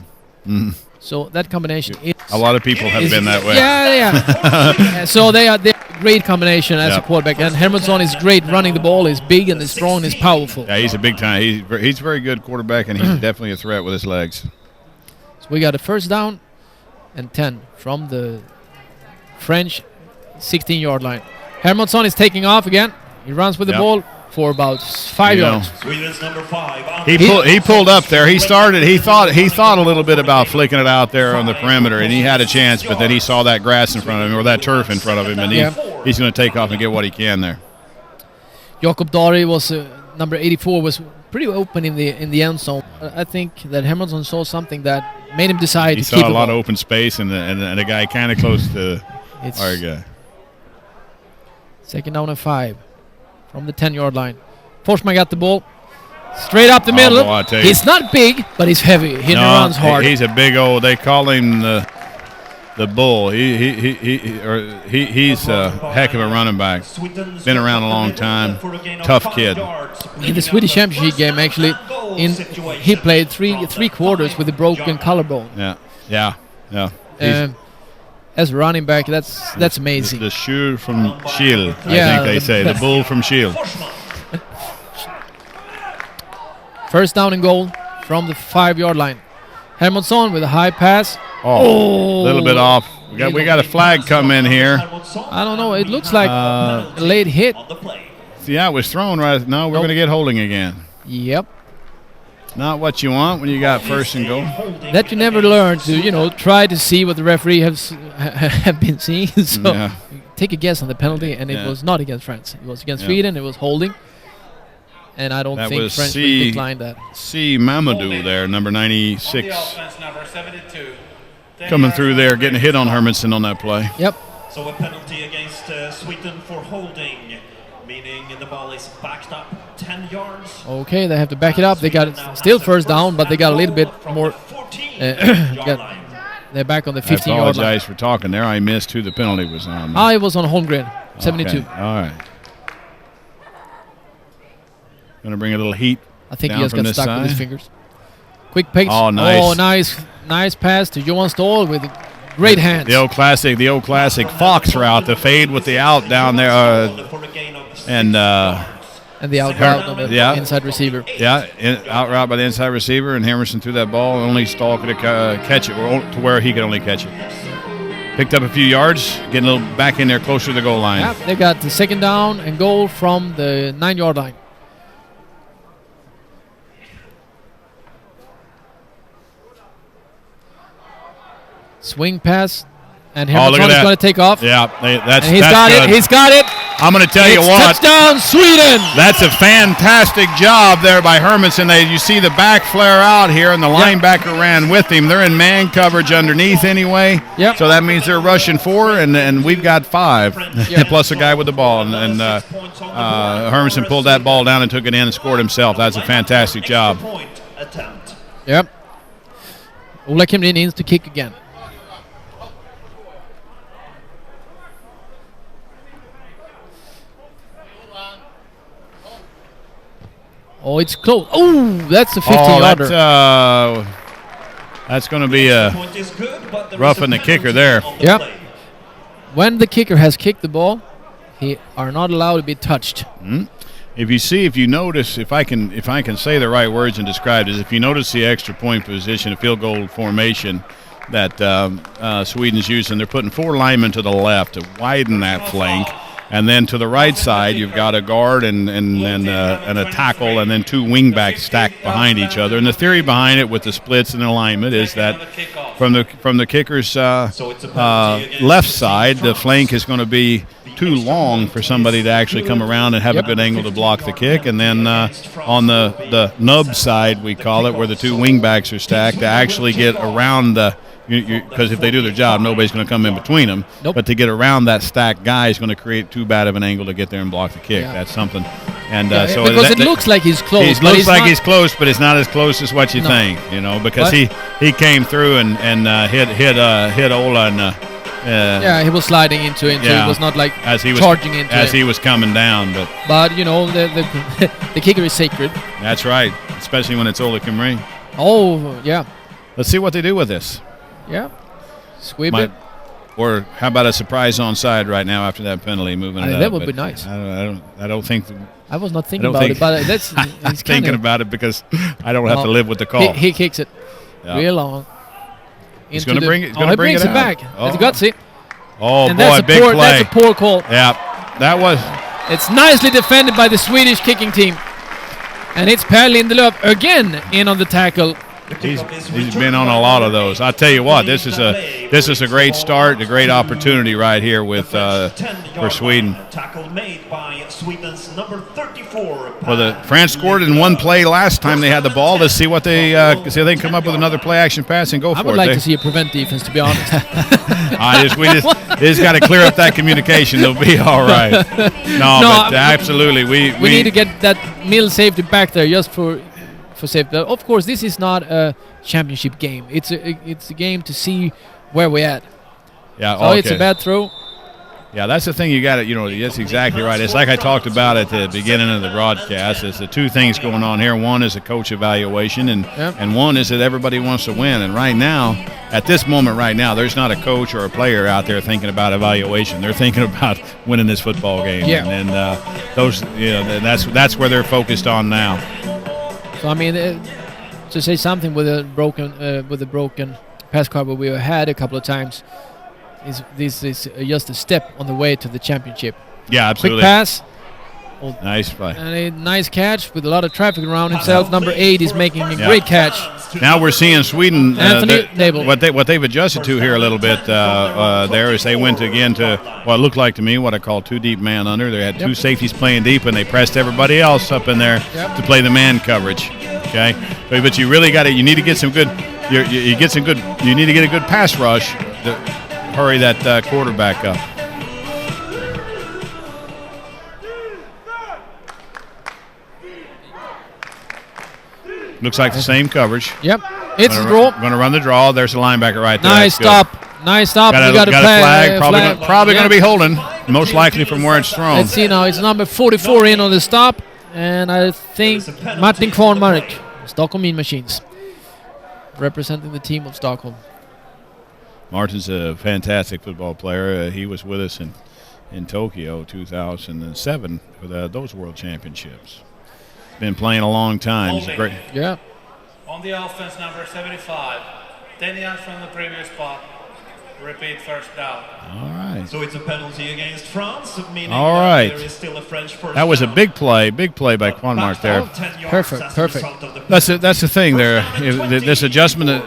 So that combination is... A lot of people have been that way. Yeah. So they're a great combination as a quarterback. And Hermansson is great running the ball. He's big and he's strong and he's powerful. Yeah, he's a big time. He's a very good quarterback, and he's definitely a threat with his legs. So we got a first down and 10 from the French 16-yard line. Hermansson is taking off again. He runs with the ball for about 5 yards. Sweden's number 5. He pulled up there. He thought a little bit about flicking it out there on the perimeter, and he had a chance, but then he saw that grass in front of him, or that turf in front of him, and he's going to take off and get what he can there. Jakob Dari was number 84, was pretty open in the end zone. I think that Hermansson saw something that made him decide to keep it. He saw a lot of open space, and a guy kind of close to our guy. Second down and 5 from the 10-yard line. Forsman got the ball straight up the middle. Boy, He's not big, but he's heavy. He runs hard. He's a big old. They call him the bull. He's a heck of a running back. Been around a long time. Tough kid. In the Swedish Championship game, actually, he played three quarters with a broken collarbone. Yeah. As a running back, that's amazing. The shoe from Schiel, I think they say. The bull from Schiel. First down and goal from the 5-yard line. Hermansson with a high pass. A little bit off. We got a flag come in here. I don't know. It looks like a late hit. Yeah, it was thrown right. No, we're going to get holding again. Yep. Not what you want when you got first and goal. That you never learn to, try to see what the referee have been seeing. So take a guess on the penalty, and it was not against France. It was against Sweden. It was holding. And I don't think French declined that. C. Mamadou there, number 96. Coming through there, getting a hit on Hermansson on that play. Yep. So a penalty against Sweden for holding, meaning the ball is backed up 10 yards. Okay, they have to back it up. They got it still first down, but they got a little bit more. They're back on the 15-yard line. I apologize for talking there. I missed who the penalty was on. It was on Holmgren, 72. Okay. All right. Going to bring a little heat. I think he just got stuck with his fingers. Quick pace. Oh, nice. Oh, nice pass to Johan Ståhl with great hands. The old classic Fox route, the fade with the out down there, and the out route on the inside receiver. Yeah, out route by the inside receiver, and Hermansson threw that ball. Only Ståhl could catch it, to where he could only catch it. Picked up a few yards, getting a little back in there closer to the goal line. Yeah, they got the second down and goal from the 9-yard line. Swing pass, and Hermansson is going to take off. Yeah, he's got it. He's got it. I'm going to tell you what. Touchdown, Sweden! That's a fantastic job there by Hermansson. You see the back flare out here, and the linebacker ran with him. They're in man coverage underneath anyway. Yep. So that means they're rushing 4, and we've got 5, plus a guy with the ball. And Hermansson pulled that ball down and took it in and scored himself. That's a fantastic job. Yep. Ola Kemlin needs to kick again. Oh, it's close. Oh, that's a 50-yarder. That's going to be a roughing the kicker there. Yep. When the kicker has kicked the ball, he are not allowed to be touched. Mm-hmm. If you notice, if I can say the right words and describe it, if you notice the extra point position, a field goal formation that Sweden's using, they're putting 4 linemen to the left to widen that flank. And then to the right side, you've got a guard and a tackle, and then 2 wingbacks stacked behind each other. And the theory behind it with the splits and alignment is that from the kicker's left side, the flank is going to be too long for somebody to actually come around and have a good angle to block the kick. And then on the nub side, we call it, where the 2 wingbacks are stacked, to actually get around the because if they do their job, nobody's going to come in between them. Nope. But to get around that stacked guy is going to create too bad of an angle to get there and block the kick. Yeah. That's something. And so because it looks like he's close. It looks like he's close, but it's not as close as what you think. Because he came through and hit Ola and. He was sliding into it. Yeah, it was not like he charging into as it. he was coming down. But the kicker is sacred. That's right, especially when it's Ola Kimri. Oh yeah. Let's see what they do with this. Yeah. Sweep it. Or how about a surprise onside right now after that penalty, moving it up? That would be nice. I don't think. I was not thinking about it, but that's. I'm thinking about it because I don't have to live with the call. He kicks it real long. He's going to bring it. He brings it back. It's gutsy. Oh and boy, big play. That's a poor call. Yeah, that was. It's nicely defended by the Swedish kicking team, and it's Per Lindelöf again in on the tackle. He's been on a lot of those. I'll tell you what, this is a great start, a great opportunity right here with for Sweden. Tackle made by Sweden's number 34. Well, France scored in one play last time they had the ball. Let's see what they see if they can come up with another play action pass and go for it. I would like to see a prevent defense, to be honest. We just got to clear up that communication. They'll be all right. But absolutely, we need to get that mill safety back there just for safety. Of course, this is not a championship game. It's a game to see where we're at. Yeah. So it's a bad throw. Yeah, that's the thing you got to, that's exactly right. It's like I talked about at the beginning of the broadcast. It's the two things going on here. One is a coach evaluation, and one is that everybody wants to win. And right now, at this moment right now, there's not a coach or a player out there thinking about evaluation. They're thinking about winning this football game. Yeah. And those, that's where they're focused on now. So I mean, to say something with a broken pass cover we had a couple of times, this is just a step on the way to the championship. Yeah, absolutely. Quick pass. Nice play. And a nice catch with a lot of traffic around himself. Number 8 is making a great catch. Now we're seeing Sweden. Anthony Nabel. What they've adjusted to here a little bit there is they went again to what looked like to me what I call 2 deep man under. They had 2 safeties playing deep, and they pressed everybody else up in there to play the man coverage. Okay, but you really got to. You need to get some good. You need to get a good pass rush to hurry that quarterback up. Looks like the same coverage. Yep. It's a draw. Going to run the draw. There's a linebacker right there. Nice stop. Nice stop. Got a flag. Probably going to be holding. Most likely from where it's thrown. Let's see now. It's number 44 in on the stop. And I think Martin Kvarnmark, Stockholm Mean Machines, representing the team of Stockholm. Martin's a fantastic football player. He was with us in Tokyo 2007 for those World Championships. Been playing a long time. He's a great. Yeah. On the offense, number 75, 10 yards from the previous spot. Repeat first down. All right. So it's a penalty against France, meaning that there is still a French first That was a down. big play by Kvarnmark there. Perfect. That's the thing there. This adjustment,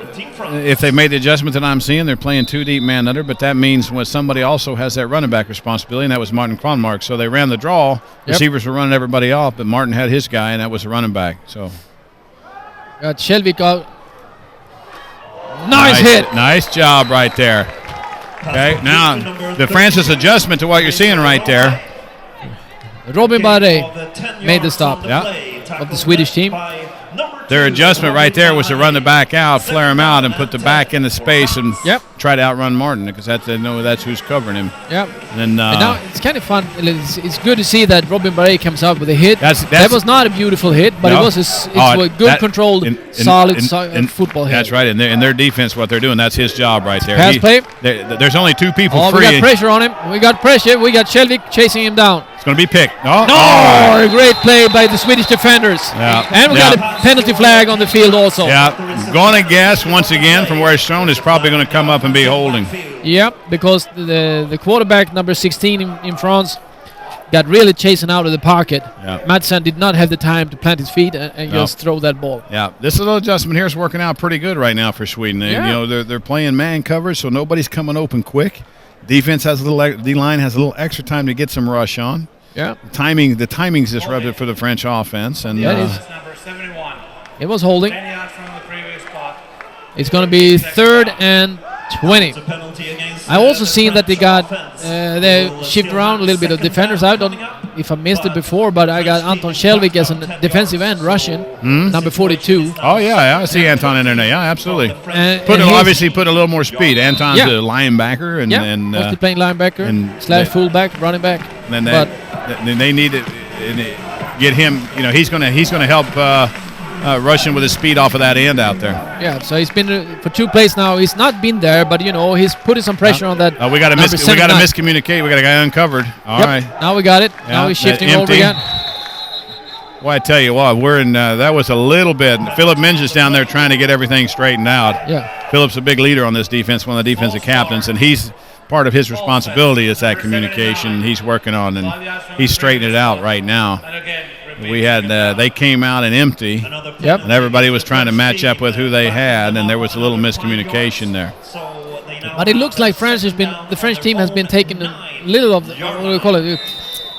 if they made the adjustment that I'm seeing, they're playing 2 deep man under, but that means when somebody also has that running back responsibility, and that was Martin Kvarnmark. So they ran the draw. Receivers were running everybody off, but Martin had his guy, and that was the running back. So got Shelvik out. Nice hit. Nice job right there. Okay, now the Francis adjustment to what you're seeing right there. Robin Barre made the stop of the Swedish team. Their adjustment right there was to run the back out, flare him out, and put the back into space and try to outrun Martin because they know that's who's covering him. Yep. And now it's kind of fun. It's good to see that Robin Barre comes out with a hit. That was not a beautiful hit, but it was a good controlled, solid football hit. That's right. In their defense, what they're doing, that's his job right there. Pass play. There's only 2 people free. We got pressure on him. We got Shelvik chasing him down. It's going to be picked. A great play by the Swedish defenders. Yeah. And we got a penalty flag on the field also. Yeah. Going to guess, once again, from where it's shown, is probably going to come up and be holding. Yep, because the quarterback, number 16 in France, got really chasing out of the pocket. Yeah. Madsen did not have the time to plant his feet and just throw that ball. Yeah, this little adjustment here is working out pretty good right now for Sweden. They're playing man coverage, so nobody's coming open quick. Defense has D-line has a little extra time to get some rush on. Yeah. The timing's disrupted for the French offense, and it is. Number 71. It was holding. 10 yards from the previous spot. It's going to be 3rd and 20. I also seen that they got they shift around a little bit of defenders. I don't if I missed it before, but I got Anton Shelvik as a defensive end, Russian, number 42. Oh yeah, I see Anton in there now. Yeah, absolutely. Obviously put a little more speed. Anton's a linebacker and mostly playing linebacker / fullback, running back. And then they need to get him. You know, he's gonna help Russian with his speed off of that end out there. Yeah, so he's been for 2 plays now. He's not been there, but he's putting some pressure on that. We got to miscommunicate. We got a guy uncovered. All right. Now we got it. Yeah, now he's shifting over again. Well, I tell you what, we're in. That was a little bit. Philip Minges down there trying to get everything straightened out. Yeah. Philip's a big leader on this defense, one of the defensive captains, and he's part of his responsibility is that communication he's working on, and he's straightening it out right now. We had they came out and empty, and everybody was trying to match up with who they had, and there was a little miscommunication there. But it looks like the French team has been taking a little of what do we call it?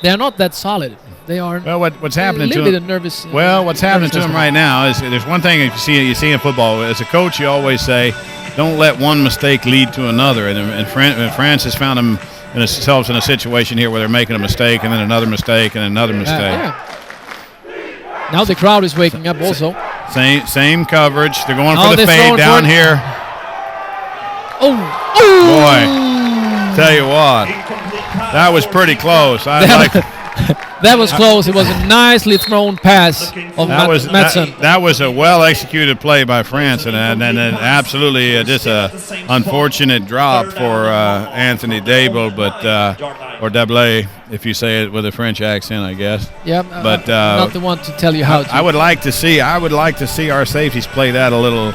They are not that solid. They are. Well, what's happening to them? A little bit nervous. What's happening to them right now is there's one thing you see in football. As a coach, you always say, don't let one mistake lead to another. And France has found themselves in a situation here where they're making a mistake and then another mistake and another mistake. Yeah. Now the crowd is waking up also. Same coverage. They're going for the fade down here. Oh! Boy, tell you what, that was pretty close. That was close. It was a nicely thrown pass of Madsen. That was a well-executed play by France, and absolutely just a unfortunate drop for Anthony Dable, or Dablé, if you say it with a French accent, I guess. Yeah, but not the one to tell you how to. I would like to see our safeties play that a little.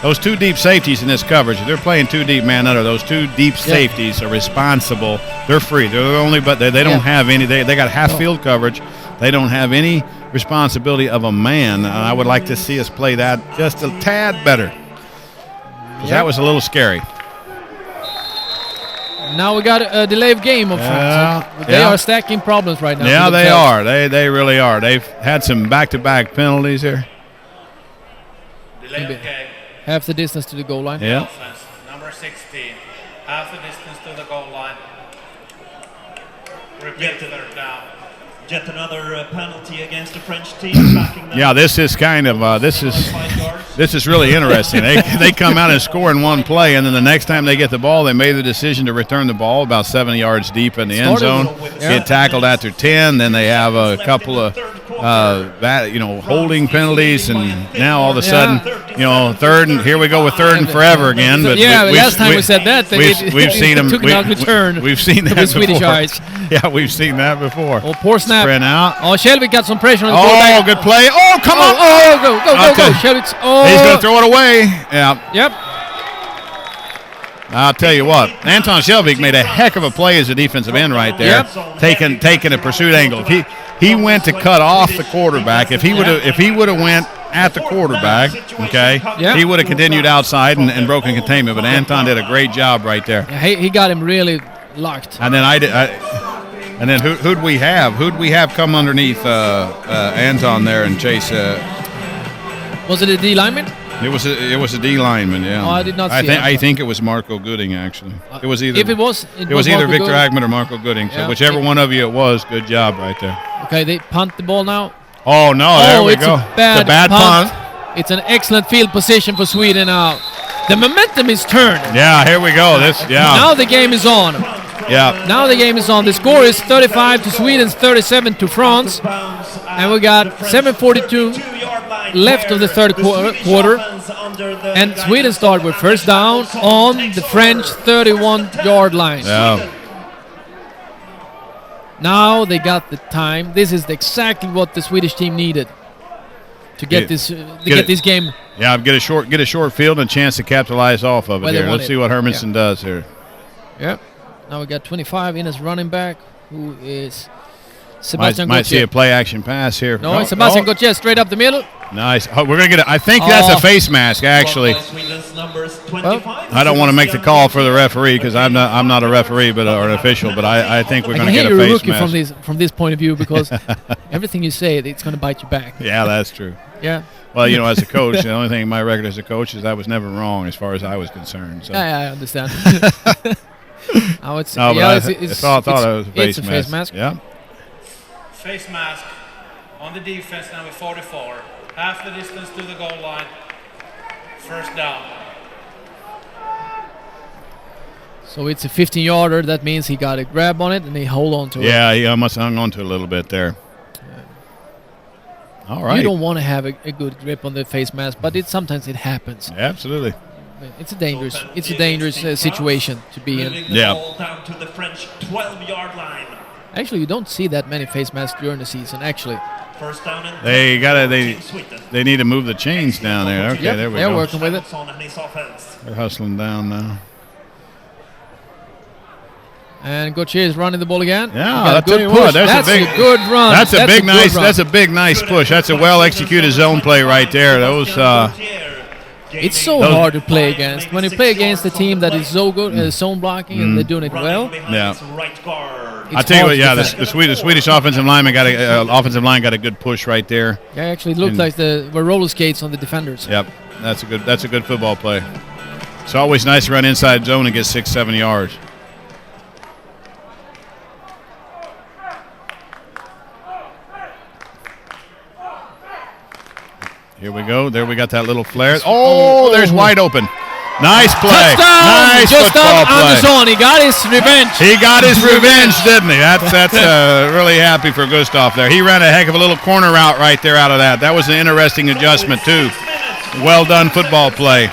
Those 2 deep safeties in this coverage, if they're playing 2 deep man under, those 2 deep safeties are responsible. They're free. They're the only, but they don't have any. They got half field coverage. They don't have any responsibility of a man. I would like to see us play that just a tad better. That was a little scary. Now we got a delay of game of France. They are stacking problems right now. Yeah, they are. They really are. They've had some back-to-back penalties here. Delay of game. Half the distance to the goal line. Yeah. Number 16. Half the distance to the goal line. Repeat the third down. Yet another penalty against the French team. Yeah, this is kind of this is really interesting. They come out and score in one play, and then the next time they get the ball, they made the decision to return the ball about 7 yards deep in the end zone. Get tackled after 10. Then they have a couple of holding penalties, and now all of a sudden, third and here we go with third and forever again. But last time we said that we've seen them. Took an ugly turn. We've seen that before. Swedish eyes. Yeah, we've seen that before. Oh, poor snap. Sprint out. Oh, Shelvik got some pressure on the quarterback. Oh, good play. Oh, come on. Go. Shelvik's. Oh. He's going to throw it away. Yeah. Yep. I'll tell you what, Anton Shelvik made a heck of a play as a defensive end right there, taking a pursuit angle. He went to cut off the quarterback. If he would have went at the quarterback, he would have continued outside and broken containment. But Anton did a great job right there. Yeah, he got him really locked. And then And then who'd we have? Who'd we have come underneath Anton there and chase? Was it a D lineman? It was a D lineman. Yeah. Oh, I did not see it. I think it was Marco Gooding actually. It was either. If it was either Victor Agman or Marco Gooding. So whichever one of you it was, good job right there. Okay, they punt the ball now. Oh no! There we go. It's a bad punt. It's an excellent field position for Sweden now. The momentum is turned. Yeah, here we go. Now the game is on. Yeah. Now the game is on. The score is 35 to Sweden's 37 to France. And we got 7:42 left of the third quarter. And Sweden start with first down on the French 31-yard line. Yeah. Now they got the time. This is exactly what the Swedish team needed to get this game. Yeah, get a short field and a chance to capitalize off of it here. Let's see what Hermansen does here. Yep. Now we got 25 in as running back, who is Sebastian Might see a play action pass here. No, Sebastian Gauthier straight up the middle. Nice. Oh, we're gonna get. I think that's a face mask actually. Well, I don't want to make the call for the referee because I'm not a referee or an official, but I think we're gonna get a face mask. From this point of view because everything you say it's gonna bite you back. Yeah, that's true. Yeah. Well, you know, as a coach, the only thing in my record as a coach is I was never wrong as far as I was concerned. So. Yeah, I understand. I thought it was a face mask. Yeah. Face mask on the defense now with 44. Half the distance to the goal line. First down. So it's a 15-yarder. That means he got a grab on it and they hold on to it. Yeah, he almost hung on to it a little bit there. All right. You don't want to have a good grip on the face mask, but sometimes it happens. Absolutely. It's a dangerous situation to be in. Yeah. Down to the French 12-yard line. Actually, you don't see that many face masks during the season. Actually, first down and they need to move the chains down there. Okay, yep, there we go. They're working with it. They're hustling down now. And Gauthier is running the ball again. Yeah, I'll tell you what, that's a good run. That's a big nice push. That's a well executed zone play right there. Those. It's so hard to play against. When you play against a team that is so good at zone blocking and they're doing it well. Yeah. I tell you what, yeah, the Swedish offensive line got a good push right there. Yeah, actually, it looked like there were roller skates on the defenders. Yep, that's a good football play. It's always nice to run inside zone and get 6-7 yards. Here we go. There we got that little flare. Oh, there's wide open. Nice play. Touchdown! Nice football play. Andersson, he got his revenge. He got his revenge, didn't he? That's really happy for Gustav there. He ran a heck of a little corner route right there out of that. That was an interesting adjustment too. Well done football play.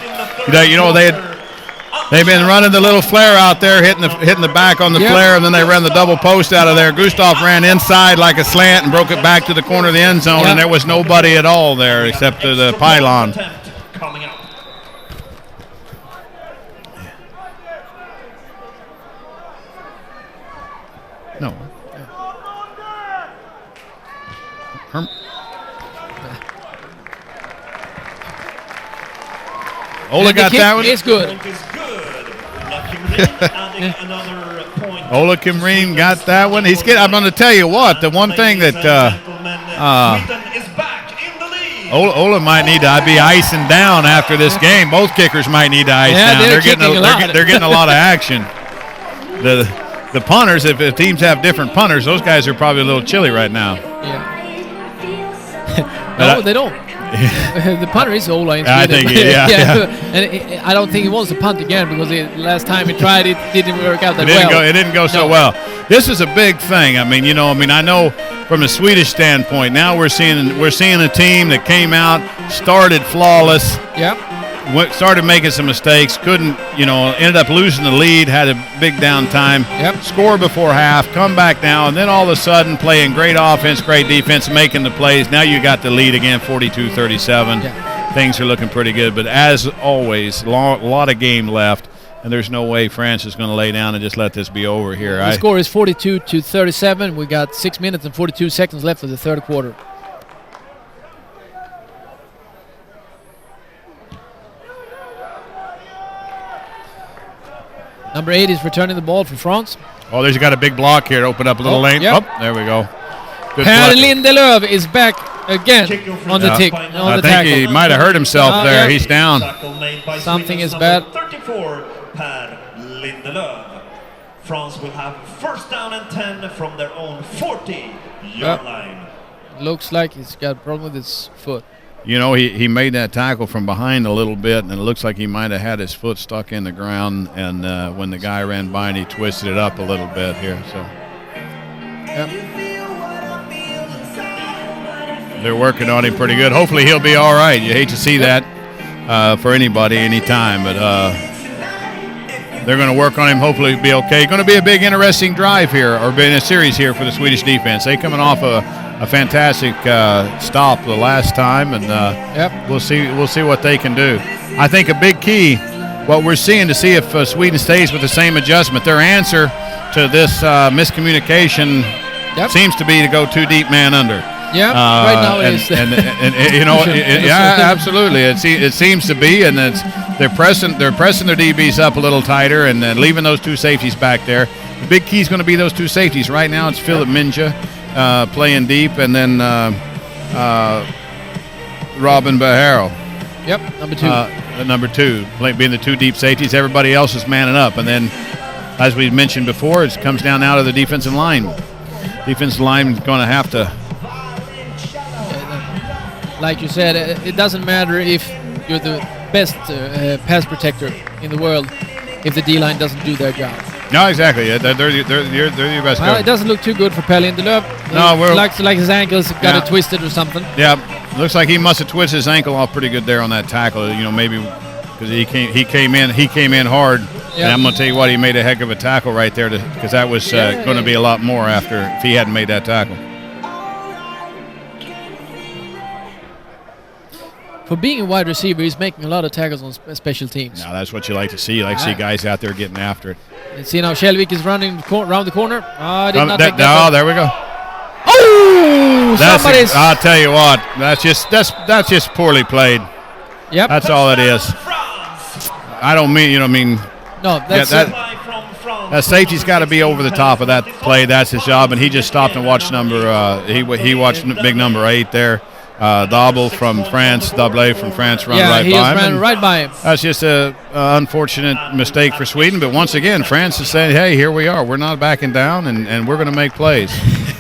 You know, they've been running the little flare out there, hitting the back on the flare, and then they ran the double post out of there. Gustav ran inside like a slant and broke it back to the corner of the end zone, and there was nobody at all there except the pylon. No. Ola got that one. It's good. Ola Kimreen got that one. I'm going to tell you what. The one thing that Ola might need to be icing down after this game. Both kickers might need to ice down. They're getting a lot of action. The punters, if teams have different punters, those guys are probably a little chilly right now. Yeah. No, they don't. The punter is Ola. I think, and I don't think he wants to punt again because last time he tried it didn't work out that well. It didn't go so well. This is a big thing. I know from a Swedish standpoint, now we're seeing a team that came out, started flawless. Yep. Started making some mistakes, ended up losing the lead, had a big downtime, score before half, come back now, and then all of a sudden playing great offense, great defense, making the plays. Now you got the lead again, 42-37. Yeah. Things are looking pretty good, but as always, a lot of game left, and there's no way France is going to lay down and just let this be over here. The score is 42-37. We got 6 minutes and 42 seconds left of the third quarter. Number 8 is returning the ball for France. Oh, there's got a big block here to open up a little lane. Yep. Oh, there we go. Good Per Lindelöf is back again on the tick. I think he might have hurt himself there. He's down. Something is bad. 34, Per Lindelöf. France will have first down and 10 from their own 40-yard line. Looks like he's got a problem with his foot. You know, he made that tackle from behind a little bit, and it looks like he might have had his foot stuck in the ground, and when the guy ran by and he twisted it up a little bit here. So they're working on him pretty good. Hopefully he'll be all right. You hate to see that for anybody anytime, but they're going to work on him. Hopefully he'll be okay. Going to be a big, interesting drive here, or been a series here for the Swedish defense. They coming off a fantastic stop the last time, and we'll see what they can do. I think a big key, what we're seeing to see if Sweden stays with the same adjustment. Their answer to this miscommunication seems to be to go too deep man under. Yeah, right now it is. And absolutely. It seems to be, and they're pressing their DBs up a little tighter, and then leaving those two safeties back there. The big key is going to be those two safeties. Right now, it's Philip Minja playing deep, and then Robin Behrn. Yep, number 2. Number 2, being the 2 deep safeties. Everybody else is manning up. And then, as we mentioned before, it comes down now to the defensive line. Defensive line is going to have to... Like you said, it doesn't matter if you're the best pass protector in the world if the D-line doesn't do their job. No, exactly. They're your best Well, coach. it doesn't look too good for Pelle Lindelöf. No, like his ankles got it twisted or something. Yeah, looks like he must have twisted his ankle off pretty good there on that tackle. You know, maybe because he came in hard. Yeah. And I'm going to tell you what, he made a heck of a tackle right there because that was going to be a lot more after if he hadn't made that tackle. For being a wide receiver, he's making a lot of tackles on special teams. Now that's what you like to see. You like to see guys out there getting after it. And see now Kjellvik is running around the corner. Did not take that. There we go. Oh, somebody's... I'll tell you what, that's just poorly played. Yep. That's all it is. I don't mean, No, that's that safety's got to be over the top of that play. That's his job, and he just stopped and watched he watched big number 8 there. Double from France, Double from France run right by him. Ran right by him. That's just a unfortunate mistake for Sweden. But once again, France is saying, hey, here we are. We're not backing down, and we're going to make plays.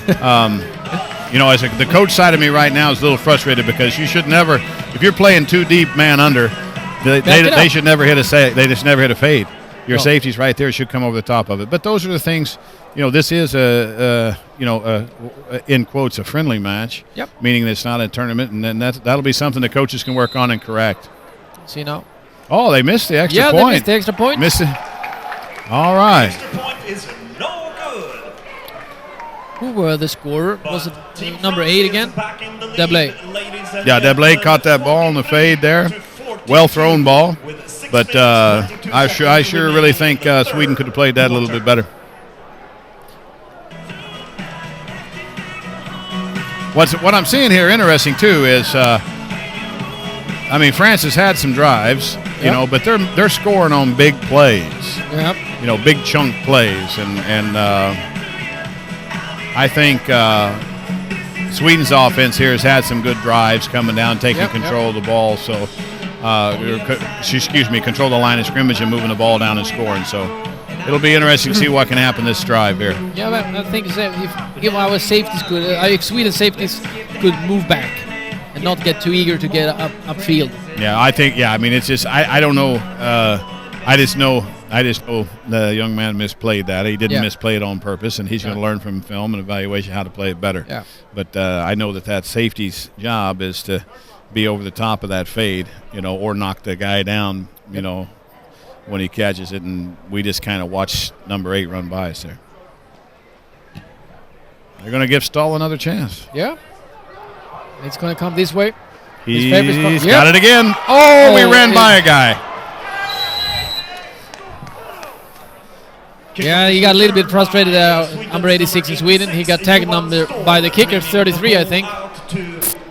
As the coach side of me right now is a little frustrated because you should never, if you're playing 2 deep man under, they should never hit they just never hit a fade. Your safeties right there should come over the top of it. But those are the things. This is in quotes a friendly match. Yep. Meaning that it's not a tournament, and then that'll be something the coaches can work on and correct. See now. Oh, they missed the extra point. Yeah, they missed the extra point. Missed it. All right. Extra point is no good. Who were the scorer? Was it number 8 again? Deblay. Yeah, Deblay caught that ball in the fade there. Well thrown ball. But I sure really think Sweden could have played that a little bit better. What I'm seeing here interesting too is, France has had some drives, but they're scoring on big plays. Yep. Big chunk plays, and I think Sweden's offense here has had some good drives coming down, taking control of the ball. So, control the line of scrimmage and moving the ball down and scoring. So. It'll be interesting to see what can happen this drive here. Yeah, but I think if our safeties could, Sweden safeties could move back and not get too eager to get upfield. Yeah, I think. Yeah, it's just I don't know. I just know the young man misplayed that. He didn't misplay it on purpose, and he's going to learn from film and evaluation how to play it better. Yeah. But I know that safety's job is to be over the top of that fade, or knock the guy down, when he catches it, and we just kind of watch number 8 run by us there. They're going to give Stahl another chance. Yeah. It's going to come this way. He's got it again. Oh, we ran by a guy. Yeah, he got a little bit frustrated. Number 86 in Sweden. He got tagged by the kicker, 33, I think.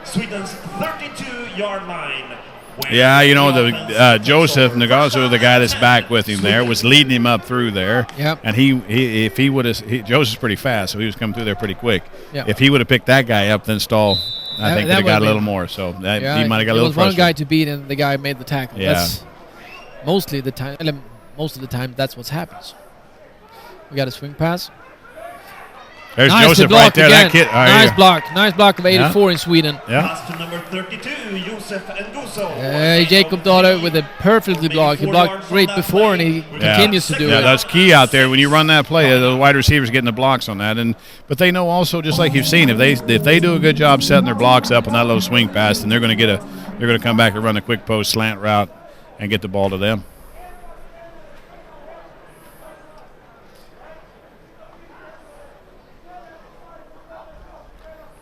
Sweden's 32-yard line. Yeah, the Joseph Nagazo, the guy that's back with him there, was leading him up through there. Yep. And if he would have, Joseph's pretty fast, so he was coming through there pretty quick. Yep. If he would have picked that guy up, then Stahl, I think, would have got a little more. So he might have got a little frustrated. It was one guy to beat, and the guy made the tackle. Yeah. That's most of the time, that's what happens. We got a swing pass. There's nice Joseph block right there. again. That kid. Nice block of 84 in Sweden. Yeah. Pass to number 32, Josef Nguso. Jacob Dahler with a perfectly block. He blocked great before, and he continues to do it. Yeah, that's key out there when you run that play. The wide receivers getting the blocks on that, but they know also, just like you've seen, if they do a good job setting their blocks up on that little swing pass, then they're going to come back and run a quick post slant route and get the ball to them.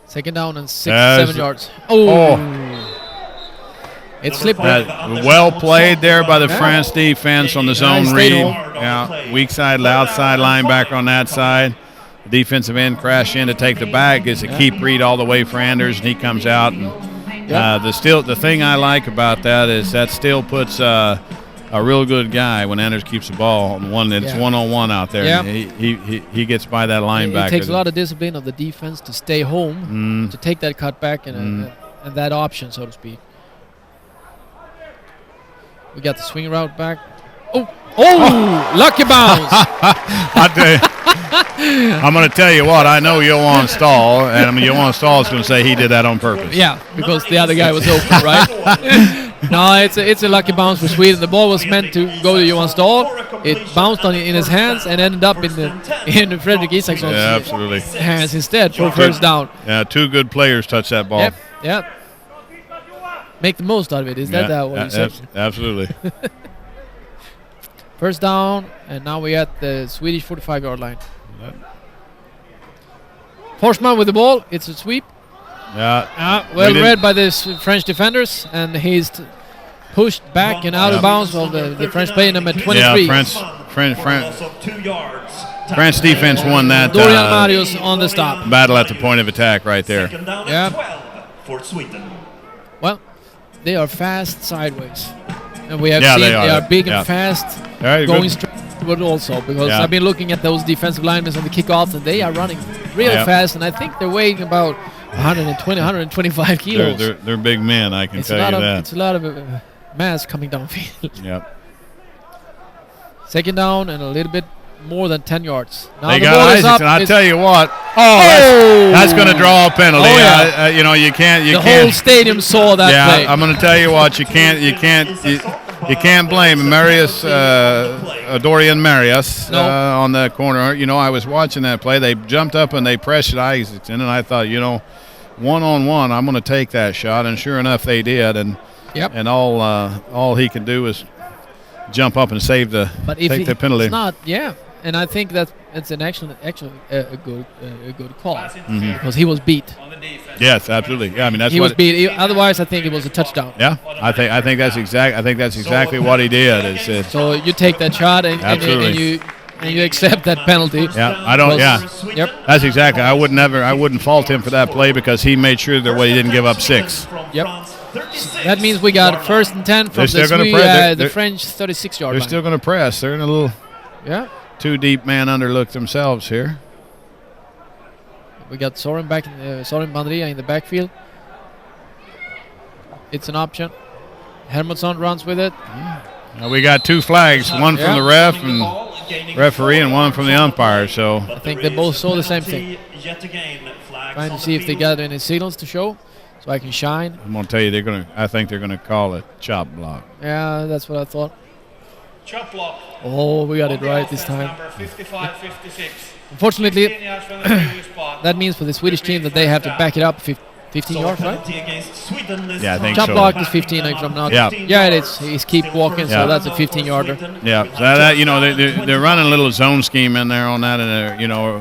Second down and 7 yards. Oh. It's slippery. Well played there by the France defense on the zone read. Yeah, weak side, loud side linebacker on that side. The defensive end crashed in to take the back. It's a keep read all the way for Anders, and he comes out. And the thing I like about that is that still puts a real good guy when Anders keeps the ball on one. It's one-on-one out there. Yeah. He gets by that linebacker. It takes a lot of discipline of the defense to stay home, to take that cutback and that option, so to speak. We got the swing route back. Oh, lucky bounce. I'm going to tell you what, I know Johan Stahl, and Johan Stahl is going to say he did that on purpose. Yeah, because the other guy was open, right? No, it's a lucky bounce for Sweden. The ball was meant to go to Johan Stahl. It bounced in his hands and ended up in Fredrik Isaksson's hands instead for first down. Yeah, 2 good players touched that ball. Yep. Make the most out of it. Is that what you said? Absolutely. First down, and now we're at the Swedish 45-yard line. Forsman with the ball. It's a sweep. Well read by the French defenders, and he's pushed back and out of bounds of the French player number 23. Yeah, French defense won that. Dorian Marius on the stop. Battle at the point of attack right there. Yeah. For Sweden. Well, they are fast sideways. And we have seen they are big and fast, going straight also, because I've been looking at those defensive linemen on the kickoffs, and they are running really fast, and I think they're weighing about 120, 125 kilos. They're big men, I can tell you that. It's a lot of mass coming downfield. Yep. Second down and a little bit more than 10 yards. Now they the got ball is Isaacson. up. I'll tell you what. That's going to draw a penalty. You know, you can't. The whole stadium saw that play. I'm going to tell you what. You can't blame Marius, Dorian Marius on that corner. You know, I was watching that play. They jumped up and they pressured Isaacson, and I thought, you know, one-on-one, I'm going to take that shot, and sure enough, they did. And all he can do is jump up and take the penalty. It's not, and I think that it's an actually a good call because he was beat. Yes, absolutely. Yeah, I mean he was beat. Otherwise, I think it was a touchdown. Yeah, I think that's exactly what he did. So you take that shot and you accept that penalty. Yeah, I don't. Yep. That's exactly. I wouldn't fault him for that play because he made sure that he didn't give up 6. Yep. That means we got 1st and 10 from the French 36-yard line. They're still going to press. They're in a little too deep man underlook themselves here. We got Soren Bandria in the backfield. It's an option. Hermansson runs with it. Now we got 2 flags, one from the ref and referee and one from the umpire. So I think they both saw the same thing. Trying to see if they got any signals to show. So I can shine. I'm going to tell you, I think they're going to call it chop block. Yeah, that's what I thought. Chop block. Oh, we got it right this time. Number 55-56. Unfortunately, that means for the Swedish team that they have to back it up 15 yards, right? Yeah, I think chop so. block is 15, if I'm not. Yeah, it is. He's keep walking, so that's a 15-yarder. Yeah, so that, you know, they're running a little zone scheme in there on that, and you know,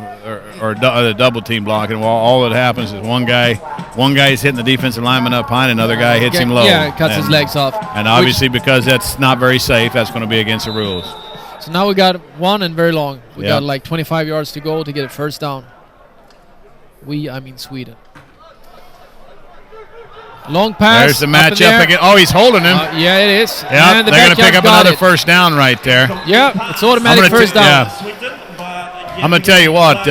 or a double team block, and all that happens is one guy is hitting the defensive lineman up high, and another guy hits him low. Yeah, cuts his legs off. And obviously, because that's not very safe, that's going to be against the rules. So now we got one and very long. We got like 25 yards to go to get a first down. I mean Sweden. Long pass. There's the matchup again. Oh, he's holding him. Yeah, it is. Yeah, they're going to pick up another first down right there. Yeah, it's automatic first down. I'm going to tell you what.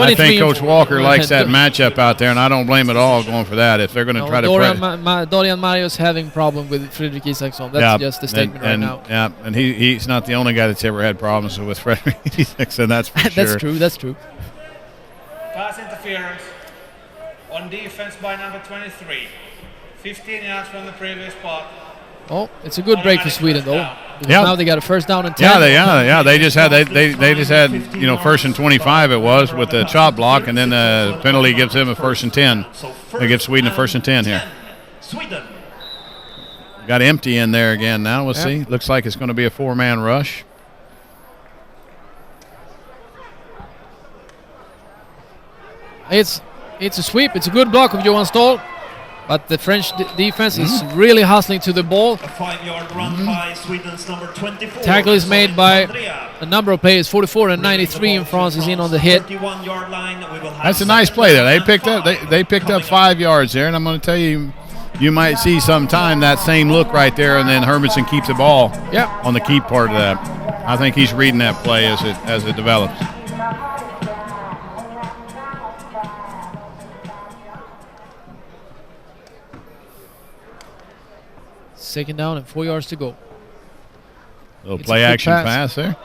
I think Coach Walker likes that matchup out there, and I don't blame at all going for that. If they're going to try to Dorian Marius having problem with Fredrik Isaksson. That's just the statement right now. Yeah, and he's not the only guy that's ever had problems with Fredrik Isaksson. That's for sure. That's true. Pass interference on defense by number 23. 15 yards from the previous spot. Oh, it's a good break for Sweden though. Now they got a first down and 10. They just had you know, 1st and 25 it was with the chop block, and then the penalty gives them a 1st and 10. They give Sweden a 1st and 10 here. Got empty in there again now. We'll see. Looks like it's going to be a 4-man rush. It's a sweep. It's a good block of Johan Stahl. But the French defense is really hustling to the ball. A 5-yard run by Sweden's number 24. Tackle is made by a number of players. 44 and 93 in France is in on the hit. That's a nice play there. They picked up 5 yards there, and I'm going to tell you, you might see sometime that same look right there, and then Hermansson keeps the ball on the keep part of that. I think he's reading that play as it develops. Second down and 4 yards to go. Little play action pass there.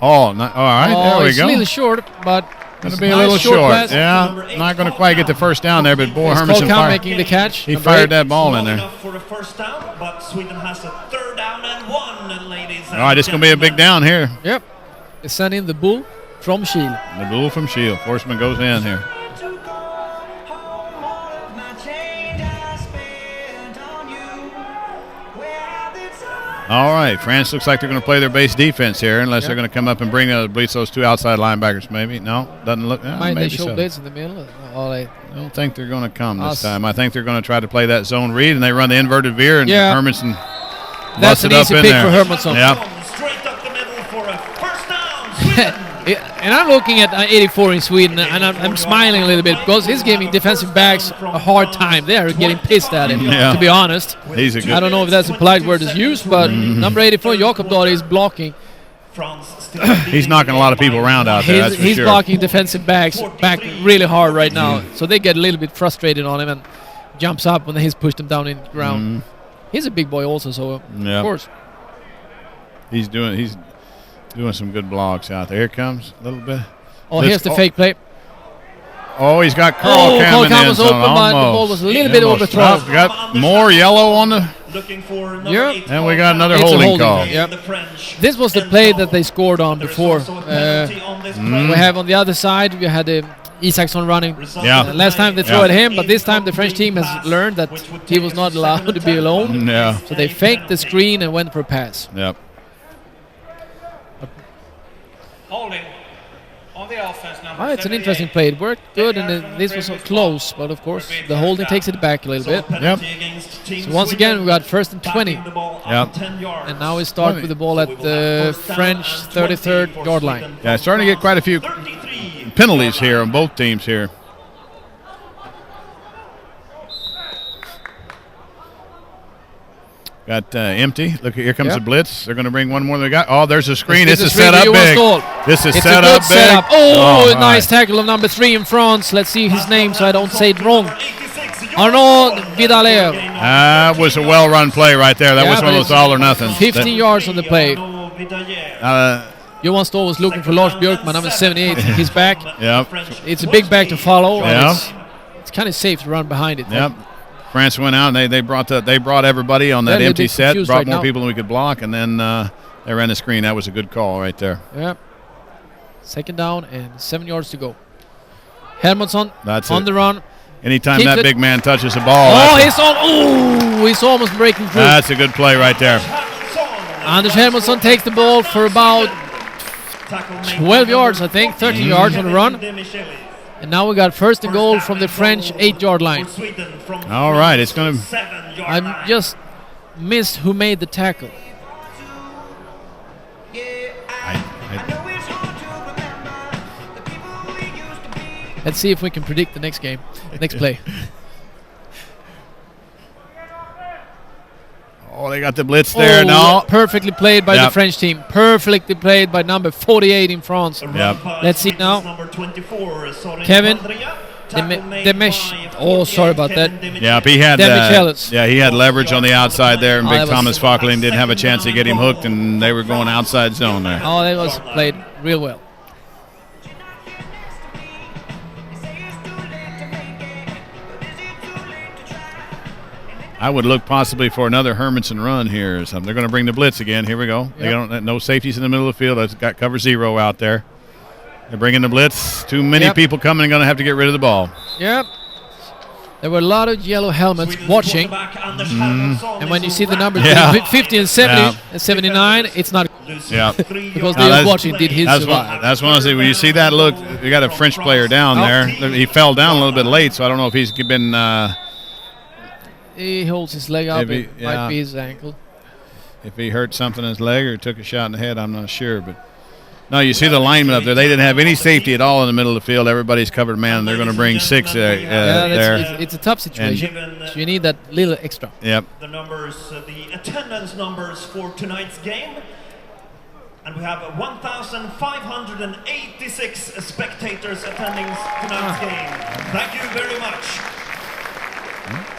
Oh, all right. There we it's go. a little short, but Going to be a little short. Pass. Yeah, not going to quite get the first down there, but boy, Hermanson making the catch. He fired that ball in there. For a first down, but Sweden has a 3rd down and 1, ladies. All right, it's going to be a big down here. Yep. They send in the bull from Shield. The bull from Shield. Forsman goes in here. All right, France looks like they're going to play their base defense here, unless they're going to come up and bring blitz those 2 outside linebackers. Maybe no, doesn't look. Might they show blitz in the middle? I don't think they're going to come this time. I think they're going to try to play that zone read, and they run the inverted veer, and Hermanson That's an easy pick for Hermanson. Yeah. Straight up the middle for a first down. Sweden. And I'm looking at 84 in Sweden, and I'm smiling a little bit because he's giving defensive backs a hard time. They are getting pissed at him, to be honest. He's a good. I don't know if that's a polite word to use, but number 84, Jakob Dahl, is blocking. He's knocking a lot of people around out there, that's for he's sure. blocking defensive backs back really hard right now, so they get a little bit frustrated on him and jumps up when he's pushed him down in the ground. He's a big boy also, so of course. He's doing some good blocks out there. Here comes a little bit. Oh, here's the fake play. Oh, he's got Carl Cam was open, but the ball was a little bit overthrown. We got more yellow on the. And we got another holding call. Yep. This was the play that they scored on before. We have on the other side, we had Isaacson running. Last time they threw at him, but this time the French team has learned that he was not allowed to be alone. Yeah. So they faked the screen and went for a pass. Yep. Holding on the offense number. It's an interesting play. It worked good, and this was so close, but of course the holding takes it back a little bit. Yep. So once again we got 1st and 20. Yep. And now we start with the ball at the French 33rd yard line. Yeah, starting to get quite a few penalties here on both teams here. Got empty. Look, here comes the blitz. They're going to bring one more. They got. Oh, there's a screen. This is set up big. This is set up big. Setup. Oh, nice tackle of number 3 in France. Let's see his name so I don't say it wrong. Arnaud Vidalert. That was a well-run play right there. That was one of those all or nothing. 15 yards on the play. Johan Ståhl was looking for Lars Björkman, number 78. He's back. Yep. It's a big back to follow. Yep. It's kind of safe to run behind it. Yep. France went out and they brought everybody on that empty set, brought more people than we could block, and then they ran the screen. That was a good call right there. Yep. 2nd down and 7 yards to go. Hermansson on the run. Anytime that big man touches the ball. He's almost breaking through. That's a good play right there. Anders Hermansson takes the ball for about 12 yards, I think, 13 yards on the run. And now we got 1st and goal from the French 8-yard line. All right, it's going to... I just missed who made the tackle. Let's see if we can predict the next game, next play. Oh, they got the blitz there. No. Perfectly played by the French team. Perfectly played by number 48 in France. Yep. Let's see now. Kevin Demesh. Oh, sorry about that. Yeah, he had he had leverage on the outside there, and big Thomas Falkling didn't have a chance to get him hooked, and they were going outside zone there. Oh, that was played real well. I would look possibly for another Hermanson run here or something. They're going to bring the blitz again. Here we go. Yep. They don't no safeties in the middle of the field. That's got cover 0 out there. They're bringing the blitz. Too many people coming and going to have to get rid of the ball. Yep. There were a lot of yellow helmets watching. And when you see the numbers 50 and 70 and 79, it's not. Yeah. Because they were watching, did he survive? That's one of the things. When you see that look, you got a French player down there. He fell down a little bit late, so I don't know if he's been... he holds his leg up. It might be his ankle. If he hurt something in his leg or took a shot in the head, I'm not sure. But no, you see the lineman up there. They didn't have any safety at all in the middle of the field. Everybody's covered man, and they're going to bring 6 there. It's a tough situation. So you need that little extra. Yep. The attendance numbers for tonight's game. And we have 1,586 spectators attending tonight's game. Thank you very much.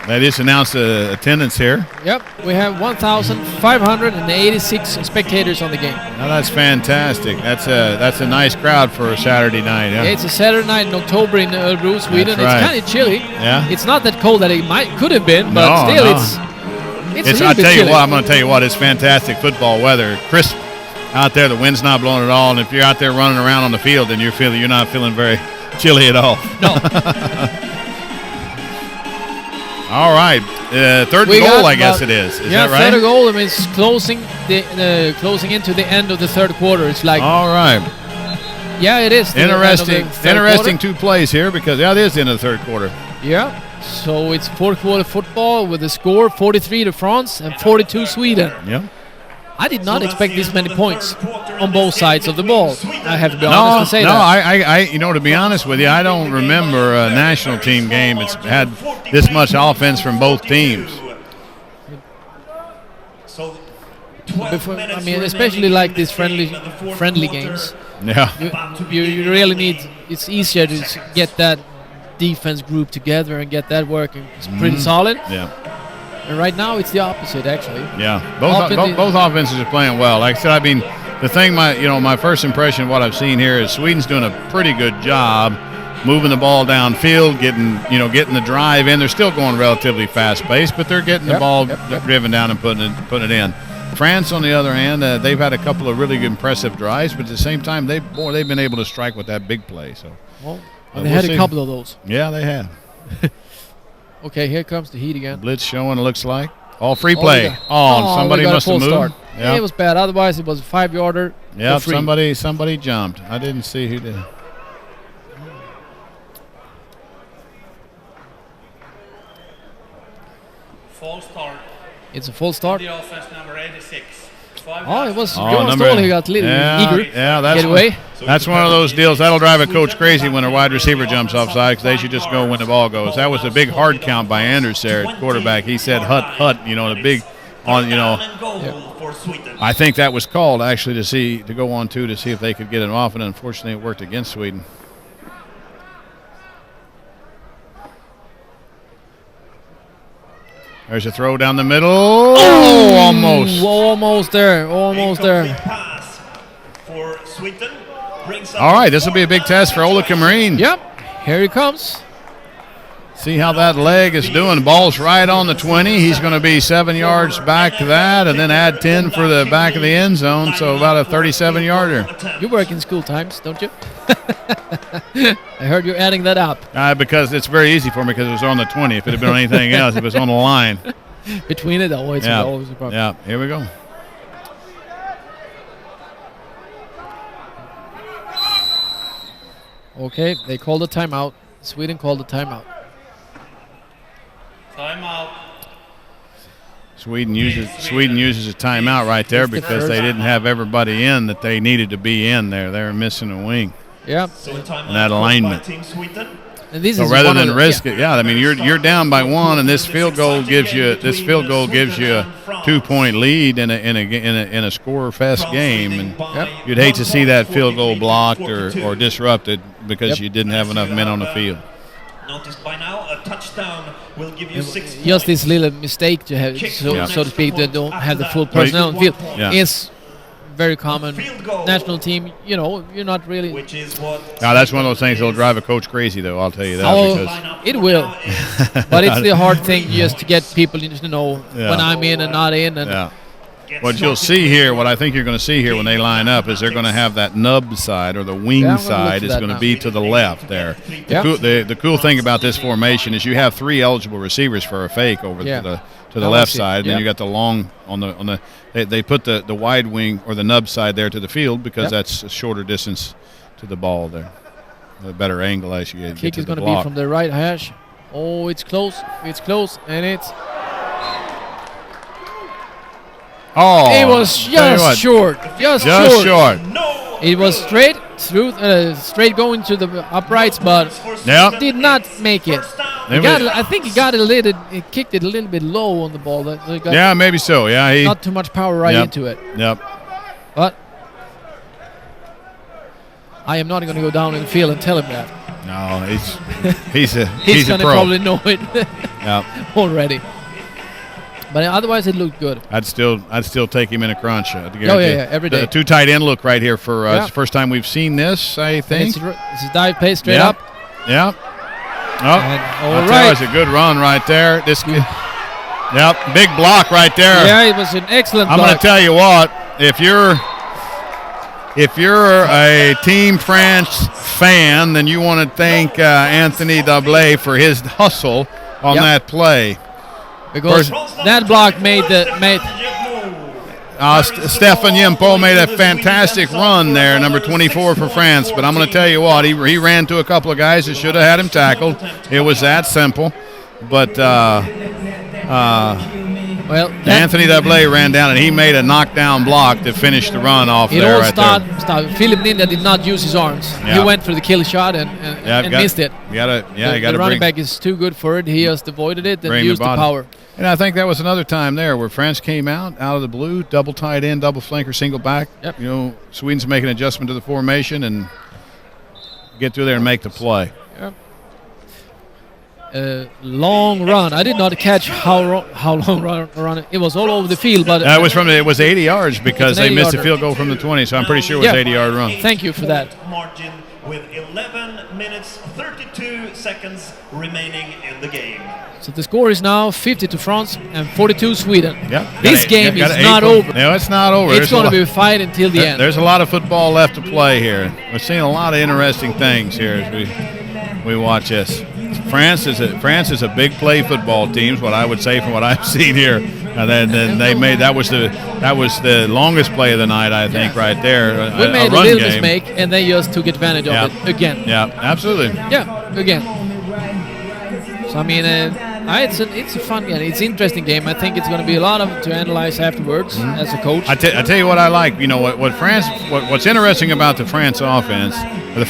They just announced attendance here. Yep, we have 1,586 spectators on the game. Now that's fantastic. That's a nice crowd for a Saturday night. Yeah, it's a Saturday night in October in Örebro, Sweden. Right. It's kind of chilly. Yeah, it's not that cold that it could have been, but still, it's a little bit chilly. I'm going to tell you what. It's fantastic football weather. Crisp out there. The wind's not blowing at all, and if you're out there running around on the field, then you're not feeling very chilly at all. No. All right, third goal, I guess it is. Is that right? Third goal. I mean, it's closing into the end of the third quarter. It's like. All right. Yeah, it is. Interesting 2 plays here because it is the end of the third quarter. Yeah. So it's fourth quarter football with the score 43 to France and 42 Sweden. Yeah. I did not expect this many points on both sides of the ball. I have to be honest and say that. No, to be honest with you, I don't remember a national team game that's had this much offense from both teams. Especially like these friendly games. Yeah. You really need. It's easier to get that defense group together and get that working. It's pretty solid. Yeah. And right now it's the opposite, actually. Yeah, both offenses are playing well. Like I said, the thing, my first impression of what I've seen here is Sweden's doing a pretty good job moving the ball downfield, getting the drive in. They're still going relatively fast-paced, but they're getting the ball driven down and putting it in. France, on the other hand, they've had a couple of really good, impressive drives, but at the same time, they've been able to strike with that big play. So, they had a couple of those. Yeah, they have. Okay, here comes the heat again. Blitz showing, it looks like. All free play. Somebody must have moved. Yeah, it was bad. Otherwise, it was a 5-yarder. Yeah, somebody jumped. I didn't see who did. Full start. It's a full start. The offense number 86. It was Jonas Ståhl who got a little eager. Yeah, that's one of those deals. That'll drive a coach crazy when a wide receiver jumps offside because they should just go when the ball goes. That was a big hard count by Anders there at quarterback. He said hut, the big on, I think that was called actually to go on to see if they could get it off, and unfortunately it worked against Sweden. There's a throw down the middle. Oh, almost. Almost there. Pass for Sweden. All right, this will be a big test for Ola Marine. Yep, here he comes. See how that leg is doing. Ball's right on the 20. He's going to be 7 yards back to that, and then add 10 for the back of the end zone, so about a 37-yarder. You work in school times, don't you? I heard you're adding that up. Because it's very easy for me because it was on the 20. If it had been on anything else, if it was on the line. Between it, always a problem. Yeah, here we go. Okay, they called a timeout. Sweden called a timeout. Timeout. Sweden uses a timeout right there because they didn't have everybody in that they needed to be in there. They were missing a wing. Yeah. And that alignment. And this so rather than risk it, I mean you're down by 1, and this field goal gives you a 2-point lead in a score-fest game, and you'd hate to see that field goal blocked or disrupted because you didn't have enough men on the field. Notice by now, a touchdown will give you 6 just this little mistake to have, so to speak, they don't have the full personnel on the field. It's very common. National team, you're not really. Now that's one of those things that'll drive a coach crazy, though. I'll tell you that. Because it will. But it's the hard thing just to get people to know when I'm in and not in. And what you'll see here, what I think you're going to see here when they line up is they're going to have that nub side or the wing side is going to be to the left there. The cool thing about this formation is you have 3 eligible receivers for a fake over to the left side, and then you got the long on the. They put the wide wing or the nub side there to the field because that's a shorter distance to the ball there, a better angle as you get to the block. Kick is going to be from the right hash. Oh, it's close, and it's. Oh, it was just short. Just short. It was straight through, straight going to the uprights, but did not make it. I think he kicked it a little bit low on the ball. Maybe so. Yeah, not too much power into it. Yep. But I am not going to go down in the field and tell him that. No, he's a He's pro. gonna probably know it already. But otherwise, it looked good. I'd still take him in a crunch. Every day. The two tight end look right here for us. First time we've seen this, I think. It's a dive pace straight up. Yeah. Oh, all right. That was a good run right there. Big block right there. Yeah, it was an excellent block. I'm going to tell you what, if you're a Team France fan, then you want to thank Anthony Dablé for his hustle on that play. Because that block made Stefan Yempo made a fantastic run there, number 24 for France. But I'm going to tell you what, he ran to a couple of guys that should have had him tackled. It was that simple. But Anthony Dablé ran down and he made a knockdown block to finish the run off there. Philip Ninja did not use his arms. He went for the kill shot and missed it. The running back is too good for it. He just avoided it and used the power. And I think that was another time there where France came out of the blue, double tight end, double flanker, single back. Yep. You know, Sweden's making an adjustment to the formation and get through there and make the play. Yep. Long run. I did not catch how long run. It was all over the field, but it was 80 yards because they missed a field goal from the 20. So I'm pretty sure it was 80-yard run. Thank you for that. Margin with 11 minutes 32 seconds remaining in the game. So the score is now 50 to France and 42 Sweden. Yep. This game is not over. No, it's not over. It's going to be a fight until the end. There's a lot of football left to play here. We're seeing a lot of interesting things here as we watch this. France is a big play football team, is what I would say from what I've seen here. And then they made that was the longest play of the night, I think, right there. We made a little mistake, and they just took advantage of it again. Yeah, absolutely. Yeah, again. So I mean, it's a fun game. It's an interesting game. I think it's going to be a lot of to analyze afterwards as a coach. I tell you what I like. You know what's interesting about the France offense, or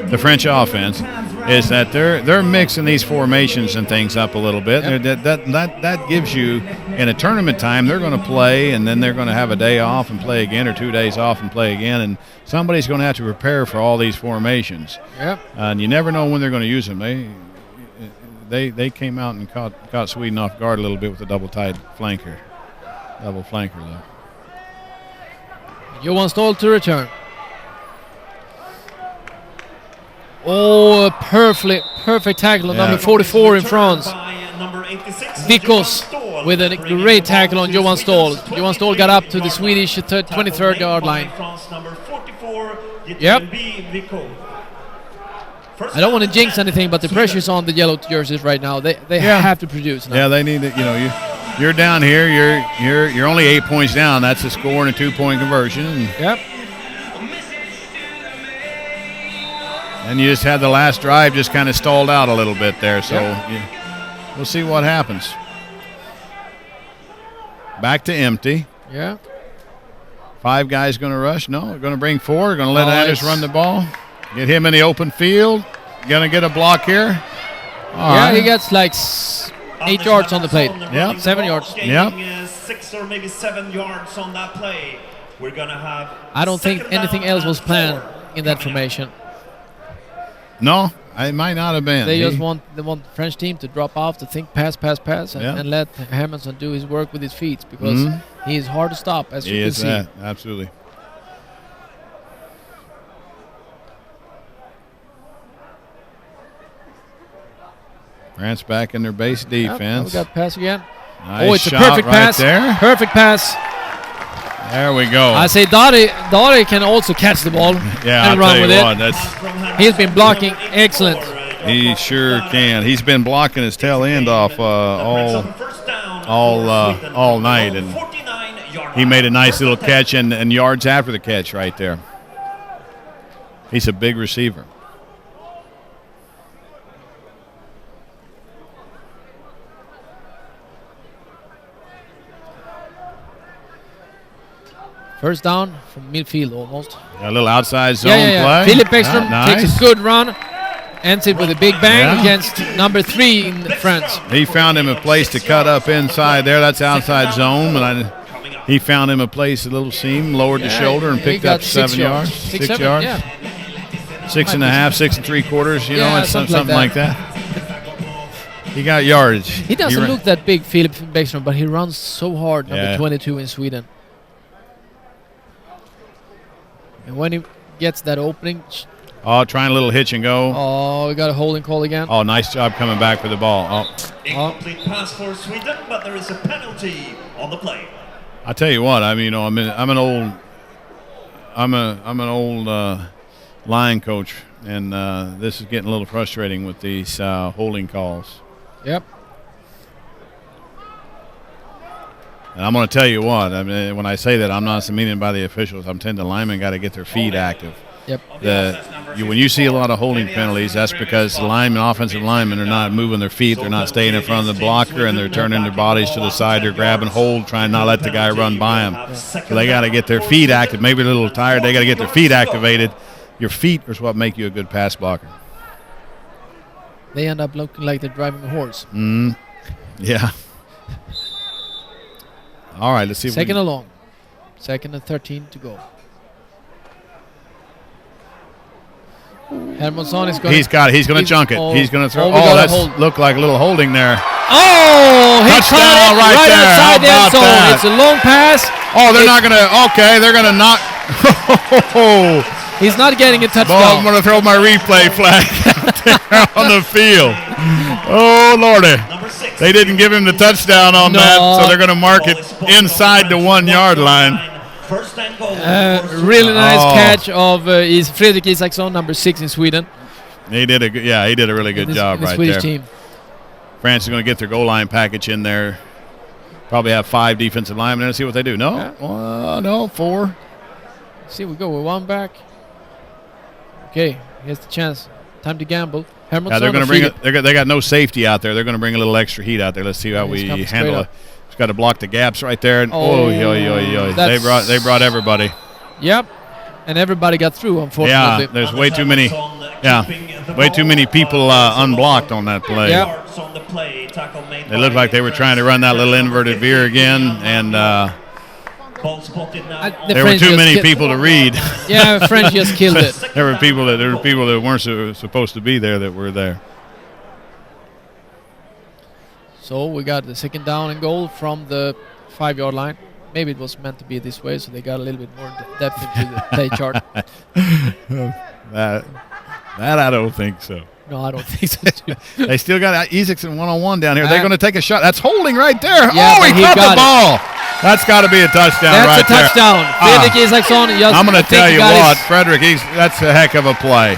the French offense, is that they're mixing these formations and things up a little bit. Yep. That gives you, in a tournament time, they're going to play and then they're going to have a day off and play again, or 2 days off and play again, and somebody's going to have to prepare for all these formations. Yep. And you never know when they're going to use them. They came out and caught Sweden off guard a little bit with the double flanker though. Johan Stoll to return. Oh, perfect tackle on number 44 in France. Vikos with a great tackle on Johan Stoll. Johan Stoll got up to the Swedish 23rd yard line. Yep. I don't want to jinx anything, but the pressure's on the yellow jerseys right now. They have to produce now. Yeah, they need it. You know, you're down here. You're only 8 points down. That's a score and a 2-point conversion. Yep. And you just had the last drive just kind of stalled out a little bit there. So we'll see what happens. Back to empty. Yeah. 5 guys going to rush. No, they're going to bring 4. Going to let Anders run the ball. Get him in the open field. Going to get a block here. All right. He gets like 8 yards on the plate. Yeah. 7 yards. Yeah. 6 or maybe 7 yards on that play. We're going to have. I don't think anything else was planned in that formation. No, it might not have been. They want the French team to drop off, to think pass, and let Hermansson do his work with his feet, because he is hard to stop, as you can see. That, absolutely. France back in their base defense. We got pass again. Nice it's a shot perfect pass. There. Perfect pass. There we go. I say Dottie can also catch the ball and run with it. He's been blocking excellent. He sure can. He's been blocking his tail end off all night, and he made a nice little catch and yards after the catch right there. He's a big receiver. First down from midfield almost. A little outside zone play. Philip Ekström takes a good run, ends it with a big bang against number 3 in France. He found him a place to cut up inside there. That's outside zone. He found him a place, a little seam, lowered the shoulder, and picked up 7 yards. 6 yards. 6 1/2, 6 3/4. You know, it's something like that. He got yardage. He doesn't look that big, Filip Bäckström, but he runs so hard. Number 22 in Sweden. And when he gets that opening. Oh, trying a little hitch and go. Oh, we got a holding call again. Oh, nice job coming back for the ball. Incomplete pass for Sweden, but there is a penalty on the play. I tell you what, I mean, you know, I'm an old line coach, and this is getting a little frustrating with these holding calls. Yep. And I'm going to tell you what, I mean, when I say that, I'm not meaning by the officials. I'm telling the linemen got to get their feet active. Yep. When you see a lot of holding penalties, that's because the linemen, offensive linemen, are not moving their feet. They're not staying in front of the blocker, and they're turning their bodies to the side. They're grabbing hold, trying not to let the guy run by them. So they got to get their feet active. Maybe they're a little tired. They got to get their feet activated. Your feet is what make you a good pass blocker. They end up looking like they're driving a horse. Yeah. All right, let's see. Second and long. 2nd and 13 to go. Hermansson is going. He's going to chunk it. He's going to throw. Look like a little holding there. Oh, he touchdown right there. Outside the end zone. It's a long pass. Oh, they're not going to. Okay, they're going to knock. He's not getting a touchdown. Well, I'm going to throw my replay flag out there on the field. Oh, Lordy. They didn't give him the touchdown on that, so they're going to mark it inside the 1 yard line. Really nice catch of Fredrik Isaksson, number 6 in Sweden. He did a really good job right Swedish there. Team. France is going to get their goal line package in there. Probably have 5 defensive linemen there and see what they do. No, no, 4. See, we go with 1 back. Okay, here's the chance. Time to gamble. Hermansson, they're going to bring it. They got no safety out there. They're going to bring a little extra heat out there. Let's see how we handle it. Just got to block the gaps right there. And they brought everybody. Yep, and everybody got through. Unfortunately, yeah. There's way too many. Yeah, way too many people unblocked on that play. Yep. It looked like they were trying to run that little inverted veer again, and there were too many people to read. Yeah, French just killed it. There were people that weren't supposed to be there that were there. So we got the 2nd down and goal from the 5 yard line. Maybe it was meant to be this way, so they got a little bit more depth into the play chart. That I don't think so. No, I don't think so too. They still got Isaksson 1-on-1 down here. They're going to take a shot. That's holding right there. Yeah, he caught the ball. That's got to be a touchdown right there. That's a touchdown. Fredrik Isaksson. I'm going to tell you what, Fredrik, that's a heck of a play.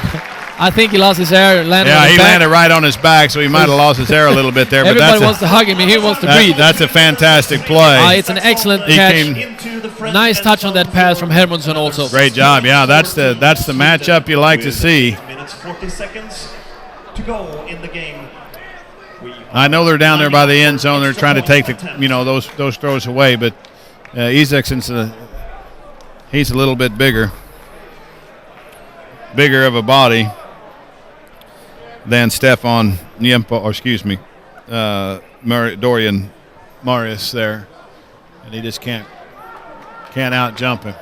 I think he lost his air. He landed right on his back, so he might have lost his air a little bit there. Everybody wants to hug him, and he wants to breathe. That's a fantastic play. It's an excellent catch. Nice touch on that pass from Hermansson also. Great job. Yeah, that's the matchup you like to see. 40 seconds to go in the game. I know they're down there by the end zone. They're trying to take those throws away, but Isaksson's he's a little bit bigger of a body than Stefan Niempo, or excuse me, Dorian Marius there, and he just can't out jump him.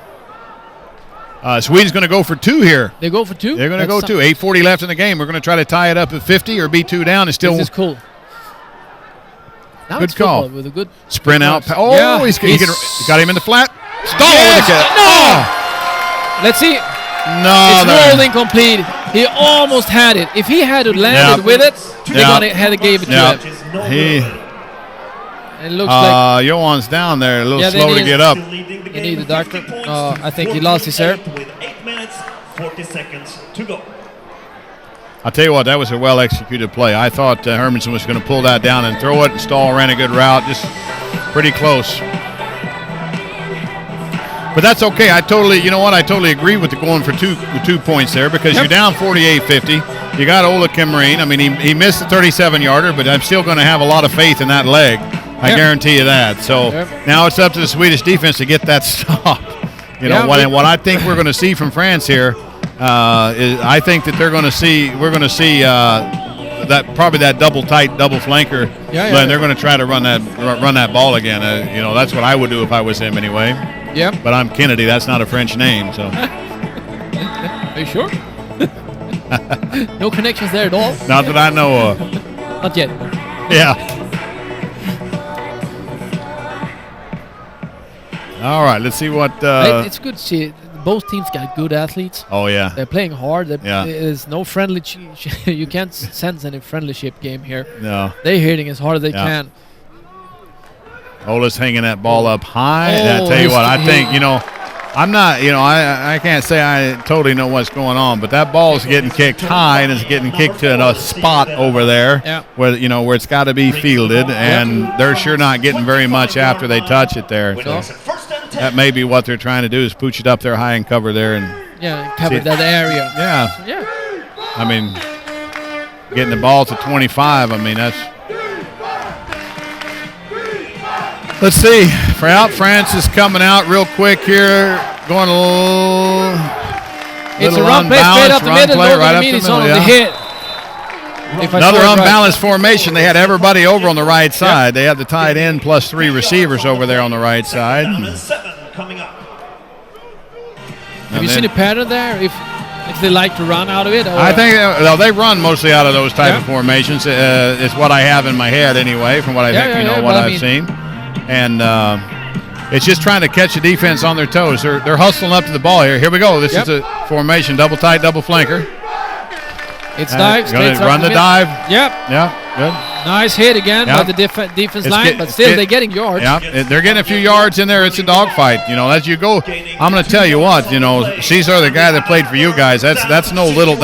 Sweden's going to go for 2 here. They go for 2? They're going to go 2. 8:40 left in the game. We're going to try to tie it up at 50 or be 2 down and still. This is cool. Now good call. With a good sprint out. He got him in the flat. No! Let's see. No, it's rolled incomplete. He almost had it. If he had landed with it, they gave it to him. It looks like Johan's down there, a little slow to get up. He needs a doctor. I think he lost his air. With 8 minutes, 40 seconds to go. I'll tell you what, that was a well-executed play. I thought Hermansson was going to pull that down and throw it. Stahl ran a good route, just pretty close. But that's okay. I totally agree with the going for 2 points there, because you're down 48-50. You got Ola Kimmerine. I mean, he missed the 37-yarder, but I'm still going to have a lot of faith in that leg. I guarantee you that. So now it's up to the Swedish defense to get that stop. What I think we're going to see from France here is I think that we're going to see that probably that double flanker. They're going to try to run that ball again. That's what I would do if I was him anyway. Yeah. But I'm Kennedy. That's not a French name. So. Are you sure? No connections there at all? Not that I know of. Not yet. Yeah. All right, let's see what... it's good to see. Both teams got good athletes. Oh, yeah. They're playing hard. Yeah. There's no friendly... you can't sense any friendlyship game here. No. They're hitting as hard as they can. Ola's hanging that ball up high. Oh, I tell you what, I think, I'm not, I can't say I totally know what's going on, but that ball is getting kicked high and it's getting kicked to a spot over there where it's got to be fielded, and they're sure not getting very much after they touch it there. So that may be what they're trying to do, is pooch it up there high and cover there. And cover that area. Yeah. Yeah. I mean, getting the ball to 25, I mean, that's... Let's see. France is coming out real quick here. Going a little... It's a run play straight up the middle. Right up the middle, on the hit. Another unbalanced formation. They had everybody over on the right side. They had the tight end plus 3 receivers over there on the right side. Have you seen a pattern there? If they like to run out of it? I think they run mostly out of those type of formations. It's what I have in my head anyway, from what I think, what I've seen. And it's just trying to catch the defense on their toes. They're hustling up to the ball here. Here we go. This is a formation, double tight, double flanker. It's dive. Going to run the dive. Yep. Yeah, good. Nice hit again by the defense line, but still they're getting yards. Yeah, they're getting a few yards in there. It's a dogfight. As you go, I'm going to tell you what. Caesar, the guy that played for you guys, that's no little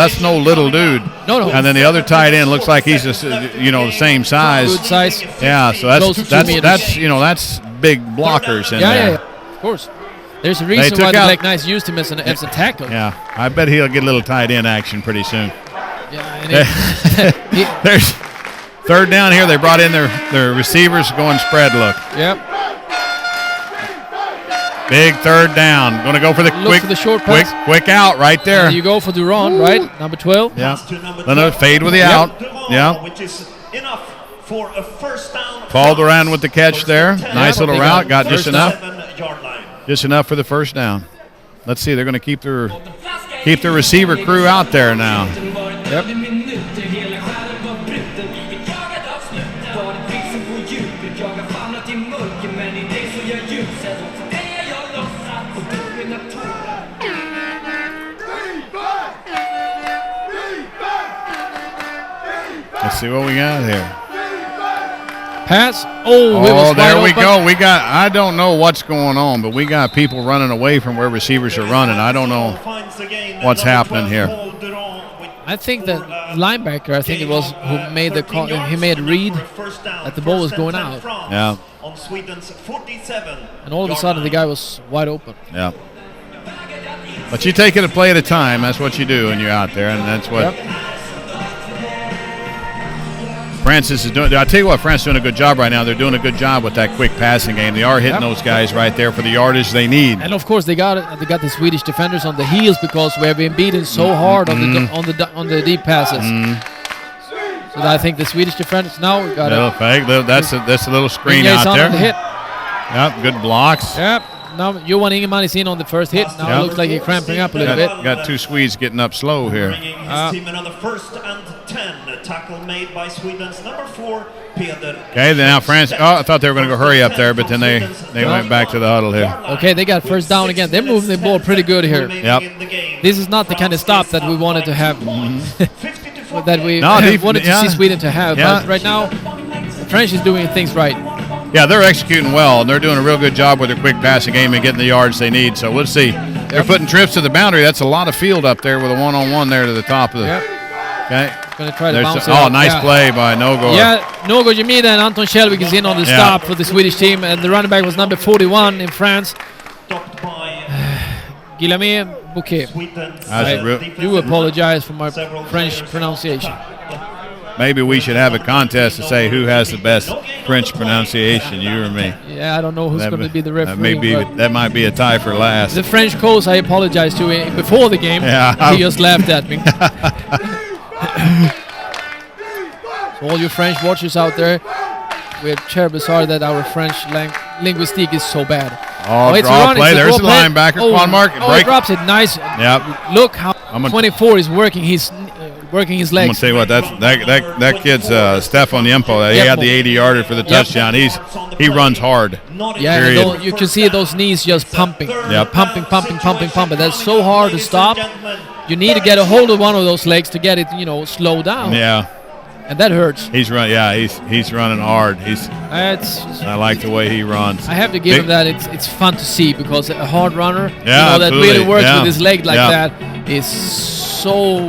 dude. No. And then the other tight end looks like he's just the same size. Good size. Yeah, so that's big blockers in there. Yeah, of course. There's a reason why the Black Knights used him as a tackle. Yeah, I bet he'll get a little tight end action pretty soon. Yeah, there's third down here. They brought in their receivers going spread look. Yep. Big third down. Going to go for the short pass. Quick out right there. You go for the run, right? Number 12. Yeah. Then a fade with the out. Yeah. Which is enough for a first down. Paul Duran with the catch there. Nice little route. Got just enough. Just enough for the first down. Let's see. They're going to keep their receiver crew out there now. Yep. Let's see what we got here. Pass. There we go. I don't know what's going on, but we got people running away from where receivers are running. I don't know what's happening here. I think that linebacker, who made the call. He made a read that the ball was going out. Yeah. And all of a sudden, the guy was wide open. Yeah. But you take it a play at a time. That's what you do when you're out there, and that's what. Yep. Francis is doing. I tell you what, Francis is doing a good job right now. They're doing a good job with that quick passing game. They are hitting those guys right there for the yardage they need. And of course, they got the Swedish defenders on the heels because we have been beaten so hard on the deep passes. So I think the Swedish defenders now we got a fake. That's a little screen out there. The hit. Yep, good blocks. Yep. Now Johan Ingemann is in on the first hit. Now it looks like he's cramping up a little bit. Got 2 Swedes getting up slow here. Team another 1st and 10. Tackle made by Sweden's number 4, Peder. Okay, then now France. I thought they were going to go hurry up there, but then they went back to the huddle here. Okay, they got first down again. They're moving the ball pretty good here. Yep. This is not the kind of stop that we wanted to have. That we wanted to see Sweden to have. Yeah. But right now, the French is doing things right. Yeah, they're executing well, and they're doing a real good job with their quick passing game and getting the yards they need. So we'll see. They're putting trips to the boundary. That's a lot of field up there with a one-on-one there to the top of the. Okay. Going to try to bounce it. Nice play by Nogor. Yeah, Nogor Jemida and Anton Kjellvik is in on the stop for the Swedish team, and the running back was number 41 in France. Guillaume Bouquet. I do apologize for my French pronunciation. Maybe we should have a contest to say who has the best French pronunciation, you or me. Yeah, I don't know who's going to be the referee. That might be a tie for last. The French coach, I apologize to before the game. Yeah, he just laughed at me. So all you French watchers out there, we're terribly sorry that our French linguistique is so bad. Draw play. There's the linebacker, Quan Mark. He drops it. Nice. Yep. Look how 24 is working his working his I'm legs. gonna tell you what, that kid's Stefan Jempo. He had the 80-yarder for the touchdown. He runs hard. Yeah, and you can see those knees just pumping. Yep. Pumping. That's so hard to stop. You need to get a hold of one of those legs to get it, slow down. Yeah. And that hurts. He's running hard. I like the way he runs. I have to give him that. It's fun to see because a hard runner, that absolutely. really works with his leg like that is so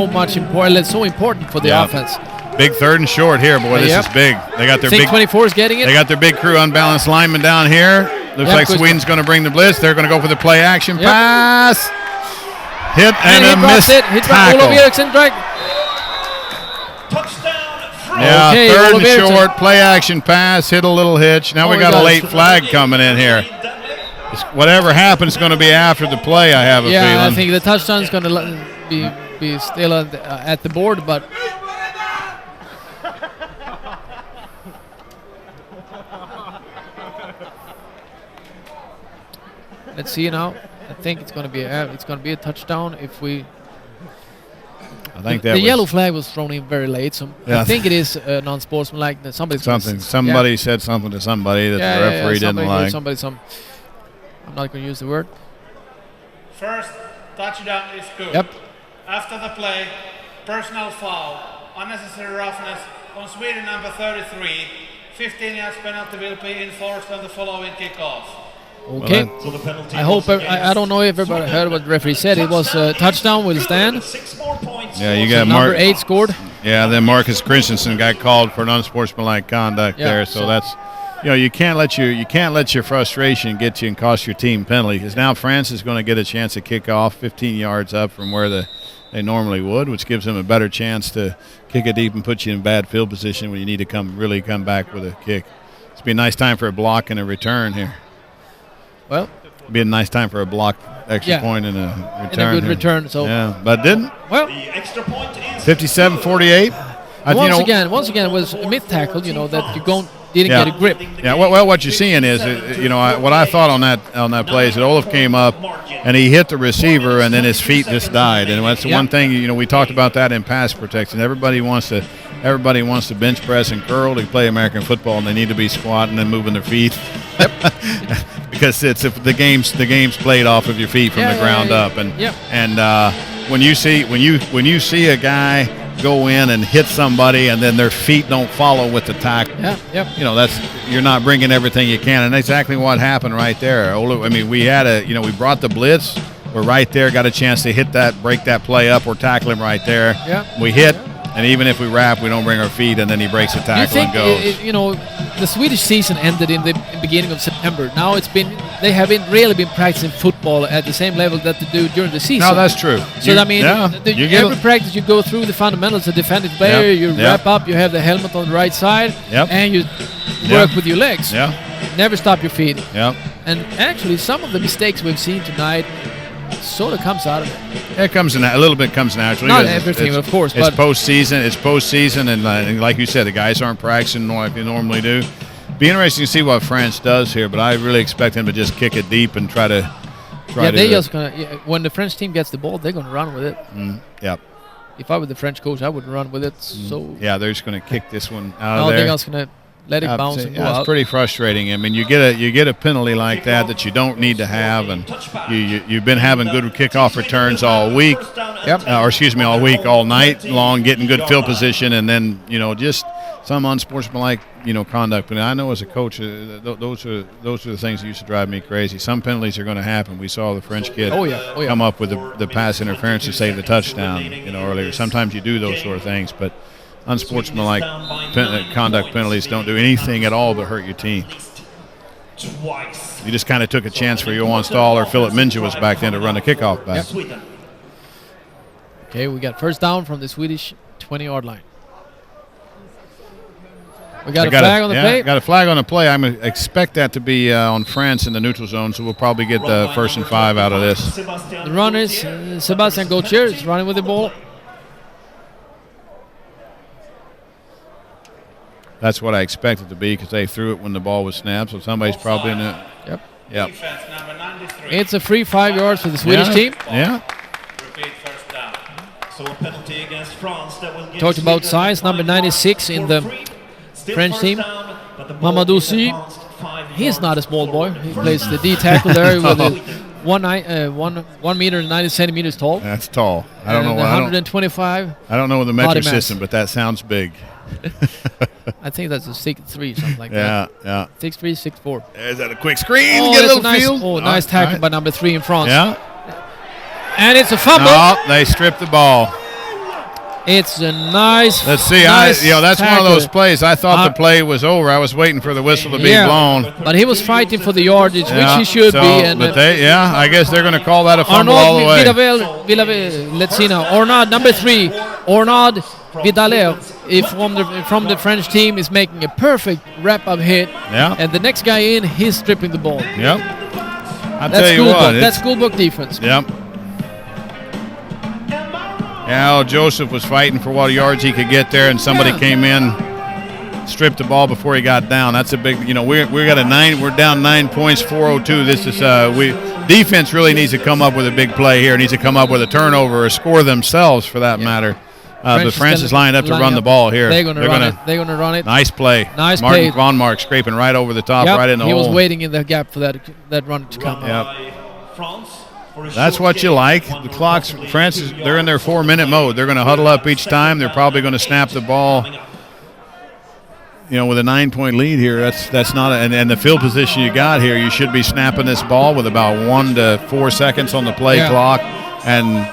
much important. It's so important for the offense. Big 3rd and short here, boy. This is big. They got their big 24 is getting it. They got their big crew unbalanced lineman down here. Looks like Sweden's going to bring the blitz. They're going to go for the play action pass. Hit and a missed tackle. Yeah, okay, 3rd and short, play action pass, hit a little hitch. Now we got a late flag coming in here. Whatever happens is going to be after the play, I have a feeling. Yeah, I think the touchdown is going to be still at the board, but... Let's see now. I think it's going to be a touchdown if we... I think the yellow flag was thrown in very late, so I think it is non-sportsmanlike. Somebody said something to somebody that the referee didn't like. I'm not going to use the word. First touchdown is good. Yep. After the play, personal foul, unnecessary roughness on Sweden number 33. 15 yards penalty will be enforced on the following kickoff. Okay. I hope I don't know if everybody heard what the referee said. It was a touchdown. Will stand. Yeah, you got number 8 scored. Yeah, then Marcus Christensen got called for an unsportsmanlike conduct there. So that's, you can't let your frustration get you and cost your team penalty. Because now France is going to get a chance to kick off 15 yards up from where they normally would, which gives them a better chance to kick it deep and put you in bad field position when you need to come back with a kick. It's be a nice time for a block and a return here. Well, it'd be a nice time for a block extra point and a return. And a good return. So but didn't. Well, 57-48. Once again, it was a mid tackle. That you didn't get a grip. Yeah. Well, what you're seeing is, what I thought on that play is that Olaf came up and he hit the receiver and then his feet just died. And that's the one thing. We talked about that in pass protection. Everybody wants to bench press and curl to play American football, and they need to be squatting and moving their feet. Because the game's played off of your feet from the ground up, and when you see a guy go in and hit somebody and then their feet don't follow with the tackle, that's you're not bringing everything you can, and that's exactly what happened right there. We brought the blitz, we're right there, got a chance to break that play up or tackle him right there. We hit. And even if we wrap, we don't bring our feet, and then he breaks the tackle and goes. The Swedish season ended in the beginning of September. Now they haven't really been practicing football at the same level that they do during the season. No, that's true. So every practice you go through the fundamentals, the defending player, you wrap up, you have the helmet on the right side, and you work with your legs. Never stop your feet. And actually, some of the mistakes we've seen tonight sort of comes out of it. It comes in a little bit comes naturally. Not everything, of course. It's postseason, and like you said, the guys aren't practicing like they normally do. Be interesting to see what France does here, but I really expect them to just kick it deep and try to. When the French team gets the ball, they're going to run with it. Yep. If I were the French coach, I would run with it. So. Yeah, they're just going to kick this one out of there. Nothing else going to. Let it bounce and go out. It's pretty frustrating. I mean, you get a penalty like that you don't need to have, and you've been having good kickoff returns all week. All week, all night long, getting good field position, and then just some unsportsmanlike conduct. But I know as a coach, those are the things that used to drive me crazy. Some penalties are going to happen. We saw the French kid come up with the pass interference to save the touchdown earlier. Sometimes you do those sort of things, but unsportsmanlike conduct penalties don't do anything at all but hurt your team. You just kind of took a chance for Johan Stahl or Philip Minja was back then to run the kickoff back. Okay, we got first down from the Swedish 20-yard line. We got a flag on the play. Got a flag on the play. I expect that to be on France in the neutral zone, so we'll probably get the 1st and 5 out of this. The runners, Sebastian Gauthier is running with the ball. That's what I expected to be because they threw it when the ball was snapped, so somebody's probably in it. Yep. It's a free 5 yards for the Swedish team. Yeah. So a penalty against France that will give Talked about size, number 96 in the French team. Mamadou Sy, he's not a small boy. He plays the D tackle there with a 1 meter and 90 centimeters tall. That's tall. I don't know why. 125. I don't know the metric system, but that sounds big. I think that's a 6'3", something like that. Yeah. 6'3", 6'4". Is that a quick screen? Oh, Get a little nice, field. Oh, nice tackle by number 3 in France. Yeah. And it's a fumble. No, they stripped the ball. It's a nice. Let's see. Nice that's tackle. one of those plays. I thought the play was over. I was waiting for the whistle to be blown. But he was fighting for the yardage, which he should be. And but I guess they're going to call that a fumble all the way. Let's see now. Ornad, number 3, Ornad Vidaler, from the French team, is making a perfect wrap-up hit. Yeah. And the next guy in, he's stripping the ball. Yep. I'll tell you what. That's schoolbook defense. Yep. Yeah, Joseph was fighting for what yards he could get there, and somebody came in, stripped the ball before he got down. That's a big. We're down 9 points, 4:02. This is defense really needs to come up with a big play here. Needs to come up with a turnover or score themselves, for that matter. But France is lined up to run the ball here. They're going to run it. They're going to run it. Nice play. Nice Martin play. Von Mark scraping right over the top, right in the hole. He was waiting in the gap for that run to come. Yep. That's what you like. The clock's France they're in their 4-minute mode. They're going to huddle up each time. They're probably going to snap the ball. With a 9-point lead here, that's not and the field position you got here, you should be snapping this ball with about 1 to 4 seconds on the play clock, and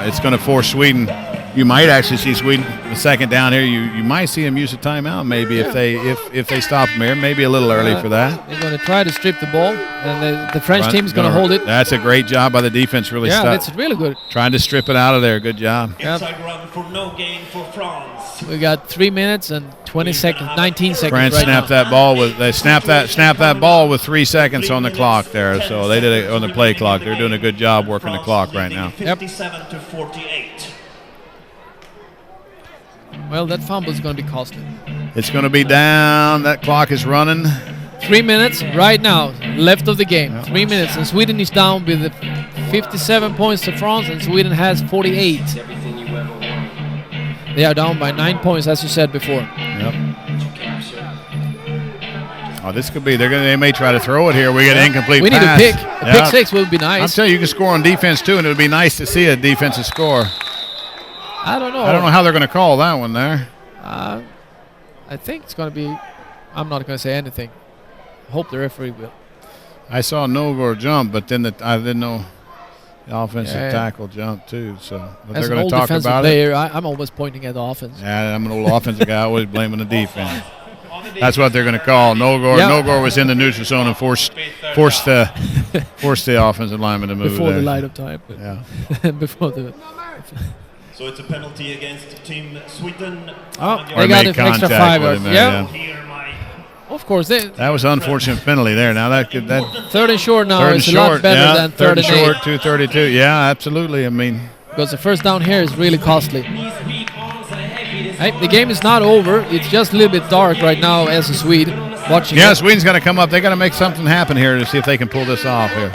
it's going to force Sweden. You might actually see Sweden the second down here. You might see them use a timeout maybe if they stop them here. Maybe a little early for that. They're going to try to strip the ball, and the French team is going to hold it. That's a great job by the defense. Really, that's really good. Trying to strip it out of there. Good job. Inside run for no gain for France. We got 3 minutes and 20 seconds, 19 seconds. France right snapped now. that ball with snapped that ball with 3 seconds on the clock there. So they did it on the play clock. They're doing a good job working the clock right now. 57 to 48. Well, that fumble is going to be costly. It's going to be down. That clock is running. 3 minutes right now left of the game. 3 minutes, and Sweden is down with 57 points to France, and Sweden has 48. They are down by 9 points, as you said before. Yep. Oh, this could be. They may try to throw it here. We get an incomplete We pass. need a pick. A pick 6 would be nice. I'll tell you, you can score on defense too, and it would be nice to see a defensive score. I don't know. I don't know how they're going to call that one there. I think it's going to be. I'm not going to say anything. Hope the referee will. I saw Nogor jump, but then I didn't know the offensive tackle jumped too. So as they're going to talk about player, it. I'm always pointing at the offense. Yeah, I'm an old offensive guy, always blaming the defense. That's what they're going to call. Nogor was in the neutral zone and forced the offensive lineman to move before there. the light of time. Yeah. Before the. So it's a penalty against Team Sweden. They got an extra 5 yards. Yeah. Of course. That was an unfortunate penalty there. Now that 3rd and short now is a short, lot better than 3rd and short, 8. 2:32. Yeah, absolutely. I mean, because the first down here is really costly. Hey, the game is not over. It's just a little bit dark right now as a Swede watching. Yeah, Sweden's got to come up. They got to make something happen here to see if they can pull this off here.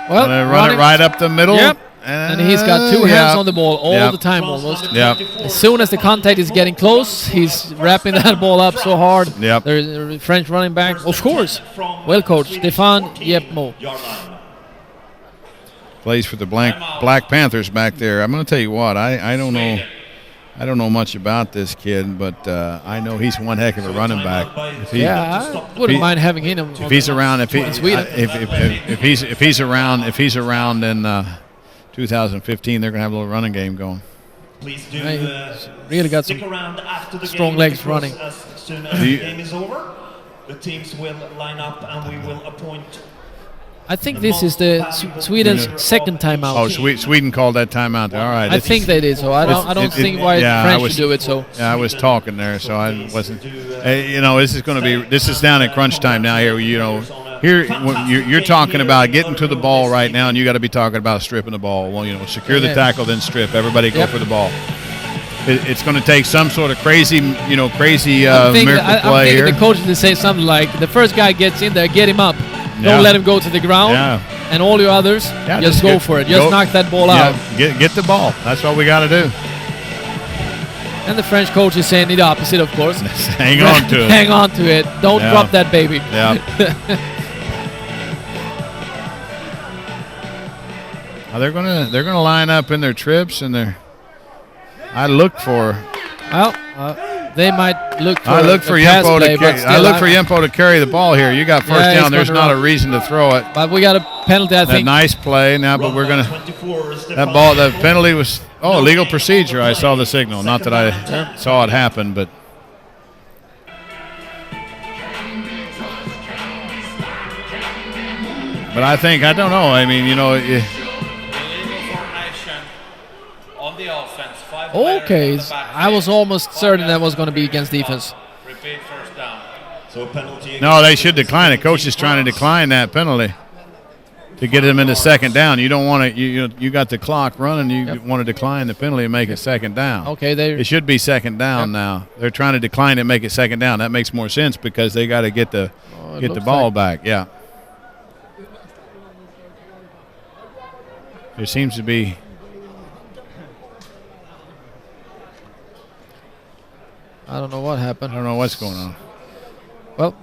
Well, they run it right up the middle. Yep. And he's got 2 hands on the ball all the time almost. Yep. As soon as the contact is getting close, he's wrapping that ball up so hard. Yep. There's a French running back, of course. Well coached, Stéphane Yepmo. Plays for the Black Panthers back there. I'm going to tell you what, I don't know. I don't know much about this kid, but I know he's one heck of a running back. I wouldn't mind having him. If he's around, if he's around in 2015, they're gonna have a little running game going. Please do really got some strong legs running. As soon as the game is over, the teams will line up and we will appoint. I think this is the Sweden's second timeout. Oh, Sweden called that timeout. All right. I think they did. So I don't think why French should do it. So yeah, I was talking there, so I wasn't. This is down at crunch time now. Here, you're talking about getting to the ball right now, and you got to be talking about stripping the ball. Well, secure the tackle, then strip. Everybody go for the ball. It's going to take some sort of crazy miracle play here. I'm thinking the coach to say something like, the first guy gets in there, get him up. Don't let him go to the ground. Yeah. And all you others, just go for it. Just knock that ball out. Get the ball. That's what we got to do. And the French coach is saying the opposite, of course. Hang on to it. Hang on to it. Don't drop that baby. Yeah. They're gonna line up in their trips and their. I look for. Well, they might look for. I look for Yempo to carry. I look for Yempo to carry the ball here. You got first down. There's not a reason to throw it. But we got a penalty. I think. Nice play now, but we're gonna. That ball. The penalty was. Oh, legal procedure. I saw the signal. Not that I saw it happen, but. But I think I don't know. I mean, you know. On the offense, okay, I was almost certain that was going to be against defense. Repeat first down. So penalty. No, they should decline it. Coach is trying to decline that penalty to get him into second down. You don't want to. You got the clock running. You want to decline the penalty and make it second down. Okay, it should be second down now. They're trying to decline it and make it second down. That makes more sense because they got to get the ball back. Yeah. There seems to be. I don't know what happened. I don't know what's going on. Well,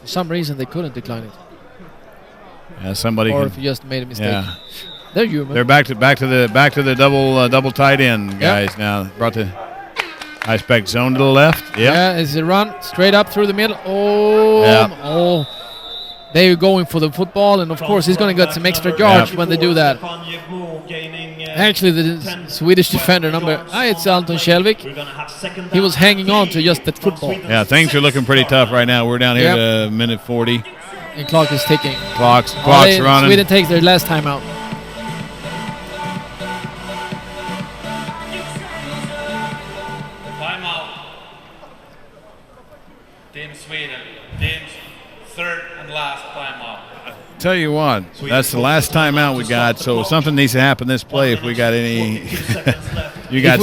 for some reason they couldn't decline it. Yeah, somebody. Or if you just made a mistake. Yeah. They're human. They're back to the double tight end guys now. Brought the I expect zone to the left. Yep. Yeah, it's a run straight up through the middle. Oh. They're going for the football, and of course he's going to get some extra yards when they do that. Actually, the Swedish defender it's Anton Kjellvik. He was hanging on to just that football. Yeah, things are looking pretty tough right now. We're down here to minute 40. And clock is ticking. Clock's running. Sweden takes their last timeout. Timeout. Team Sweden. Team's third and last timeout. Tell you what, that's the last timeout we got. So something needs to happen this play if we got any. You got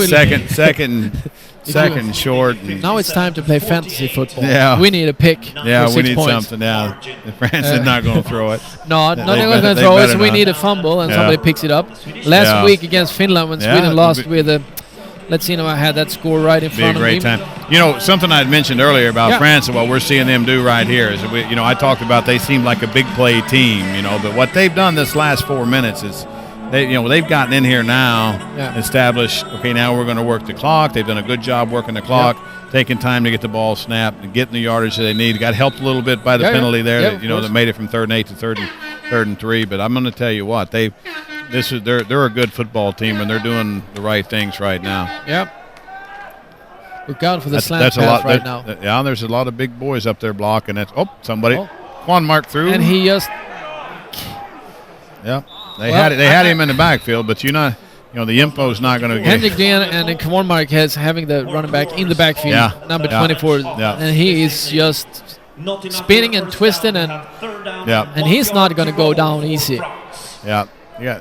second short. Now it's time to play fantasy football. Yeah. We need a pick. Yeah, for we need 6 points. something now. France is not going to throw it. No, they're not going to throw it. So we need a fumble and somebody picks it up. Last week against Finland when Sweden lost with a. Let's see, I had that score right in front of me. Be a great time. You know, something I had mentioned earlier about France and what we're seeing them do right here is, I talked about they seem like a big play team, but what they've done this last 4 minutes is they've gotten in here now, established, okay, now we're going to work the clock. They've done a good job working the clock, taking time to get the ball snapped and getting the yardage that they need. Got helped a little bit by the penalty there, that made it from 3rd and 8 to 3rd and 3. But I'm going to tell you what, they're a good football team, and they're doing the right things right now. Yep. Look out for the slant pass right now. Yeah, there's a lot of big boys up there blocking. That's somebody. Juan marked through. And he just. Yeah, they had him in the backfield, but the info's not going to get. Henrik Dehn and then Juan Mark has having the running back in the backfield, number 24, and he is just spinning and twisting, and he's not going to go down easy. Yeah.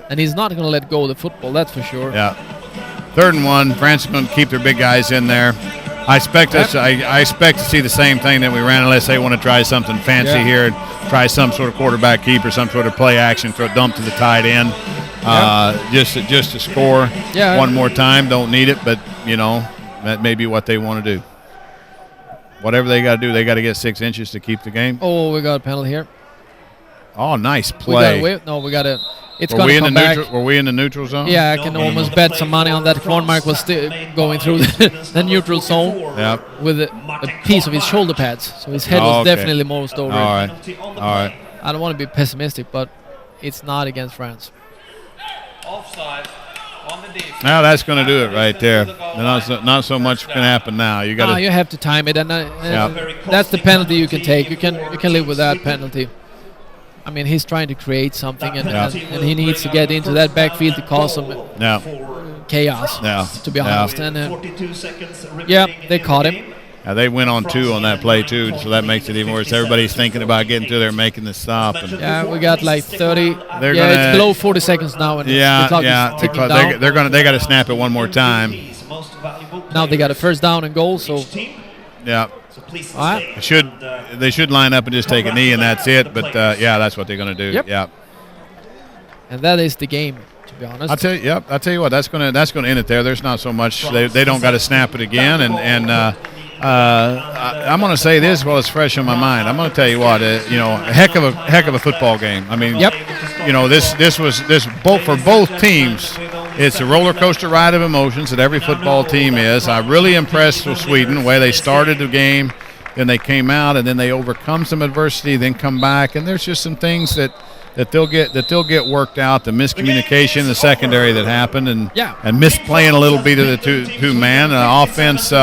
And he's not going to let go of the football, that's for sure. Yeah. 3rd and 1. France is going to keep their big guys in there. I expect to see the same thing that we ran, unless they want to try something fancy here, try some sort of quarterback keep or some sort of play action, throw a dump to the tight end, just to score one more time. Don't need it, but that may be what they want to do. Whatever they got to do, they got to get 6 inches to keep the game. Oh, we got a penalty here. Oh, nice play. We got to. It's going to come back. Were we in the neutral zone? Yeah, I can almost bet some money on that. Cornmark was still going through the neutral zone with a piece of his shoulder pads. So his head was definitely most over. All right. I don't want to be pessimistic, but it's not against France. Offside on the defense. Now that's going to do it right there. Not so much can happen now. You got. You have to time it, and that's the penalty you can take. You can live with that penalty. I mean, he's trying to create something, and he needs to get into that backfield to cause some chaos, to be honest. And they caught him. They went on 2 on that play, too, so that makes it even worse. Everybody's thinking about getting to there and making the stop. And we got like 30. It's below 40 seconds now, and the clock is ticking down. They got to snap it one more time. Now they got a 1st down and goal, so... Yeah. So please stay. They should line up and just take a knee and that's it. But yeah, that's what they're going to do. Yep. Yeah. And that is the game, to be honest. I'll tell you what. That's going to end it there. There's not so much. They don't got to snap it again. And I'm going to say this while it's fresh in my mind. I'm going to tell you what. A heck of a football game. I mean, this was for both teams. It's a roller coaster ride of emotions that every football team is. I'm really impressed with Sweden, the way they started the game, then they came out, and then they overcome some adversity, then come back, and there's just some things that they'll get worked out. The miscommunication in the secondary that happened, and misplaying a little bit of the two man offense.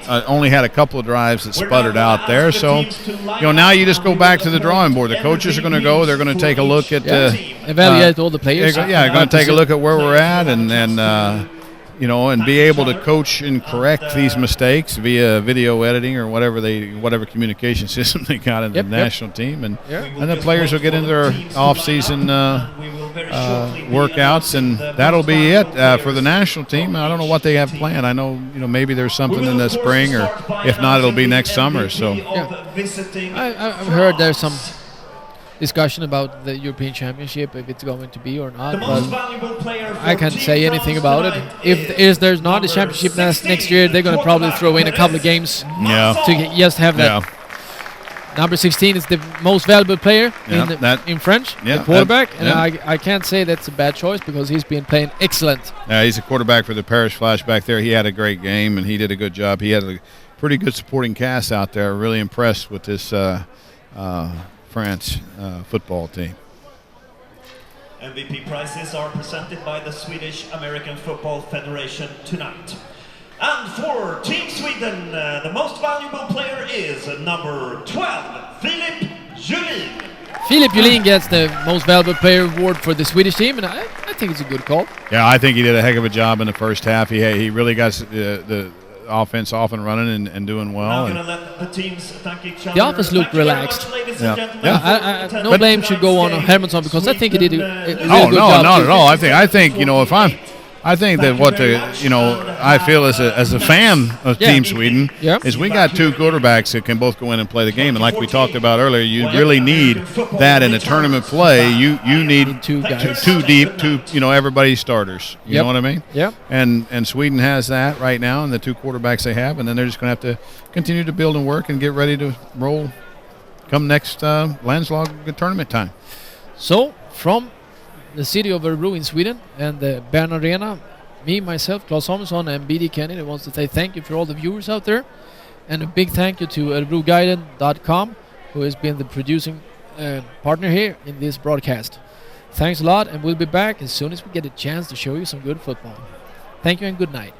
Only had a couple of drives that sputtered out there. So, now you just go back to the drawing board. The coaches are going to go. They're going to take a look at evaluate all the players. Going to take a look at where we're at, and be able to coach and correct these mistakes via video editing or whatever communication system they got in the national team, and the players will get into their off-season workouts, and that'll be it for the national team. I don't know what they have planned. I know maybe there's something in the spring, or if not, it'll be next summer. So I've heard there's some discussion about the European Championship, if it's going to be or not, but I can't say anything about it. If there's not a championship next year, they're going to probably throw in a couple of games to just have that. Number 16 is the most valuable player in French, the quarterback, and I can't say that's a bad choice because he's been playing excellent. Yeah, he's a quarterback for the Paris Flash back there. He had a great game, and he did a good job. He had a pretty good supporting cast out there. Really impressed with this France football team. MVP prizes are presented by the Swedish American Football Federation tonight. And for Team Sweden, the most valuable player is number 12, Filip Julin. Filip Julin gets the most valuable player award for the Swedish team, and I think it's a good call. Yeah, I think he did a heck of a job in the first half. He really got the offense off and running and doing well. And let the teams thank each other. The offense looked relaxed. No blame should go on Hermansson because I think he did a really good job. No, not at all. I think I think that what I feel as a fan of Team Sweden is we got two quarterbacks that can both go in and play the game, and like we talked about earlier, you really need that in a tournament play. You need two guys, two deep, everybody's starters. You know what I mean? Yeah. And Sweden has that right now, and the two quarterbacks they have, and then they're just going to have to continue to build and work and get ready to roll come next landslag tournament time. So from the city of Örebro in Sweden and the Behrn Arena, me, myself, Claes Samuelsson and BD Kenny wants to say thank you for all the viewers out there, and a big thank you to örebroguiden.com, who has been the producing partner here in this broadcast. Thanks a lot, and we'll be back as soon as we get a chance to show you some good football. Thank you and good night.